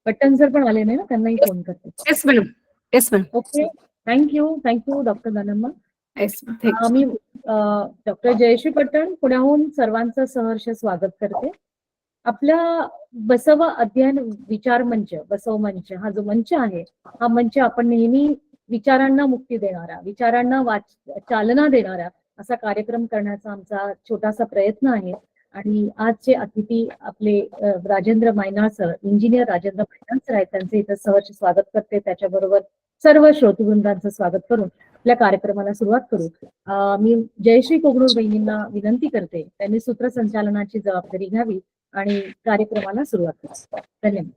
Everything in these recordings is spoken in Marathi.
पट्टण सर पण आले नाही ना, त्यांनाही फोन करते. Yes madam. Yes madam. Okay, thank you doctor Danamma. Yes ma'am. मी डॉक्टर जयश्री पट्टण पुण्याहून सर्वांचं सहर्ष स्वागत करते. आपल्या बसव अध्ययन विचार मंच, बसव मंच हा जो मंच आहे, हा मंच आपण नेहमी विचारांना मुक्ती देणारा, विचारांना चालना देणारा असा कार्यक्रम करण्याचा आमचा छोटासा प्रयत्न आहे. आणि आजचे अतिथी आपले Rajendra Mainal sir, engineer Rajendra Mainal sir आहेत, त्यांचे इथं सहर्ष स्वागत करते. त्याच्याबरोबर सर्व श्रोतृवृंदांचं स्वागत करून आपल्या कार्यक्रमाला सुरुवात करू. मी जयश्री कोगनूर बहिणींना विनंती करते, त्यांनी सूत्रसंचालनाची जबाबदारी घ्यावी आणि कार्यक्रमाला सुरुवात करू. धन्यवाद.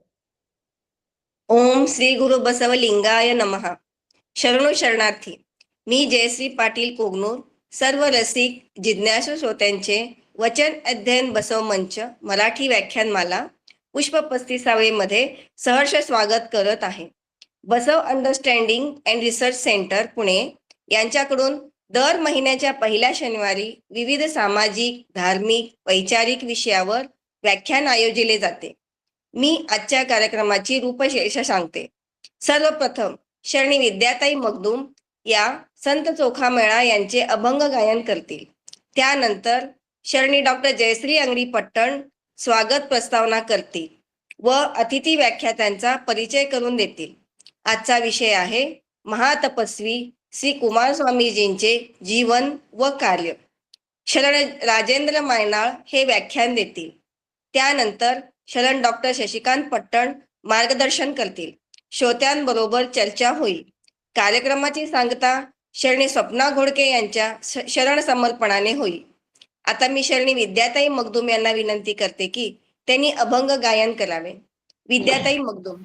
ओम श्री गुरु बसव लिंगाय नमः. शरणो शरणार्थी. मी जयश्री पाटील कोगनूर सर्व रसिक जिज्ञासू श्रोत्यांचे वचन अध्ययन बसव मंच मराठी व्याख्यानमाला पुष्प 35वे मध्ये सहर्ष स्वागत करत आहे. Basava understanding and research centre Pune यांच्याकडून दर महिन्याच्या पहिल्या शनिवारी विविध सामाजिक, धार्मिक, वैचारिक विषयावर व्याख्यान आयोजिले जाते. मी आजच्या कार्यक्रमाची रूपरेषा सांगते. सर्वप्रथम शरणी विद्याताई मगदूम या संत चोखामेळा यांचे अभंग गायन करतील. त्यानंतर शरणी डॉक्टर जयश्री अंगडी पट्टण स्वागत प्रस्तावना करतील व अतिथी व्याख्यात्यांचा परिचय करून देतील. आजचा विषय आहे महातपस्वी श्री कुमारस्वामीजींचे जीवन व कार्य. शरण राजेंद्र मायनाळ हे व्याख्यान देतील. त्यानंतर शरण डॉक्टर शशिकांत पट्टण मार्गदर्शन करतील. श्रोत्यांबरोबर चर्चा होईल. कार्यक्रमाची सांगता शरणी स्वप्ना घोडके यांच्या शरण समर्पणाने होईल. आता मी शरणी विद्याताई मगदूम यांना विनंती करते की त्यांनी अभंग गायन करावे. विद्याताई मगदूम.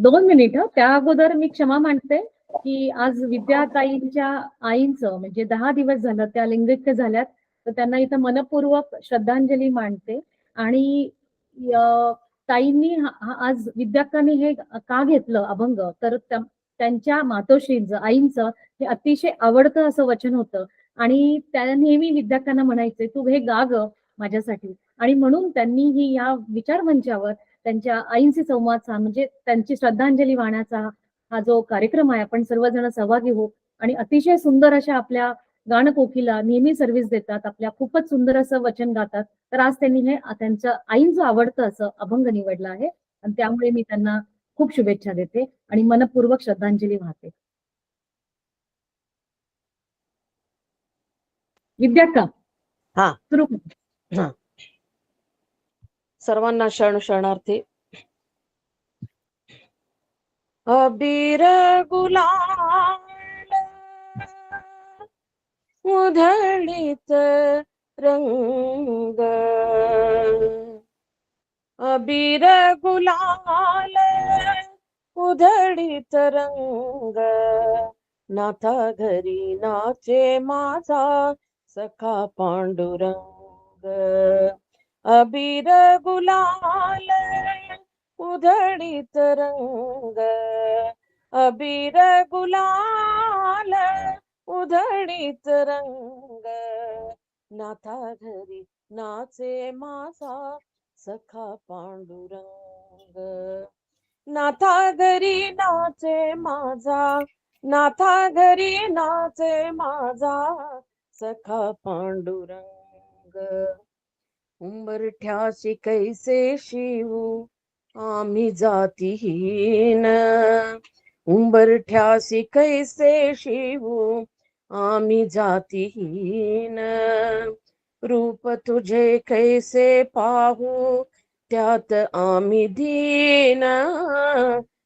2 मिनिट. त्या अगोदर मी क्षमा मांडते की आज विद्याताईंच्या आईंचं म्हणजे 10 दिवस झालं त्या लिंगैक्य झाल्यात, तर त्यांना इथं मनपूर्वक श्रद्धांजली मांडते. आणि ताईंनी आज विद्यार्थ्यांनी हे का घेतलं अभंग, तर त्यांच्या मातोश्रींचं, आईंचं हे अतिशय आवडतं असं वचन होतं आणि त्या नेहमी विद्यार्थ्यांना म्हणायचे, तू हे गा ग माझ्यासाठी. आणि म्हणून त्यांनी ही या विचार मंचावर त्यांच्या आईंशी संवाद म्हणजे त्यांची श्रद्धांजली वाहण्याचा हा जो कार्यक्रम आहे, आपण सर्वजण सहभागी होऊ. आणि अतिशय सुंदर अशा आपल्या गाणकोकीला नेहमी सर्व्हिस देतात, आपल्या खूपच सुंदर असं वचन गातात. तर आज त्यांनी हे त्यांचं आईंचं आवडतं असं अभंग निवडलं आहे आणि त्यामुळे मी त्यांना खूप शुभेच्छा देते आणि मनपूर्वक श्रद्धांजली वाहते. विद्याका सुरू कर. सर्वांना शरणार्थी. अबीर गुलाल उधळीत रंग, अबीर गुलाल उधळीत रंग, नाथा घरी नाचे माझा सखा पांडुरंग. अबीर गुलाल उधळीत रंग, अबीर गुलाल उधळीत रंग, नाथा घरी नाचे माझा सखा पांडुरंग. नाथा घरी नाचे माझा, नाथा घरी नाचे माझा सखा पांडुरंग. उंबरठ्याशी कैसे शिवू आम्ही जातीहीन, उंबरठ्याशी कैसे शिवू आम्ही जातीहीन. रूप तुझे कैसे पाहू त्यात आम्ही दीन,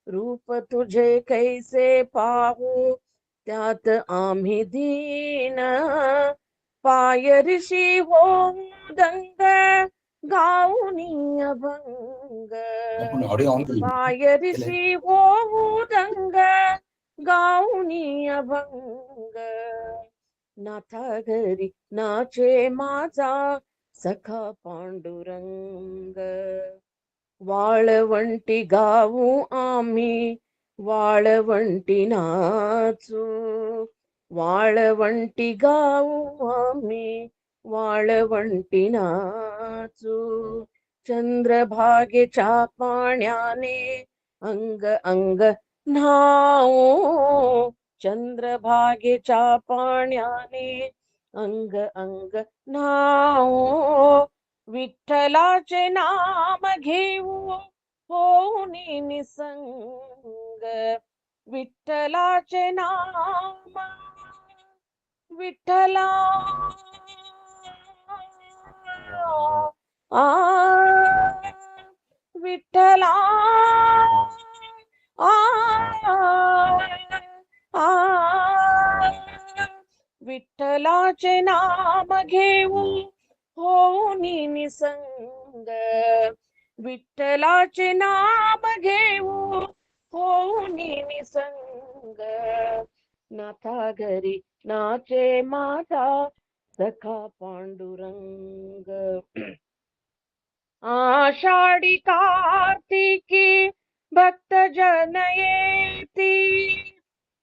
रूप तुझे कैसे पाहू त्यात आम्ही दीन. पायरीशी होऊ दंग गाऊनी अभंग, पायरीशी होऊ दंग गाऊनी अभंग, नाथा घरी नाचे माझा सखा पांडुरंग. वाळवंटी गाऊ आम्ही वाळवंटी नाचू, वाळवंटी गाऊ आम्ही वाळवंटी नाचू. चंद्रभागेच्या पाण्याने अंग अंग न्हाओ, चंद्रभागेच्या पाण्याने अंग अंग न्हाओ, विठ्ठलाचे नाम घेऊ होऊनी निसंग, विठ्ठलाचे नाम, विठ्ठला विठ्ठला विठ्ठलाचे नाम घेऊ होऊनी निसंग, विठ्ठलाचे नाम घेऊ होऊनी निसंग, नाथा घरी नाचे माझा सखा पांडुरंग, आषाढी कार्तिकी भक्त जन येती,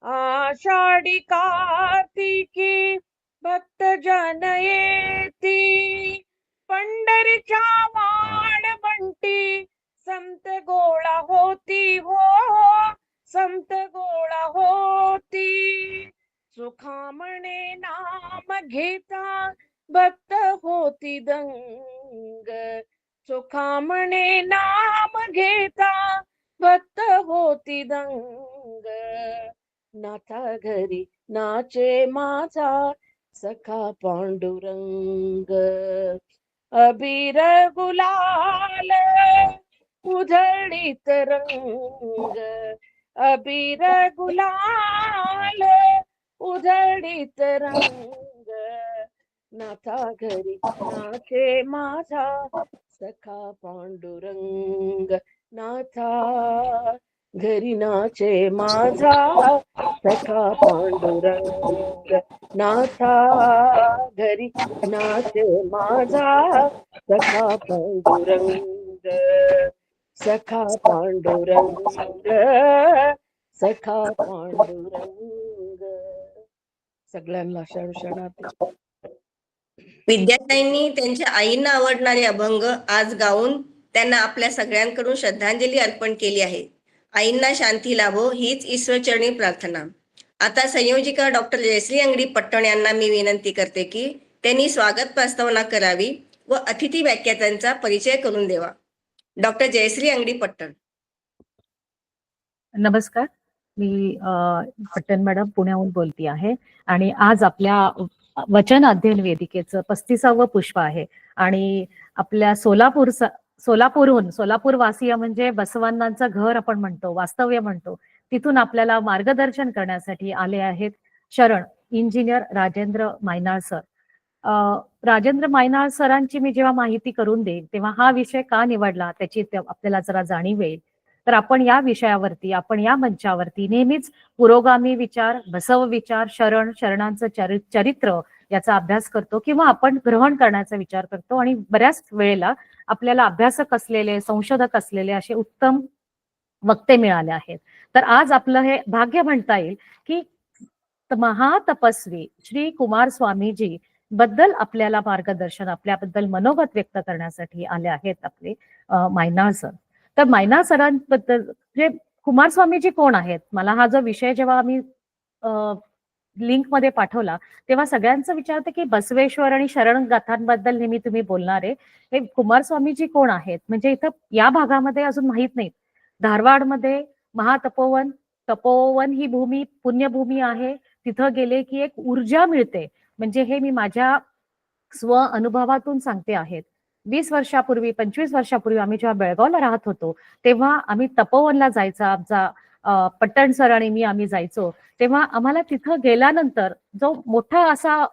आषाढी कार्तिकी भक्त जन येती, पंढरीच्या वाळवंटी संत गोळा होती हो, संत गोळा होती, सुखामणे नाम घेता भक्त होती दंग, सुखामणे नाम घेता भक्त होती दंग, नाथा घरी नाचे माझा सखा पांडुरंग, अबीर गुलाल उधळीत रंग, अबीर गुलाल उधळीत रंग, नाथा घरी नाचे माझा सखा पांडुरंग, नाथा घरी नाचे माझा सखा पांडुरंग, नाथा घरी नाचे माझा सखा पांडुरंग, सखा पांडुरंग, सखा पांडुरंग. सगळ्यांना शरणार्थी. विद्याताईंनी त्यांच्या आईंना आवडणारे अभंग आज गाऊन त्यांना आपल्या सगळ्यांकडून श्रद्धांजली अर्पण केली आहे. आईंना शांती लाभो हीच ईश्वरचरणी प्रार्थना. आता संयोजिका डॉक्टर जयश्री अंगडी पट्टण यांना मी विनंती करते की त्यांनी स्वागत प्रस्तावना करावी व अतिथी व्याख्यात्यांचा परिचय करून द्यावा. डॉक्टर जयश्री अंगडी पट्टण. नमस्कार, मी पट्टण मॅडम पुण्याहून बोलती आहे आणि आज आपल्या वचन अध्ययन वेदिकेचं 35वं पुष्प आहे आणि आपल्या सोलापूरहून, सोलापूर वासीय म्हणजे बसवांनांचं घर आपण म्हणतो, वास्तव्य म्हणतो, तिथून आपल्याला मार्गदर्शन करण्यासाठी आले आहेत शरण इंजिनियर राजेंद्र मायनाळ सर. राजेंद्र मायनाळ सरांची मी जेव्हा माहिती करून देईन तेव्हा हा विषय का निवडला त्याची आपल्याला जरा जाणीव येईल. तर आपण या विषयावरती, आपण या मंचावरती नेहमीच पुरोगामी विचार, बसव विचार, शरणांचं चरित्र याचा अभ्यास करतो किंवा आपण ग्रहण करण्याचा विचार करतो आणि बऱ्याच वेळेला आपल्याला अभ्यासक असलेले, संशोधक असलेले असे उत्तम वक्ते मिळाले आहेत. तर आज आपलं हे भाग्य म्हणता येईल की महातपस्वी श्री कुमार स्वामीजी बद्दल आपल्याला मार्गदर्शन, आपल्याबद्दल मनोगत व्यक्त करण्यासाठी आले आहेत आपले मायनाळ सर. तर मायनाळ सरांबद्दल म्हणजे कुमारस्वामीजी कोण आहेत, मला हा जो विषय जेव्हा आम्ही लिंक मध्ये पाठवला तेव्हा सगळ्यांचं विचारतं की बसवेश्वर आणि शरण गाथांबद्दल नेहमी तुम्ही बोलणारे हे कुमारस्वामीजी कोण आहेत. म्हणजे इथं या भागामध्ये अजून माहित नाही. धारवाडमध्ये तपोवन ही भूमी पुण्यभूमी आहे. तिथं गेले की एक ऊर्जा मिळते. म्हणजे हे मी माझ्या स्व अनुभवातून सांगते आहेत. 20 वर्षापूर्वी, 25 वर्षापूर्वी आम्ही जेव्हा बेळगावला राहत होतो तेव्हा आम्ही तपोवनला जायचा, आमचा पट्टण सर आणि मी आम्ही जायचो. तेव्हा आम्हाला तिथं गेल्यानंतर जो मोठा असा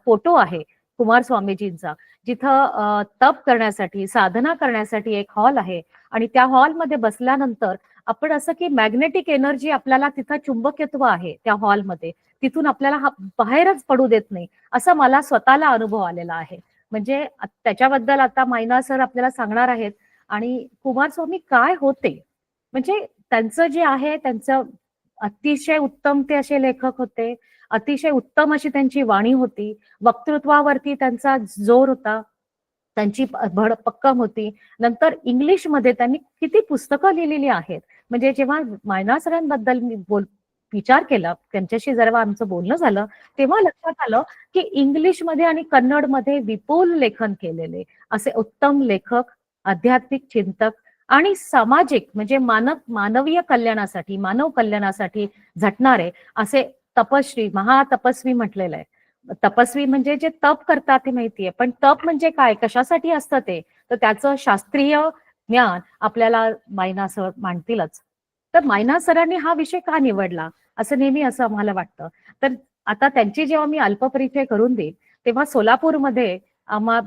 फोटो आहे कुमारस्वामीजींचा, जिथं तप करण्यासाठी, साधना करण्यासाठी एक हॉल आहे आणि त्या हॉलमध्ये बसल्यानंतर आपण असं की मॅग्नेटिक एनर्जी आपल्याला तिथं चुंबकत्व आहे त्या हॉलमध्ये, तिथून आपल्याला बाहेरच पडू देत नाही, असं मला स्वतःला अनुभव आलेला आहे. म्हणजे त्याच्याबद्दल आता मायनाळ सर आपल्याला सांगणार आहेत. आणि कुमारस्वामी काय होते, म्हणजे त्यांचं जे आहे त्यांचं अतिशय उत्तम ते असे लेखक होते, अतिशय उत्तम अशी त्यांची वाणी होती, वक्तृत्वावरती त्यांचा जोर होता. त्यांची भड पक्कम होती. नंतर इंग्लिशमध्ये त्यांनी किती पुस्तकं लिहिलेली आहेत. म्हणजे जेव्हा मायना सरांबद्दल मी विचार केला, त्यांच्याशी जेव्हा आमचं बोलणं झालं, तेव्हा लक्षात आलं की इंग्लिशमध्ये आणि कन्नडमध्ये विपुल लेखन केलेले असे उत्तम लेखक, आध्यात्मिक चिंतक आणि सामाजिक म्हणजे मानवीय कल्याणासाठी, मानव कल्याणासाठी झटणारे असे तपस्वी, महातपस्वी म्हटलेलं आहे. तपस्वी म्हणजे जे तप करतात ते माहितीये, पण तप म्हणजे काय, कशासाठी असतं ते, तर त्याचं शास्त्रीय ज्ञान आपल्याला मायना सर मांडतीलच. तर मायना सरांनी हा विषय का निवडला असं नेहमी असं आम्हाला वाटतं. तर आता त्यांची जेव्हा मी अल्पपरिचय करून देईन, तेव्हा सोलापूरमध्ये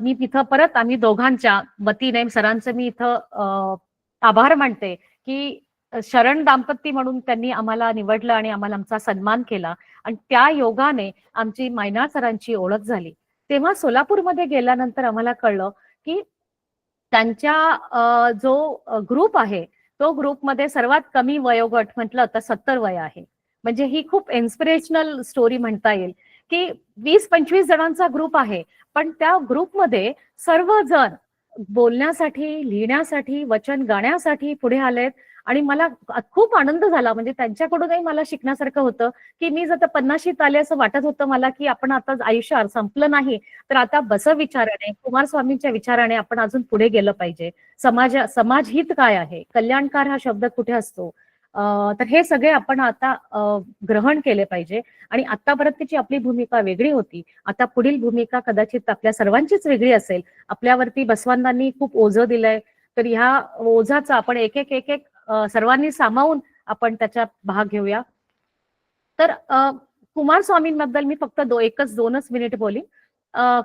मी तिथं परत आम्ही दोघांच्या वतीने सरांचं मी इथं आभार मानते की शरण दाम्पत्य म्हणून त्यांनी आम्हाला निवडलं आणि आम्हाला आमचा सन्मान केला आणि त्या योगाने आमची मायना सरांची ओळख झाली. तेव्हा सोलापूरमध्ये गेल्यानंतर आम्हाला कळलं की त्यांच्या जो ग्रुप आहे तो ग्रुपमध्ये सर्वात कमी वयोगट म्हटलं तर 70 वय आहे. म्हणजे ही खूप इन्स्पिरेशनल स्टोरी म्हणता येईल की 20-25 जणांचा ग्रुप आहे, पण त्या ग्रुपमध्ये सर्वजण बोलण्यासाठी, लिहिण्यासाठी, वचन गाण्यासाठी पुढे आलेत आणि मला खूप आनंद झाला. म्हणजे त्यांच्याकडूनही मला शिकण्यासारखं होतं की मी जर 50शीत आले असं वाटत होतं मला की आपण आता आयुष्य संपलं नाही, तर आता बसव विचाराने, कुमारस्वामींच्या विचाराने आपण अजून पुढे गेलं पाहिजे. समाजहित काय आहे, कल्याणकार हा शब्द कुठे असतो, तर हे सगळे आपण आता ग्रहण केले पाहिजे. आणि आतापर्यंतची आपली भूमिका वेगळी होती, आता पुढील भूमिका कदाचित आपल्या सर्वांचीच वेगळी असेल. आपल्यावरती बसवांनांनी खूप ओझं दिलंय, तर ह्या ओझाचा आपण एक एक सर्वांनी सामावून आपण त्याच्यात भाग घेऊया. तर कुमारस्वामींबद्दल मी फक्त एकच 2च मिनिट बोलीन.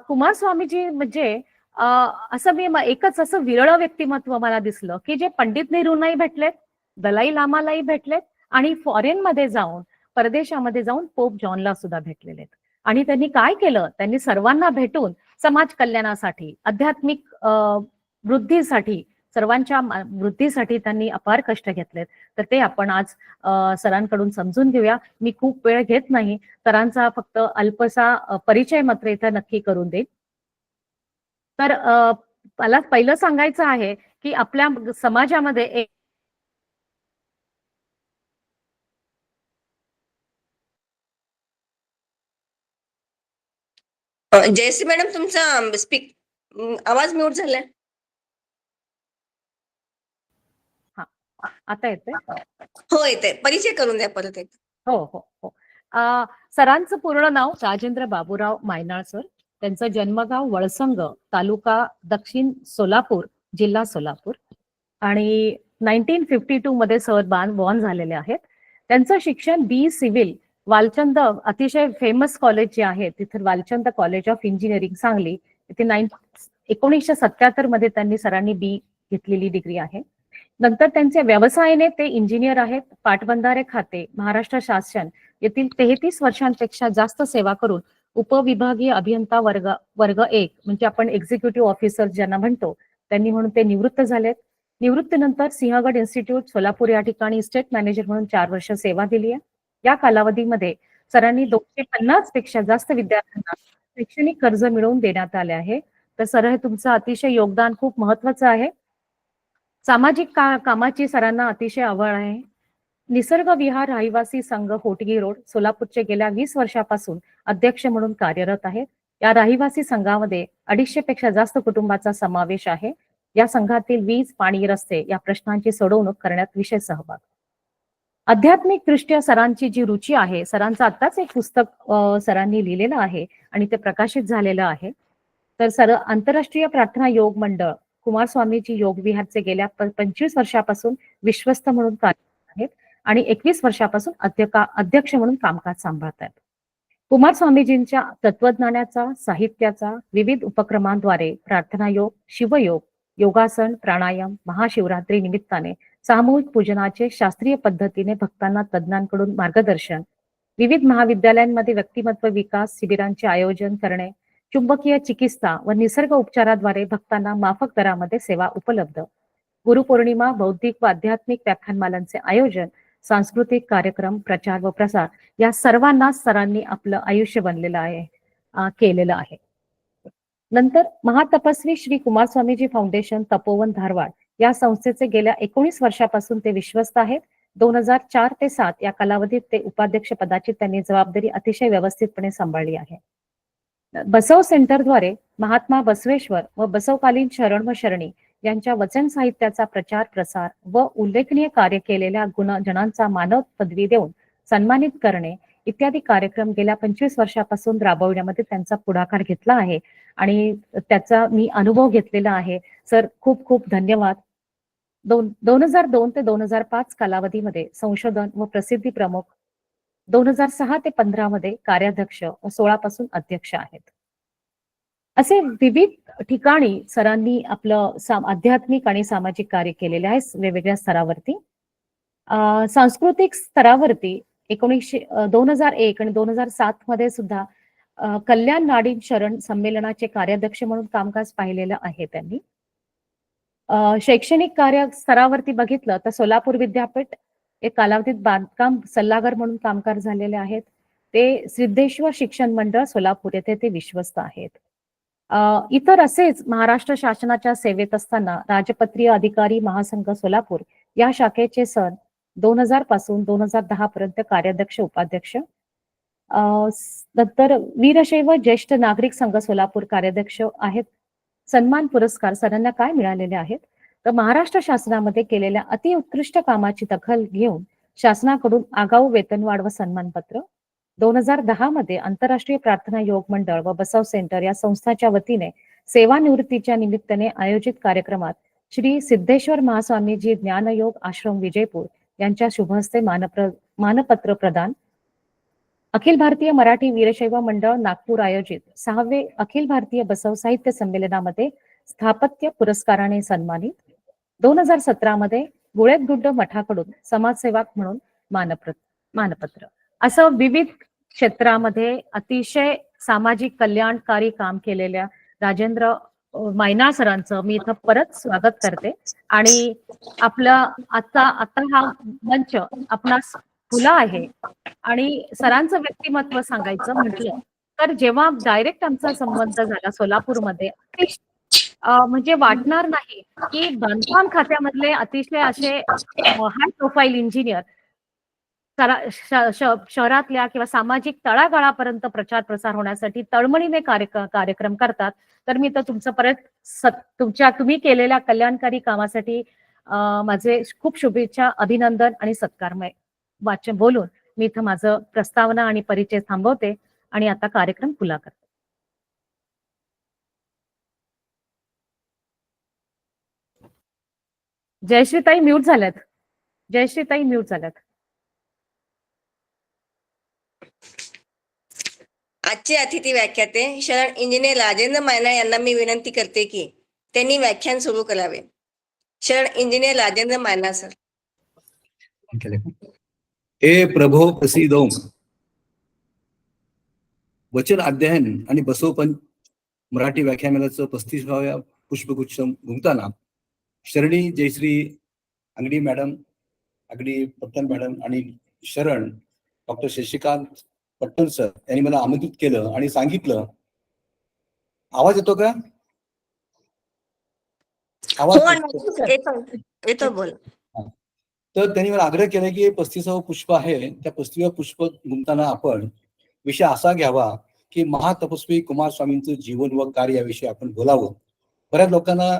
कुमारस्वामीजी म्हणजे असं मी एकच असं विरळ व्यक्तिमत्व मला दिसलं की जे पंडित नेहरूंनाही भेटलेत, दलाई लामालाही भेटलेत आणि फॉरेनमध्ये जाऊन, परदेशामध्ये जाऊन पोप जॉनला सुद्धा भेटलेले आहेत. आणि त्यांनी काय केलं, त्यांनी सर्वांना भेटून समाज कल्याणासाठी, आध्यात्मिक वृद्धीसाठी, सर्वांच्या वृद्धीसाठी त्यांनी अपार कष्ट घेतलेत. तर ते आपण आज सरांकडून समजून घेऊया. मी खूप वेळ घेत नाही, सरांचा फक्त अल्पसा परिचय मात्र इथं नक्की करून देईन. तर मला पहिलं सांगायचं आहे की आपल्या समाजामध्ये एक जयश्री मॅडम, तुमचा आवाज म्यूट झालाय. आता येते. हो येते. परिचय करून द्या परत एक. हो हो हो. सरांचं पूर्ण नाव राजेंद्र बाबूराव मायनाळ सर. त्यांचं जन्मगाव वळसंग, तालुका दक्षिण सोलापूर, जिल्हा सोलापूर आणि 1952 मध्ये सर बॉर्न झालेले आहेत. त्यांचं शिक्षण बी सिव्हिल वालचंद, अतिशय फेमस कॉलेज जे आहे तिथे Walchand college of engineering Sangli, इथे 1977 मध्ये त्यांनी सरांनी बी घेतलेली डिग्री आहे. नंतर त्यांचे व्यवसायाने ते इंजिनियर आहेत. पाटबंधारे खाते, महाराष्ट्र शासन येथील 33 वर्षांपेक्षा जास्त सेवा करून उपविभागीय अभियंता वर्ग 1 म्हणजे आपण एक्झिक्युटिव्ह ऑफिसर ज्यांना म्हणतो, त्यांनी म्हणून ते निवृत्त झालेत. निवृत्तीनंतर सिंहगड इन्स्टिट्यूट सोलापूर या ठिकाणी स्टेट मॅनेजर म्हणून 4 वर्ष सेवा दिली आहे. या कालावधीमध्ये सरांनी 250 पेक्षा जास्त विद्यार्थ्यांना शैक्षणिक कर्ज मिळवून देण्यात आले आहे. तर सर, हे तुमचं अतिशय योगदान खूप महत्वाचं आहे. सामाजिक कामाची सरांना अतिशय आवड आहे. निसर्ग विहार रहिवासी संघ होटगी रोड सोलापूरचे गेल्या 20 वर्षापासून अध्यक्ष म्हणून कार्यरत आहेत. या रहिवासी संघामध्ये 250 पेक्षा जास्त कुटुंबाचा समावेश आहे. या संघातील वीज, पाणी, रस्ते या प्रश्नांची सोडवणूक करण्यात विशेष सहभाग. आध्यात्मिक दृष्ट्या सरांची जी रुची आहे, सरांचं आत्ताच एक पुस्तक सरांनी लिहिलेलं आहे आणि ते प्रकाशित झालेलं आहे. तर सर आंतरराष्ट्रीय प्रार्थना योग मंडळ कुमारस्वामीजी योग विहारचे गेल्या 25 वर्षापासून विश्वस्त म्हणून कार्यरत आहेत आणि 21 वर्षापासून अध्यक्ष म्हणून कामकाज सांभाळतात. कुमारस्वामीजींच्या तत्वज्ञानाचा, साहित्याचा विविध उपक्रमांद्वारे प्रार्थना योग, शिवयोग, योगासन, प्राणायाम, महाशिवरात्री निमित्ताने सामूहिक पूजनाचे शास्त्रीय पद्धतीने भक्तांना तज्ञांकडून मार्गदर्शन, विविध महाविद्यालयांमध्ये व्यक्तिमत्व विकास शिबिरांचे आयोजन करणे, चुंबकीय चिकित्सा व निसर्ग उपचाराद्वारे भक्तांना माफक दरामध्ये सेवा उपलब्ध, गुरुपौर्णिमा, बौद्धिक व आध्यात्मिक व्याख्यानमालांचे आयोजन, सांस्कृतिक कार्यक्रम, प्रचार व प्रसार या सर्वांना सरांनी आपलं आयुष्य बनलेलं आहे, केलेलं आहे. नंतर महातपस्वी श्री कुमारस्वामीजी फाउंडेशन तपोवन धारवाड या संस्थेचे गेल्या 19 वर्षापासून ते विश्वस्त आहेत. 2004 ते 7 या कालावधीत ते उपाध्यक्ष पदाची त्यांनी जबाबदारी अतिशय व्यवस्थितपणे सांभाळली आहे. बसव सेंटरद्वारे महात्मा बसवेश्वर व बसवकालीन शरण व शरणी यांच्या वचन साहित्याचा प्रचार प्रसार व उल्लेखनीय कार्य केलेल्या गुणजनांचा मानद पदवी देऊन सन्मानित करणे इत्यादी कार्यक्रम गेल्या 25 वर्षापासून राबवण्यामध्ये त्यांचा पुढाकार घेतला आहे आणि त्याचा मी अनुभव घेतलेला आहे. सर, खूप खूप धन्यवाद. 2002 ते 2005 कालावधीमध्ये संशोधन व प्रसिद्धी प्रमुख, 2006 ते 15 मध्ये कार्याध्यक्ष व 16 पासून अध्यक्ष आहेत. असे विविध ठिकाणी सरांनी आपलं आध्यात्मिक आणि सामाजिक कार्य केलेले आहे वेगवेगळ्या स्तरावरती. सांस्कृतिक स्तरावरती 2001 आणि 2007 मध्ये सुद्धा कल्याण नाडी शरण संमेलनाचे कार्याध्यक्ष म्हणून कामकाज पाहिलेलं आहे त्यांनी. शैक्षणिक कार्य स्तरावरती बघितलं तर सोलापूर विद्यापीठ एक कालावधीत बांधकाम सल्लागार म्हणून कामकाज झालेले आहेत. ते सिद्धेश्वर शिक्षण मंडळ सोलापूर येथे ते विश्वस्त आहेत. इतर असेच महाराष्ट्र शासनाच्या सेवेत असताना राजपत्रीय अधिकारी महासंघ सोलापूर या शाखेचे सन 2000 पासून 2010 पर्यंत कार्याध्यक्ष उपाध्यक्ष. नंतर वीरशैव ज्येष्ठ नागरिक संघ सोलापूर कार्याध्यक्ष आहेत. सन्मान पुरस्कार सरांना काय मिळालेले आहेत तर महाराष्ट्र शासनामध्ये केलेल्या अतिउत्कृष्ट कामाची दखल घेऊन शासनाकडून आगाऊ वेतनवाढ व सन्मानपत्र. 2010 मध्ये आंतरराष्ट्रीय प्रार्थना योग मंडळ व बसव सेंटर या संस्थाच्या वतीने सेवानिवृत्तीच्या निमित्ताने आयोजित कार्यक्रमात श्री सिद्धेश्वर महास्वामीजी ज्ञानयोग आश्रम विजयपूर यांच्या शुभहस्ते मानपत्र प्रदान. अखिल भारतीय मराठी वीरशैव मंडळ नागपूर आयोजित 6वे अखिल भारतीय बसव साहित्य संमेलनामध्ये स्थापत्य पुरस्काराने सन्मानित. 2017 मध्ये गुळेदगुड्ड मठाकडून समाजसेवक म्हणून मानपत्र. असं विविध क्षेत्रामध्ये अतिशय सामाजिक कल्याणकारी काम केलेल्या राजेंद्र मायना सरांचं मी इथं परत स्वागत करते. आणि आपला आता हा मंच आपणास खुला आहे. आणि सरांचं व्यक्तिमत्व सांगायचं म्हटलं तर जेव्हा डायरेक्ट आमचा संबंध झाला सोलापूरमध्ये, म्हणजे वाटणार नाही की बांधकाम खात्यामधले अतिशय असे हाय प्रोफाईल इंजिनियर शहरातल्या किंवा सामाजिक तळागाळापर्यंत प्रचार प्रसार होण्यासाठी तळमळीने कार्यक्रम करतात. तर मी तर तुमचं परत तुम्ही केलेल्या कल्याणकारी कामासाठी माझे खूप शुभेच्छा, अभिनंदन आणि सत्कारमय वाचन बोलून मी इथं माझं प्रस्तावना आणि परिचय थांबवते आणि आता कार्यक्रम खुला करते. जयश्रीताई म्यूट झाल्यात. जयश्रीताई म्यूट झाल्यात. आजचे अतिथी व्याख्याते शरण इंजिनियर राजेंद्र मायना यांना मी विनंती करते की त्यांनी व्याख्यान सुरू करावे. शरण इंजिनियर राजेंद्र मायना सर. हे प्रभो प्रसिद्धो. वचन अध्ययन आणि बसवपंच मराठी व्याख्यानमालेचं 35व्या पुष्पगुच्छ गुंतताना शरणी जयश्री अंगडी मॅडम, अंगडी पट्टण मॅडम आणि शरण डॉक्टर शशिकांत पट्टण सर यांनी मला आमंत्रित केलं आणि सांगितलं. आवाज येतो का? आवाज येतो बोल. तर त्यांनी मला आग्रह केला की 35वं पुष्प आहे, त्या 35व्या पुष्प गुंतताना आपण विषय असा घ्यावा की महातपस्वी कुमारस्वामींचं जीवन व कार्य याविषयी आपण बोलावं. बऱ्याच लोकांना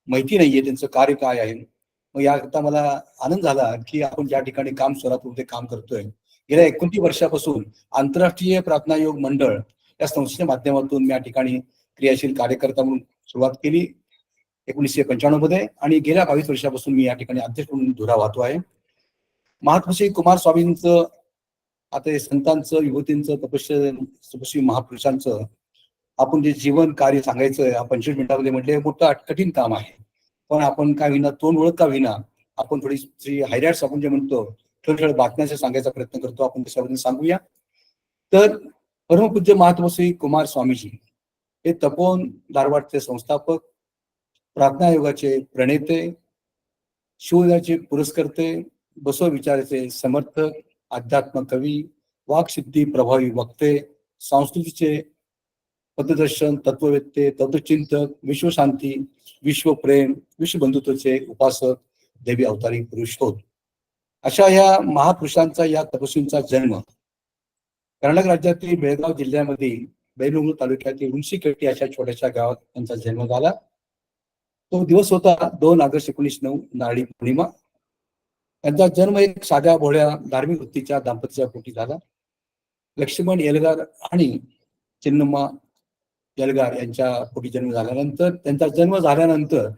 माहिती नाहीये त्यांचं कार्य काय आहे. मग याकरता मला आनंद झाला की आपण ज्या ठिकाणी काम सोलापूरमध्ये काम करतोय गेल्या 29 वर्षापासून आंतरराष्ट्रीय प्रार्थना योग मंडळ या संस्थेच्या माध्यमातून मी या ठिकाणी क्रियाशील कार्यकर्ता म्हणून सुरुवात केली 1995 मध्ये आणि गेल्या 22 वर्षापासून मी या ठिकाणी अध्यक्ष म्हणून धुरा वाहतो आहे. महातपस्वी कुमारस्वामींचं आता संतांचं, विभूतींचं, तपस्वी महापुरुषांचं आपण जे जीवन कार्य सांगायचं 25 मिनिटांमध्ये म्हटले मोठं कठीण काम आहे. पण आपण काय विना तोंड ओळख का विना आपण थोडी हायलाइट्स आपण जे म्हणतो थोड्या बातम्याचा सांगायचा प्रयत्न करतो. आपण त्याच्याबद्दल सांगूया. तर परमपूज्य महातपस्वी कुमार स्वामीजी हे तपोवन धारवाडचे संस्थापक, प्रार्थना योगाचे प्रणेते, शिवदाचे पुरस्कर्ते, बसव विचाराचे समर्थक, अध्यात्म कवी, वाक्सिद्धी प्रभावी वक्ते, संस्कृतीचे पथदर्शन, तत्ववेत्ते, तत्वचिंतक, विश्वशांती, विश्वप्रेम, विश्वबंधुत्वाचे उपासक, देवी अवतारी पुरुष होत. अशा या महापुरुषांचा, या तपस्वींचा जन्म कर्नाटक राज्यातील बेळगाव जिल्ह्यामध्ये बेलूंगू तालुक्यातील उंशीकट्टी अशा छोट्याशा गावात त्यांचा जन्म झाला. तो दिवस होता 2 ऑगस्ट 1909 नारळी पौर्णिमा. त्यांचा जन्म एक साध्या भोळ्या धार्मिक वृत्तीच्या दाम्पत्याच्या पोटी झाला. लक्ष्मण येलगार आणि चिन्नम्मा येलगार यांच्या पोटी जन्म झाल्यानंतर, त्यांचा जन्म झाल्यानंतर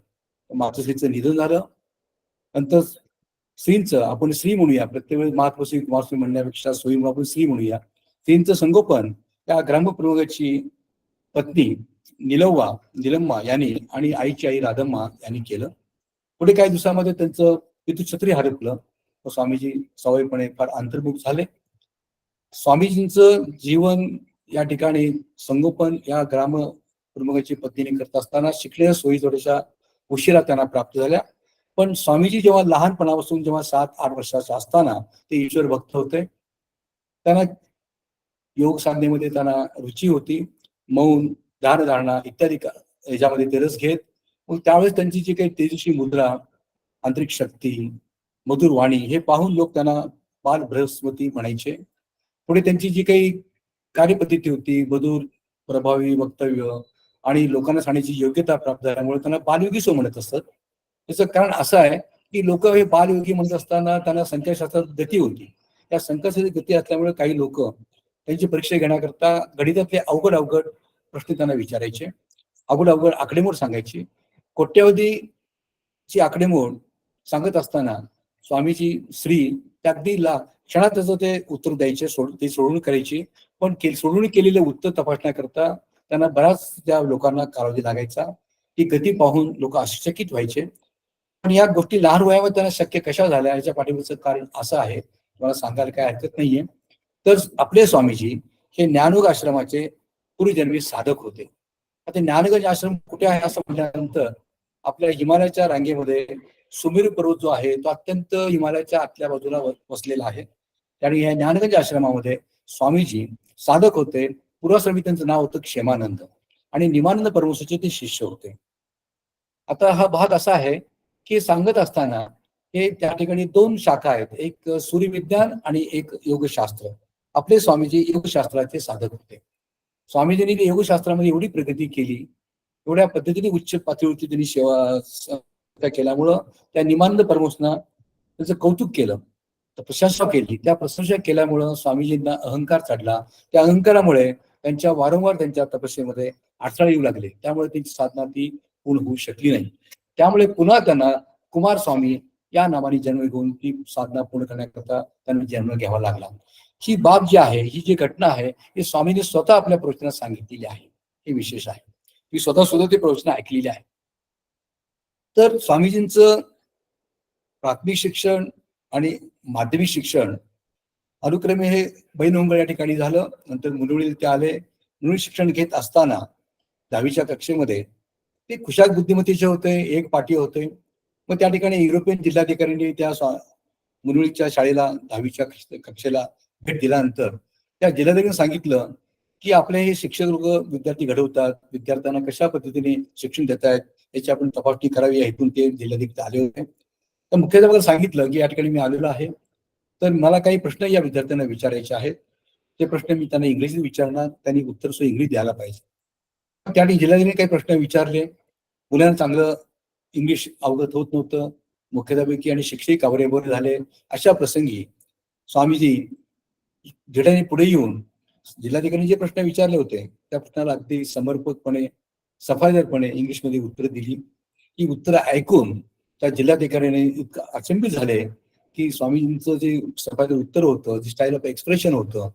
मातोश्रीचं निधन झालं. नंतर श्रींचं आपण श्री म्हणूया, प्रत्येक वेळेस मातोश्री कुमारश्री म्हणण्यापेक्षा सोयी आपण श्री म्हणूया. श्रींचं संगोपन त्या ग्रामप्रमुखाची पत्नी निलम्मा यांनी आणि आईची आई राधम्मा यांनी केलं. पुढे काही दिवसामध्ये त्यांचं पितृछत्री हरपलं व स्वामीजी सवयपणे फार अंतर्मुख झाले. स्वामीजींचं जीवन या ठिकाणी संगोपन या ग्राम प्रमुखाची पत्नीने करत असताना शिकलेल्या सोयी थोड्याशा उशिरा त्यांना प्राप्त झाल्या. पण स्वामीजी जेव्हा लहानपणापासून, जेव्हा 7-8 वर्षाचे असताना ते ईश्वर भक्त होते. त्यांना योग साधनेमध्ये त्यांना रुची होती. मौन, ध्यान धारणा इत्यादी याच्यामध्ये ते रस घेत. मग त्यावेळेस त्यांची जी काही तेजस्वी मुद्रा, आंतरिक शक्ती, मधुर वाणी हे पाहून लोक त्यांना बाल बृहस्पती म्हणायचे. पुढे त्यांची जी काही कार्यपद्धती होती, मधुर प्रभावी वक्तव्य आणि लोकांना सांगण्याची योग्यता प्राप्त झाल्यामुळे त्यांना बालयोगी सो म्हणत असतात. त्याचं कारण असं आहे की लोक हे बालयोगी म्हणत असताना त्यांना संख्याशास्त्रात गती होती. या संख्याशास्त्राची गती असल्यामुळे काही लोक त्यांची परीक्षा घेण्याकरता गणितातले अवघड प्रश्न त्यांना विचारायचे, अवघड आकडेमोड सांगायची. कोट्यवधीची आकडेमोड सांगत असताना स्वामीजी श्री त्या अगदी क्षणात त्याचं ते उत्तर द्यायचे, ते सोडून करायची. पण सोडून केलेले उत्तर तपासण्याकरता त्यांना बऱ्याच त्या लोकांना कालावधी लागायचा. ती गती पाहून लोक आश्चर्यचकित व्हायचे. पण या गोष्टी लहान वयावर त्यांना शक्य कशा झाल्या याच्या पाठीमागचं कारण असं आहे, मला सांगायला काय हरकत नाहीये. तर आपले स्वामीजी हे ज्ञानयोग आश्रमाचे पूर्वजन्मी साधक होते. आता ज्ञानगंज आश्रम कुठे आहे असं म्हटल्यानंतर आपल्या हिमालयाच्या रांगेमध्ये सुमेरू पर्वत जो आहे तो अत्यंत हिमालयाच्या आतल्या बाजूला वसलेला आहे. आणि या ज्ञानगंज आश्रमामध्ये स्वामीजी साधक होते. पूर्वाश्रमी त्यांचं नाव होतं क्षेमानंद आणि निमानंद परमहंसाचे ते शिष्य होते. आता हा भाग असा आहे की सांगत असताना हे त्या ठिकाणी 2 शाखा आहेत, एक सूर्यविज्ञान आणि एक योगशास्त्र. आपले स्वामीजी योगशास्त्राचे साधक होते. स्वामीजींनी योगशास्त्रामध्ये एवढी प्रगती केली, एवढ्या पद्धतीने उच्च पातळीवरती त्यांनी सेवा केल्यामुळं त्या निमानंद परमहंसांना त्याचं कौतुक केलं, प्रशंसा केली. त्या प्रशंसा केल्यामुळं स्वामीजींना अहंकार चढला. त्या अहंकारामुळे त्यांच्या वारंवार त्यांच्या तपस्येमध्ये अडथळे येऊ लागले. त्यामुळे त्यांची साधना ती पूर्ण होऊ शकली नाही. त्यामुळे पुन्हा त्यांना कुमार स्वामी या नावाने जन्म घेऊन ती साधना पूर्ण करण्याकरता त्यांना जन्म घ्यावा लागला. ही बाब जी आहे, ही जी घटना आहे, ही स्वामींनी स्वतः आपल्या प्रवचनात सांगितलेली आहे. हे विशेष आहे. ती स्वतः सुद्धा ते प्रवचन ऐकलेली आहे. तर स्वामीजींचं प्राथमिक शिक्षण आणि माध्यमिक शिक्षण अनुक्रमे हे बैनोंगळ या ठिकाणी झालं. नंतर मुनुळी ते आले. मुनुळी शिक्षण घेत असताना 10वीच्या कक्षेमध्ये ते खुशाल बुद्धिमत्तेचे होते, एक पाठी होते. मग त्या ठिकाणी युरोपियन जिल्हाधिकाऱ्यांनी त्या मुनुळीच्या शाळेला 10वीच्या कक्षेला भेट दिल्यानंतर त्या जिल्हाधिकाऱ्यांनी सांगितलं की आपले हे शिक्षक लोक विद्यार्थी घडवतात, विद्यार्थ्यांना कशा पद्धतीने शिक्षण देत आहेत याची आपण तपासणी करावी या हेतून ते जिल्हाधिकारी आले होते. तर मुख्याध्यापकाला सांगितलं की या ठिकाणी मी आलेलो आहे, तर मला काही प्रश्न या विद्यार्थ्यांना विचारायचे आहेत. ते प्रश्न मी त्यांना इंग्रजीत विचारणार, त्यांनी उत्तर सुद्धा इंग्लिश द्यायला पाहिजे. त्या जिल्हाधिकारी काही प्रश्न विचारले. मुलांना चांगलं इंग्लिश अवगत होत नव्हतं. मुख्याध्यापकी आणि शिक्षक आवरेबोरे झाले. अशा प्रसंगी स्वामीजी धीराने पुढे येऊन जिल्हाधिकाऱ्यांनी जे प्रश्न विचारले होते त्या प्रश्नाला अगदी समर्पकपणे, सफाईदारपणे इंग्लिशमध्ये उत्तर दिली. ही उत्तरं ऐकून त्या जिल्हाधिकाऱ्याने इतकं अचंबित झाले की स्वामीजींचं जे सफाईदार उत्तर होतं, जे स्टाईल ऑफ एक्सप्रेशन होतं,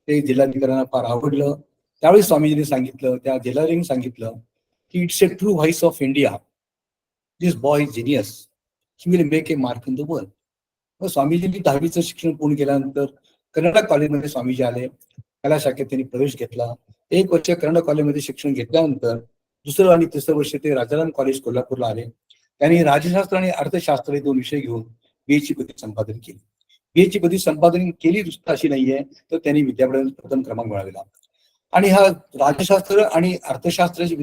ते जिल्हाधिकाऱ्यांना फार आवडलं. त्यावेळी स्वामीजींनी सांगितलं, त्या जिल्हाधिकाऱ्यांनी सांगितलं की it's a true voice of India, this boy is genius, he will make a mark in the world. मग स्वामीजींनी 10वीचं शिक्षण पूर्ण केल्यानंतर कर्नाटक कॉलेजमध्ये स्वामीजी आले. कला शाखेत त्यांनी प्रवेश घेतला. 1 वर्ष कर्नाटक कॉलेजमध्ये शिक्षण घेतल्यानंतर 2रं आणि 3रं वर्ष ते राजाराम कॉलेज कोल्हापूरला आले. त्यांनी राज्यशास्त्र आणि अर्थशास्त्र हे 2 विषय घेऊन बीएची पदवी संपादन केली. बीएची पदवी संपादन केली नुसतं अशी नाहीये, तर त्यांनी विद्यापीठात प्रथम क्रमांक मिळवला. आणि हा राज्यशास्त्र आणि अर्थशास्त्राचे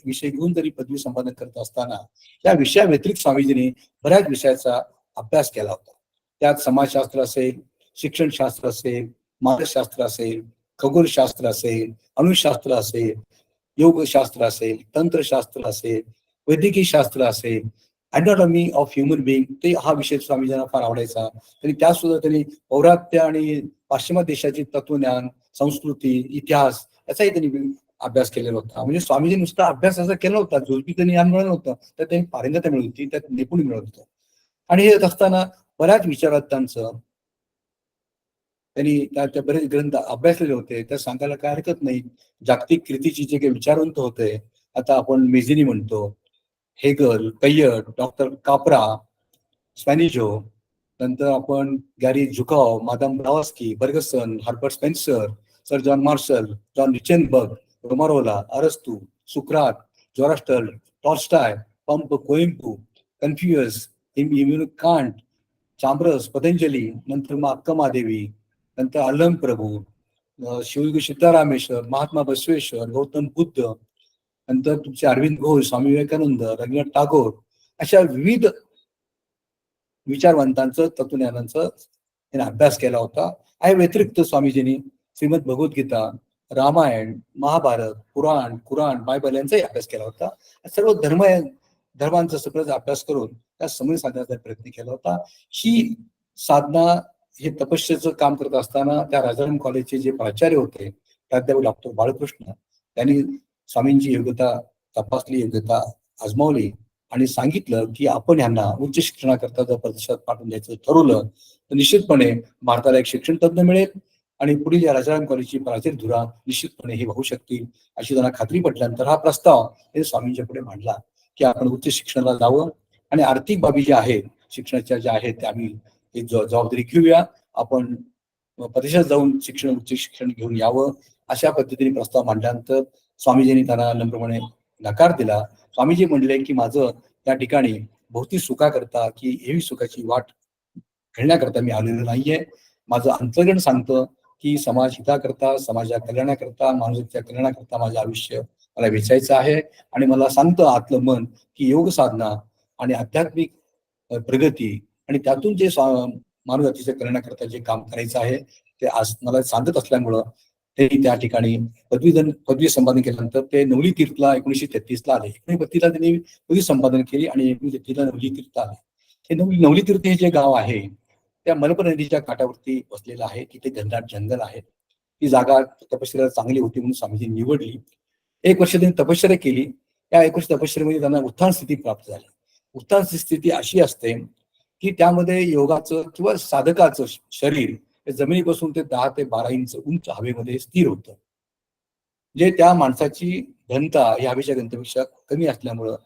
विषय घेऊन जरी पदवी संपादन करत असताना या विषया व्यतिरिक्त स्वामीजींनी बऱ्याच विषयाचा अभ्यास केला होता. त्यात समाजशास्त्र असेल, शिक्षणशास्त्र असेल, मानसशास्त्र असेल, खगोलशास्त्र असेल, अणुशास्त्र असेल, योगशास्त्र असेल, तंत्रशास्त्र असेल, वैद्यकीय शास्त्र असेल, अनॉटॉमी ऑफ ह्युमन बिईंग, ते हा विषय स्वामीजींना फार आवडायचा. तरी त्यात सुद्धा त्यांनी पौरात्य आणि पाश्चिमात्य देशाचे तत्वज्ञान, संस्कृती, इतिहास याचाही त्यांनी अभ्यास केलेला होता. म्हणजे स्वामीजी नुसता अभ्यास असा केला होता, जोडपीचं ज्ञान मिळालं नव्हतं, तर त्यांनी पारंगतता मिळत होती, त्यात निपुण मिळत होतं. आणि हे असताना बऱ्याच विचारांचं त्यांनी त्या बरेच ग्रंथ अभ्यासलेले होते. त्या सांगायला काय हरकत नाही. जागतिक कीर्तीची जे काही विचारवंत होते, आता आपण मेझिनी म्हणतो, हेगल, कैयट, डॉक्टर काप्रा, स्पॅनिजो, नंतर आपण Gary Zukav, madame Blavatsky, Bergson, Herbert Spencer, sir John Marshall, John Reichenberg, Romain Rolland, अरस्तू, सुक्रात, जोरास्टल, टॉल्स्टाय, पंप, कोइम्पू, Confucius, Immanuel Kant, Chambers, Patanjali, नंतर मग अक्कमादेवी, नंतर अलम प्रभू, शिवयोगी सिद्धारामेश्वर, महात्मा बसवेश्वर, गौतम बुद्ध, नंतर तुमचे अरविंद घोष, स्वामी विवेकानंद, रवींद्रनाथ टागोर, अशा विविध विचारवंतांचं, तत्वज्ञानांचं त्यांनी अभ्यास केला होता. या व्यतिरिक्त स्वामीजींनी श्रीमद भगवद्गीता, रामायण, महाभारत, पुराण, कुराण, बायबल यांचाही अभ्यास केला होता. सर्व धर्मांचा सगळं अभ्यास करून त्या समन्वय साधण्याचा प्रयत्न केला होता. ही साधना, हे तपस्येचं काम करत असताना त्या राजाराम कॉलेजचे जे प्राचार्य होते, प्राध्यापक डॉक्टर बाळकृष्ण, त्यांनी स्वामींची योग्यता तपासली, योग्यता आजमावली आणि सांगितलं की आपण यांना उच्च शिक्षणाकरता जर परदेशात पाठवून द्यायचं ठरवलं तर निश्चितपणे भारताला एक शिक्षण तज्ञ मिळेल आणि पुढील या राजाराम कॉलेजची प्राचीर धुरा निश्चितपणे हे होऊ शकतील अशी त्यांना खात्री पटल्यानंतर हा प्रस्ताव हे स्वामींच्या पुढे मांडला की आपण उच्च शिक्षणाला जावं आणि आर्थिक बाबी ज्या आहेत शिक्षणाच्या ज्या आहेत त्या आम्ही एक जबाबदारी घेऊया, आपण परदेशात जाऊन उच्च शिक्षण घेऊन यावं. अशा पद्धतीने प्रस्ताव मांडल्यानंतर स्वामीजींनी त्यांना नम्रपणे नकार दिला. स्वामीजी म्हणले की माझं त्या ठिकाणी भौतिक सुखाकरता की एवी सुखाची वाट घडण्याकरता मी आलेलो नाहीये. माझं अंतर्गण सांगतं की समाज हिताकरता, समाजा कल्याणाकरता, मानवतेच्या कल्याणाकरता माझं आयुष्य मला वेचायचं आहे आणि मला सांगतं आतलं मन की योग साधना आणि आध्यात्मिक प्रगती आणि त्यातून जे मानवजातीच्या कल्याणाकरता जे काम करायचं आहे ते आज मला सांगत असल्यामुळं ते त्या ठिकाणी पदवी संपादन केल्यानंतर ते नवली तीर्थला 1933ला आले. 1932ला त्यांनी पदवी संपादन केली आणि 1933ला नवली तीर्थला आले. हे नवली तीर्थ हे जे गाव आहे त्या मलपर नदीच्या काठावरती बसलेलं आहे. तिथे घनदाट जंगल आहे. ती जागा तपश्चर्या चांगली होती म्हणून स्वामीजी निवडली. 1 वर्ष त्यांनी तपश्चर्या केली. या 1 वर्ष तपश्चर्यामध्ये त्यांना उत्थान स्थिती प्राप्त झाली. उत्थान स्थिती अशी असते की त्यामध्ये योगाचं किंवा साधकाचं शरीर जमिनीपासून ते 10 ते 12 इंच उंच हवेमध्ये स्थिर होतं. जे त्या माणसाची घनता या हवेच्या घनतेपेक्षा कमी असल्यामुळं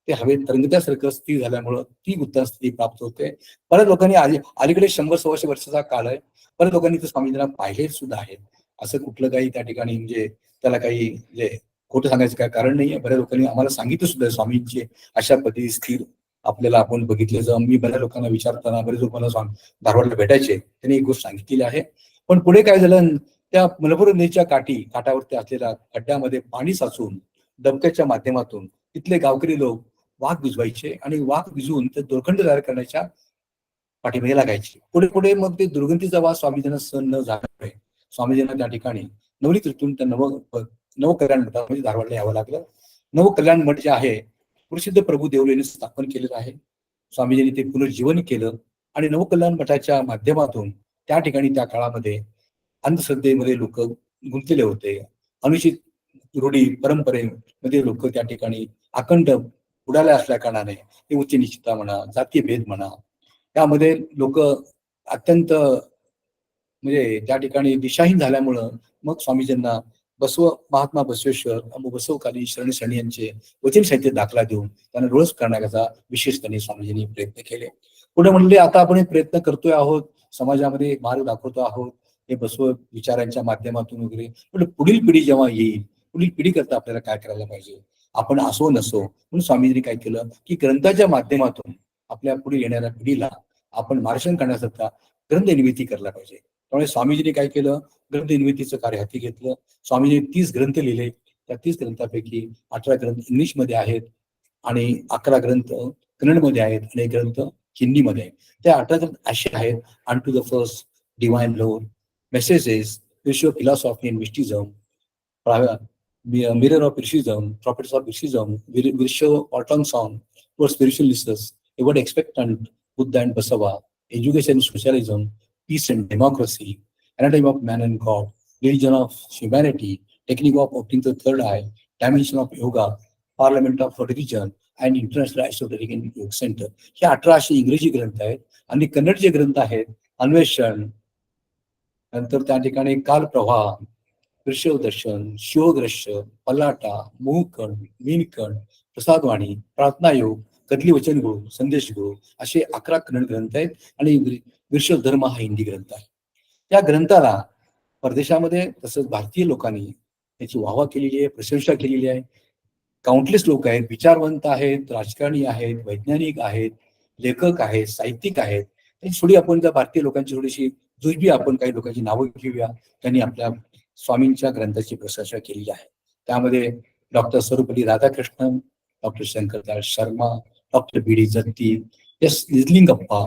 ते हवेत तरंगत्यासारखं स्थिर झाल्यामुळं ती उत्थान स्थिती प्राप्त होते. बऱ्याच लोकांनी अलीकडे 100-125 वर्षाचा काळ आहे. बऱ्याच लोकांनी ते स्वामीजींना पाहिले सुद्धा आहे. असं कुठलं काही त्या ठिकाणी म्हणजे त्याला काही म्हणजे खोटं सांगायचं काय कारण नाहीये. बऱ्याच लोकांनी आम्हाला सांगितलं सुद्धा स्वामींची अशा पद्धती स्थिर आपल्याला आपण बघितले. जर मी बऱ्याच लोकांना विचारताना बरेच लोक मला धारवाडला भेटायचे, त्यांनी एक गोष्ट सांगितलेली आहे. पण पुढे काय झालं, त्या मलपूर नदीच्या काठावरती असलेल्या खड्ड्यामध्ये पाणी साचून दबक्याच्या माध्यमातून तिथले गावकरी लोक वाघ भिजवायचे आणि वाघ भिजवून ते दोरखंड तयार करण्याच्या पाठीमागे लागायचे. पुढे पुढे मग ते दुर्गंधीचा वास स्वामीजींना सहन न झाल्यामुळे स्वामीजींना त्या ठिकाणी नवली तीर्थून त्या नवकल्याण मठामध्ये धारवाडला यावं लागलं. नवकल्याण मठ जे आहे प्रसिद्ध प्रभू देवलेने स्थापन केलेलं आहे. स्वामीजींनी ते पुनर्जीवन केलं आणि नवकल्याण मठाच्या माध्यमातून त्या ठिकाणी त्या काळामध्ये अंधश्रद्धेमध्ये लोक गुंतलेले होते. अनुचित रूढी परंपरेमध्ये लोक त्या ठिकाणी अखंड उडाल्या असल्या कारणाने ते उच्च निश्चितता म्हणा, जातीय भेद म्हणा, त्यामध्ये लोक अत्यंत म्हणजे त्या ठिकाणी दिशाहीन झाल्यामुळं मग स्वामीजींना महात्मा बसवेश्वर, बसवकालीन शरणी यांचे वचन साहित्य दाखला देऊन त्यांना डोळस करण्याचा विशेष त्यांनी स्वामीजींनी प्रयत्न केले. पुढे म्हणले आता आपण प्रयत्न करतोय आहोत, समाजामध्ये मार्ग दाखवतो आहोत हे बसव विचारांच्या माध्यमातून वगैरे. पण पुढील पिढी जेव्हा येईल, पुढील पिढी करता आपल्याला काय करायला पाहिजे, आपण असो नसो म्हणून स्वामीजींनी काय केलं की ग्रंथाच्या माध्यमातून आपल्या पुढे येणाऱ्या पिढीला आपण मार्गदर्शन करण्याकरता ग्रंथ निर्मिती करायला पाहिजे. त्यामुळे स्वामीजींनी काय केलं, ग्रंथ निर्मितीचं कार्य हाती घेतलं. स्वामीजींनी 30 ग्रंथ लिहिले. त्या 30 ग्रंथापैकी 18 ग्रंथ इंग्लिशमध्ये आहेत आणि 11 ग्रंथ कन्नडमध्ये आहेत आणि 1 ग्रंथ हिंदीमध्ये आहे. त्या 18 ग्रंथ असे आहेत: unto the first divine law, messages, विश्व philosophy and mysticism, mirror of Prishism, properties of Prishism, Virsho Orton Song, for spiritualists, ever expectant, Buddha and Basava, education and socialism, peace and democracy, anatomy of man and God, religion of humanity, technique of opening the third eye, dimension of yoga, parliament of religion, and international esoteric and yoga center. हे 18 इंग्रजी ग्रंथ आहेत. आणि कन्नड जे ग्रंथ आहेत, अन्वेषण, नंतर त्या ठिकाणी कालप्रवाह, दर्शन, शिवदृश्य, पलाटा, मोहखंड, मीनखंड, प्रसादवाणी, प्रार्थनायोग, कदली वचनगुरु, संदेशगुरु असे 11 कन्नड ग्रंथ आहेत. आणि विर्षव धर्म हा हिंदी ग्रंथ आहे. त्या ग्रंथाला परदेशामध्ये तसंच भारतीय लोकांनी त्याची वाहवा केलेली आहे, प्रशंसा केलेली आहे. काउंटलेस लोक आहेत, विचारवंत आहेत, राजकारणी आहेत, वैज्ञानिक आहेत, लेखक आहेत, साहित्यिक आहेत. त्यांची थोडी आपण त्या भारतीय लोकांची थोडीशी जुजबी आपण काही लोकांची नावं घेऊया. त्यांनी आपल्या स्वामींच्या ग्रंथाची प्रशंसा केली आहे. त्यामध्ये doctor Sarvepalli Radhakrishnan, doctor Shankardas Sharma, doctor B D Jatti, S Nijalingappa,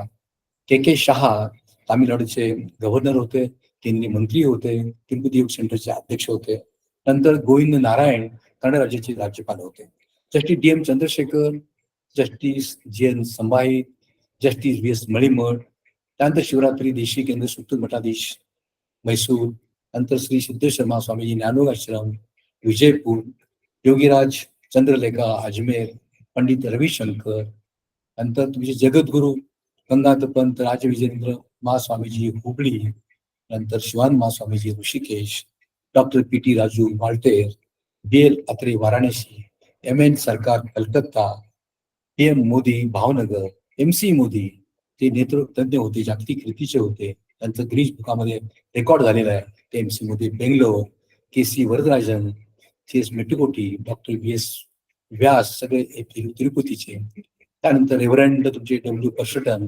K Shah तामिळनाडूचे गव्हर्नर होते, केंद्रीय मंत्री होते, तिरुपती योग सेंटरचे अध्यक्ष होते. नंतर गोविंद नारायण कन्नड राज्याचे राज्यपाल होते. Justice D M Chandrashekhar, justice J N Sambhahit, justice V S Malimath, त्यानंतर शिवरात्री देशी केंद्र सुत्तूर मठाधीश मैसूर, नंतर श्री सिद्धेश्वर महास्वामीजी ज्ञानोग आश्रम विजयपूर, योगीराज चंद्रलेखा अजमेर, पंडित रविशंकर, नंतर तुमचे जगद्गुरु गंगाधर पंत राजविजेंद्र महास्वामीजी हुबळी, नंतर Shivan Mahaswamiji Rishikesh, doctor P T Raju Waltair, B L Atre Varanasi, M N Sarkar Calcutta, P M Modi Bhavnagar, M C Modi ते नेतृत्वज्ञ होते, जागतिक रीतीचे होते. त्यांचं ग्रीस बुकामध्ये रेकॉर्ड झालेलं आहे. ते M C Modi Bangalore, K C Varadarajan, C S Metukoti, doctor V S Vyas सगळे तिरुपतीचे. त्यानंतर रेव्हरंड तुमचे डब्ल्यू पर्शटन,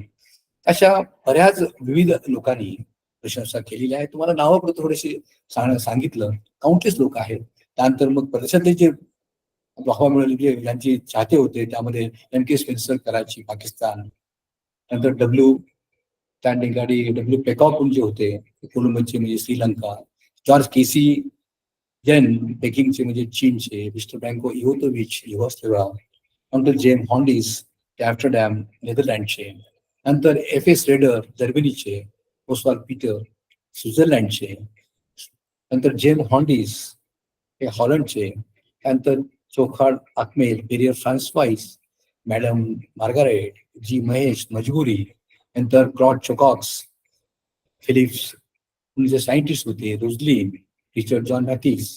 अशा बऱ्याच विविध लोकांनी प्रशंसा केलेली आहे. तुम्हाला नावं थोडेसे सांगितलं. काउंटलेस लोक आहेत. त्यानंतर मग प्रदेशातले जे वाहवा मिळालेले ज्यांचे चाहते होते त्यामध्ये एम के स्पेन्सर कराची पाकिस्तान, नंतर त्या ठिकाणी डब्ल्यू पेकॉक जे होते कोलंबोचे म्हणजे श्रीलंका, जॉर्ज केसी जैन पेकिंगचे म्हणजे चीनचे, मिस्टर बँको इवोतोविच युगोस्लाव्हिया, नंतर जेम हॉन्डिस ॲम्स्टरडॅम नेदरलँडचे, नंतर एफ एस रेडर जर्मनीचे, ओस्वाल्ड पीटर स्वित्झर्लंडचे, नंतर जेम हॉन्डिस हे हॉलंडचे, त्यानंतर चोखाड अकमेल Perrier Françoise, madam Margaret G Mahesh मजबुरी, नंतर क्लॉड चोकॉक्स, फिलिप्स जे सायंटिस्ट होते, Roslyn, Richard John Mathis,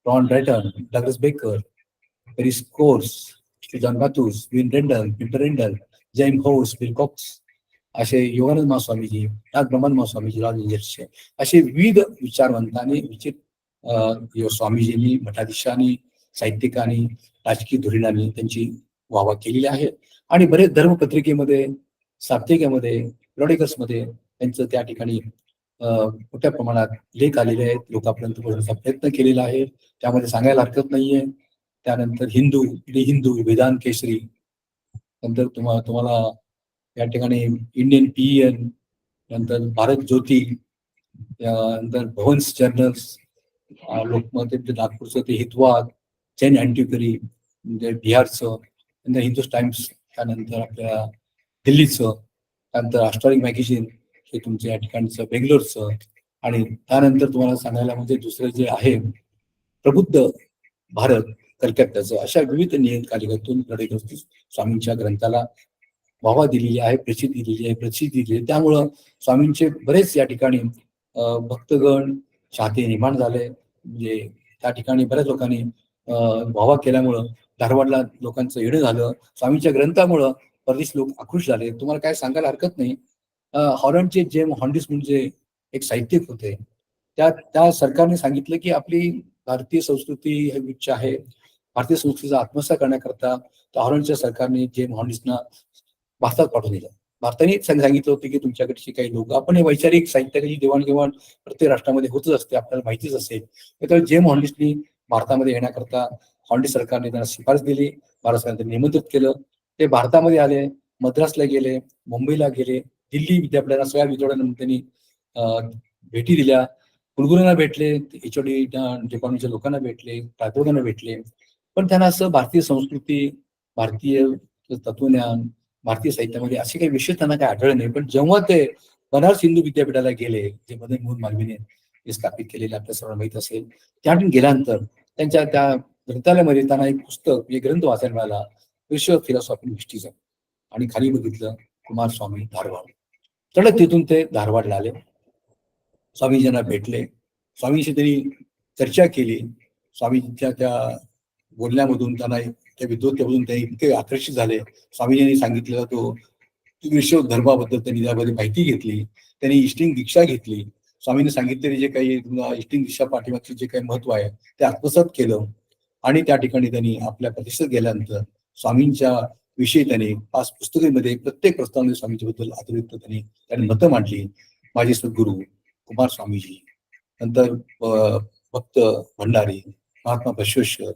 Ron Bratton, Douglas Baker, पेरिस कोर्स, जॉन बाथूस, Win Rendell, Peter Rendell, Jem Hoss, Willcox, असे योगानंद महास्वामीजी, नाथ ब्रह्मानंद महास्वामीजी, लॉर्ड एंजल्सचे असे विविध विचारवंतांनी स्वामीजींनी, मठाधीशांनी, साहित्यिकांनी, राजकीय धुरीणांनी त्यांची वाहवा केलेली आहे. आणि बरेच धर्मपत्रिकेमध्ये, साप्ताहिकामध्ये, मध्ये त्यांचं त्या ठिकाणी मोठ्या प्रमाणात लेख आलेले आहेत. लोकांपर्यंत पोहोचण्याचा प्रयत्न केलेला आहे. त्यामध्ये सांगायला हरकत नाहीये. त्यानंतर हिंदू वेदांत केसरी, नंतर तुम्हाला या ठिकाणी इंडियन पीएन, नंतर भारत ज्योती, नंतर भवन्स जर्नल्स, लोकमत नागपूरचं ते हितवाद, जैन अँटिक्वरी म्हणजे बिहारचं, नंतर हिंदुस्तान टाइम्स, त्यानंतर आपल्या दिल्लीचं, त्यानंतर अष्टॉरिक मॅगझिन हे तुमच्या या ठिकाणचं बेंगलोरचं, आणि त्यानंतर तुम्हाला सांगायला म्हणजे दुसरं जे आहे प्रबुद्ध भारत कलकत्त्याचं. अशा विविध नियतकालिकातून स्वामींच्या ग्रंथाला वाहवा दिलेली आहे, प्रसिद्धी दिलेली आहे. त्यामुळं स्वामींचे बरेच या ठिकाणी भक्तगण चाहते निर्माण झाले. म्हणजे त्या ठिकाणी बऱ्याच लोकांनी वाहवा केल्यामुळं धारवाडला लोकांचं येणं झालं. स्वामींच्या ग्रंथामुळं परदेश लोक आकृष्ट झाले. तुम्हाला काय सांगायला हरकत नाही. हॉलंडचे जेम हॉन्डिस म्हणजे एक साहित्यिक होते. त्या सरकारने सांगितलं की आपली भारतीय संस्कृती ही उच्च आहे, भारतीय संस्कृतीचा आत्मसात करण्याकरता त्या हॉलंडच्या सरकारने जेम हॉन्डिसना भारतात पाठवून दिलं. भारताने सांगितलं होतं की तुमच्याकडची काही लोक आपण हे वैचारिक साहित्याची देवाणघेवाण प्रत्येक राष्ट्रामध्ये होतच असते, आपल्याला माहितीच असेल. त्यामुळे जेम हॉलिस्टनी भारतामध्ये येण्याकरता हॉलिस्ट सरकारने त्यांना शिफारस दिली, भारत सरकारने निमंत्रित केलं. ते भारतामध्ये आले, मद्रासला गेले, मुंबईला गेले, दिल्ली विद्यापीठाला सगळ्या विद्यापीठांना त्यांनी भेटी दिल्या, कुलगुरूंना भेटले, HOD डिपार्टमेंटच्या लोकांना भेटले, प्राध्यापकांना भेटले. पण त्यांना असं भारतीय संस्कृती, भारतीय तत्वज्ञान, भारतीय साहित्यामध्ये असे काही विषय त्यांना काही आढळले नाही. पण जेव्हा ते बनारस हिंदू विद्यापीठाला गेले, जे मदन मोहन मालवीयने स्थापित केलेले आपल्या सर्वांना माहित असेल, त्या ठिकाणी गेल्यानंतर त्यांच्या त्या ग्रंथालयामध्ये त्यांना एक पुस्तक, एक ग्रंथ वाचायला मिळाला, विश्व फिलॉसॉफी हिस्ट्रीचा. आणि खाली बघितलं कुमारस्वामी धारवाड. तर तिथून ते धारवाडला आले, स्वामीजींना भेटले, स्वामींशी त्यांनी चर्चा केली. स्वामींच्या त्या बोलण्यामधून त्यांना त्या विद्वत्तेमधून ते इतके आकर्षित झाले. स्वामीजींनी सांगितलेला तो विश्व धर्माबद्दल त्यांनी त्यामध्ये माहिती घेतली, त्यांनी इष्टिंग दीक्षा घेतली. स्वामींनी सांगितलेले जे काही इष्टिंग दीक्षा पाठीमागचे जे काही महत्व आहे ते आत्मसात केलं. आणि त्या ठिकाणी त्यांनी आपल्या प्रतिष्ठेत गेल्यानंतर स्वामींच्या विषयी त्यांनी 5 पुस्तकांमध्ये प्रत्येक प्रस्तावामध्ये स्वामींच्या बद्दल अतिरिक्त त्यांनी मतं मांडली. माझे सद्गुरू कुमार स्वामीजी, नंतर भक्त भंडारी, महात्मा बसवेश्वर,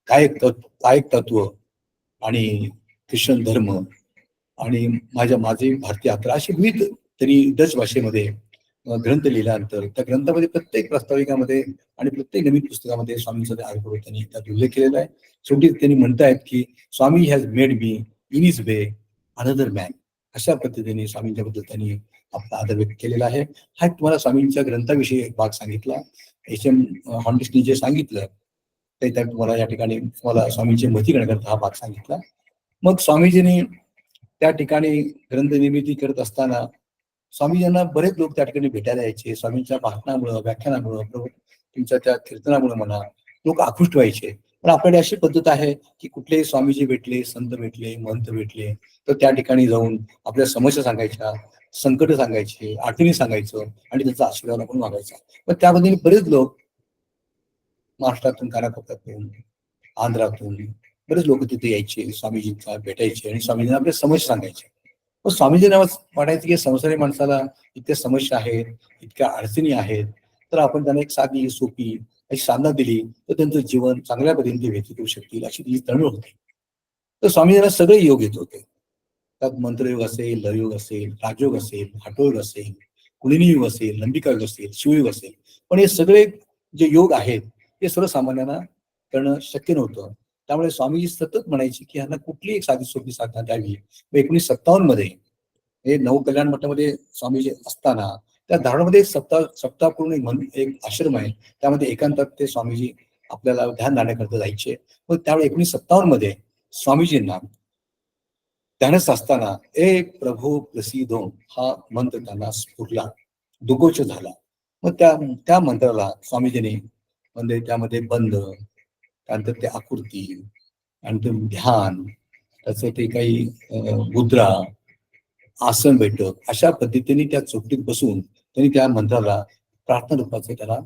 कायक तत्व आणि ख्रिश्चन धर्म आणि माझे भारतीय यात्रा, अशी विविध त्यांनी डच भाषेमध्ये ग्रंथ लिहिल्यानंतर त्या ग्रंथामध्ये प्रत्येक प्रास्ताविकामध्ये आणि प्रत्येक नवीन पुस्तकामध्ये स्वामींचा आग्रह त्यांनी त्यात उल्लेख केलेला आहे. शेवटी त्यांनी म्हणतायत की Swami has made me in his way another man. अशा पद्धतीने स्वामींच्या बद्दल त्यांनी आपला आदर व्यक्त केलेला आहे. हा तुम्हाला स्वामींच्या ग्रंथाविषयी एक भाग सांगितला. HM हॉलिस्टनी जे सांगितलं ते त्या तुम्हाला या ठिकाणी मला स्वामींची मती करण्याकरता हा भाग सांगितला. मग स्वामीजींनी त्या ठिकाणी ग्रंथ निर्मिती करत असताना स्वामीजींना बरेच लोक त्या ठिकाणी भेटायला यायचे. स्वामींच्या भाषणामुळं, व्याख्यानामुळं, तुमच्या त्या कीर्तनामुळे म्हणा, लोक आकृष्ट व्हायचे. पण आपल्याकडे अशी पद्धत आहे की कुठलेही स्वामीजी भेटले, संत भेटले, महंत भेटले तर त्या ठिकाणी जाऊन आपल्या समस्या सांगायच्या, संकट सांगायचे, आठवणी सांगायचं आणि त्याचा आशीर्वाद आपण मागायचा. पण त्यामध्ये बरेच लोक महाराष्ट्रातून, कानाकोपऱ्यातून, आंध्रातून बरेच लोक तिथे यायचे, स्वामीजींना भेटायचे आणि स्वामीजींना आपल्या समस्या सांगायचे. पण स्वामीजींना वाटायचं की संसारी माणसाला इतक्या समस्या आहेत, इतक्या अडचणी आहेत, तर आपण त्यांना एक साधी सोपी अशी साधना दिली तर त्यांचं जीवन चांगल्या पद्धतीने व्यतीत होऊ शकतील, अशी ती तळमळ होती. तर स्वामीजींना सगळे योग येत होते. त्यात मंत्रयोग असेल, लययोग असेल, राजयोग असेल, हठयोग असेल, कुंडलिनी योग असेल, नंदिका योग असेल, शिवयोग असेल. पण हे सगळे जे योग आहेत ते सर्वसामान्यांना करणं शक्य नव्हतं. त्यामुळे स्वामीजी सतत म्हणायचे की ह्यांना कुठली एक साधी सोपी साधना द्यावी. 1957 मध्ये हे नवकल्याण मठामध्ये स्वामीजी असताना त्या धारणामध्ये सप्ताहपूर्ण एक आश्रम आहे, त्यामध्ये एकांतात ते स्वामीजी आपल्याला ध्यान धारण्याकरता जायचे. मग त्यावेळी 1957 मध्ये स्वामीजींना ध्यानच असताना ए प्रभू प्रसिद्धो हा मंत्र त्यांना स्फुरला, दुगोच झाला. मग त्या मंत्राला स्वामीजींनी म्हणजे त्यामध्ये बंद, त्यानंतर ते आकृती, त्यानंतर ध्यान, त्याचं ते काही मुद्रा, आसन बैठक अशा पद्धतीने त्या चौकीत बसून त्यांनी त्या मंत्राला प्रार्थना रूपाचं त्याला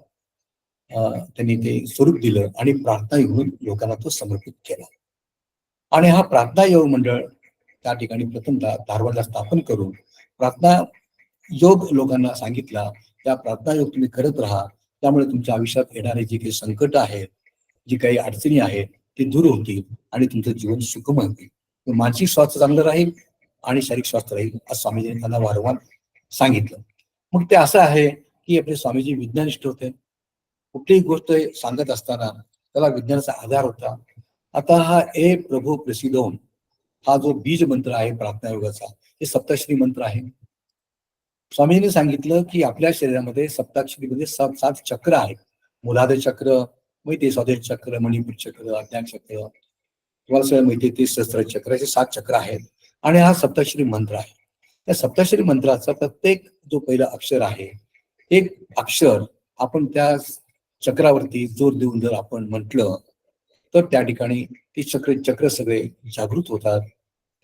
त्यांनी ते स्वरूप दिलं आणि प्रार्थना घेऊन लोकांना तो समर्पित केला. आणि हा प्रार्थना योग मंडळ त्या ठिकाणी प्रथमतः धारवाडला स्थापन करून प्रार्थना योग लोकांना सांगितला. त्या प्रार्थना योग तुम्ही करत राहा, त्यामुळे तुमच्या आयुष्यात येणारे जे काही संकट आहेत, जी काही अडचणी आहेत ते दूर होतील आणि तुमचं जीवन सुखमय होईल. मानसिक स्वास्थ्य चांगलं राहील आणि शारीरिक स्वास्थ्य राहील असं स्वामीजींनी त्यांना वारंवार सांगितलं. मग ते असं आहे की आपले स्वामीजी विज्ञानिष्ठ होते. कुठलीही गोष्ट सांगत असताना त्याला विज्ञानाचा आधार होता. आता हा ए प्रभू प्रसिद्धो हा जो बीज मंत्र आहे प्रार्थना योगाचा, हे सप्ताश्री मंत्र आहे. स्वामीजींनी सांगितलं की आपल्या शरीरामध्ये सप्ताक्षरीमध्ये 7 चक्र आहेत. मूलाधार चक्र माहिती, स्वादिष्ट चक्र, मणिपूर चक्र, अज्ञान चक्र, तुम्हाला सगळं माहिती, ते सहस्त्र चक्र, असे 7 चक्र आहेत. आणि हा सप्ताश्री मंत्र आहे. त्या सप्ताश्री मंत्राचा प्रत्येक जो पहिला अक्षर आहे, एक अक्षर आपण त्या चक्रावरती जोर देऊन जर आपण म्हटलं तर त्या ठिकाणी ती चक्र सगळे जागृत होतात.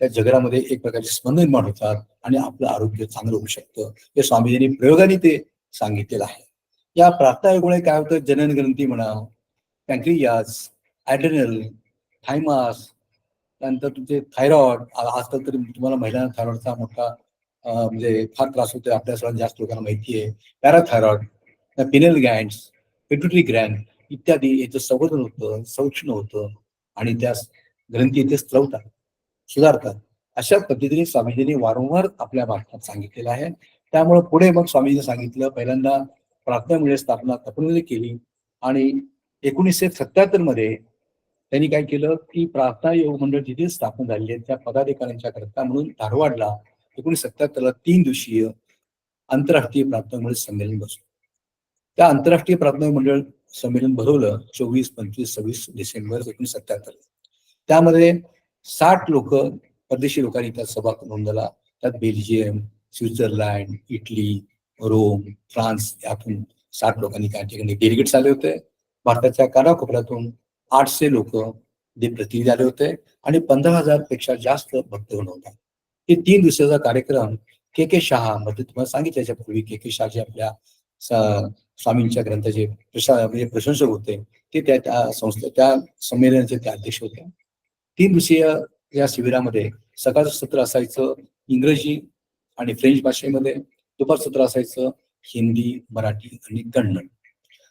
त्या जगरामध्ये एक प्रकारचे स्पंदन निर्माण होतात आणि आपलं आरोग्य चांगलं होऊ शकतं. हे स्वामीजींनी प्रयोगाने ते सांगितलेलं आहे. या प्रार्थना योगामुळे काय होतं, जनन ग्रंथी म्हणा, पॅन्क्रियास, ॲड्रेनल, थायमास, त्यानंतर तुमचे थायरॉइड, आजकाल तरी तुम्हाला महिलांना थायरॉइडचा मोठा म्हणजे फार त्रास होतो आपल्या सगळ्यांना जास्त लोकांना माहिती आहे. पॅराथायरॉइड, पिनेल गँड्स, पिट्युटरी ग्रँड इत्यादी याचं संवर्धन होतं, संरक्षण होतं आणि त्या ग्रंथी इथे स्त्रवतात, सुधारतात. अशा पद्धतीने स्वामीजींनी वारंवार आपल्या भाषणात सांगितलेलं आहे. त्यामुळे पुढे मग स्वामीजींनी सांगितलं, पहिल्यांदा प्रार्थना मंडळ स्थापना तपनमध्ये केली आणि 1977 मध्ये त्यांनी काय केलं की प्रार्थना योग मंडळ जिथे स्थापन झालेली आहे त्या पदाधिकाऱ्यांच्या करता म्हणून धारवाडला 1977ला 3 दिवसीय आंतरराष्ट्रीय प्रार्थना मंडळ संमेलन बसलं. त्या आंतरराष्ट्रीय प्रार्थना मंडळ संमेलन भरवलं 24, 25, 26 डिसेंबर 1977. त्यामध्ये 60 लोक परदेशी लोकांनी त्यात सहभाग नोंदवला. त्यात Belgium, Switzerland, Italy, Rome, France यातून 60 लोकांनी त्या ठिकाणी डेलिगेट्स आले होते. भारताच्या कानाकोपऱ्यातून 800 लोक प्रतिनिधी आले होते आणि 15,000 पेक्षा जास्त भक्तगण होता. हे 3 दिवसाचा कार्यक्रम के शहा मध्ये तुम्हाला सांगितलं याच्यापूर्वी के शहा जे आपल्या स्वामींच्या ग्रंथाचे म्हणजे प्रशंसक होते ते त्या संस्थे त्या संमेलनाचे ते अध्यक्ष होते. 3 दिवसीय या शिबिरामध्ये सकाळचं सत्र असायचं इंग्रजी आणि फ्रेंच भाषेमध्ये, दुपार सत्र असायचं हिंदी, मराठी आणि कन्नड.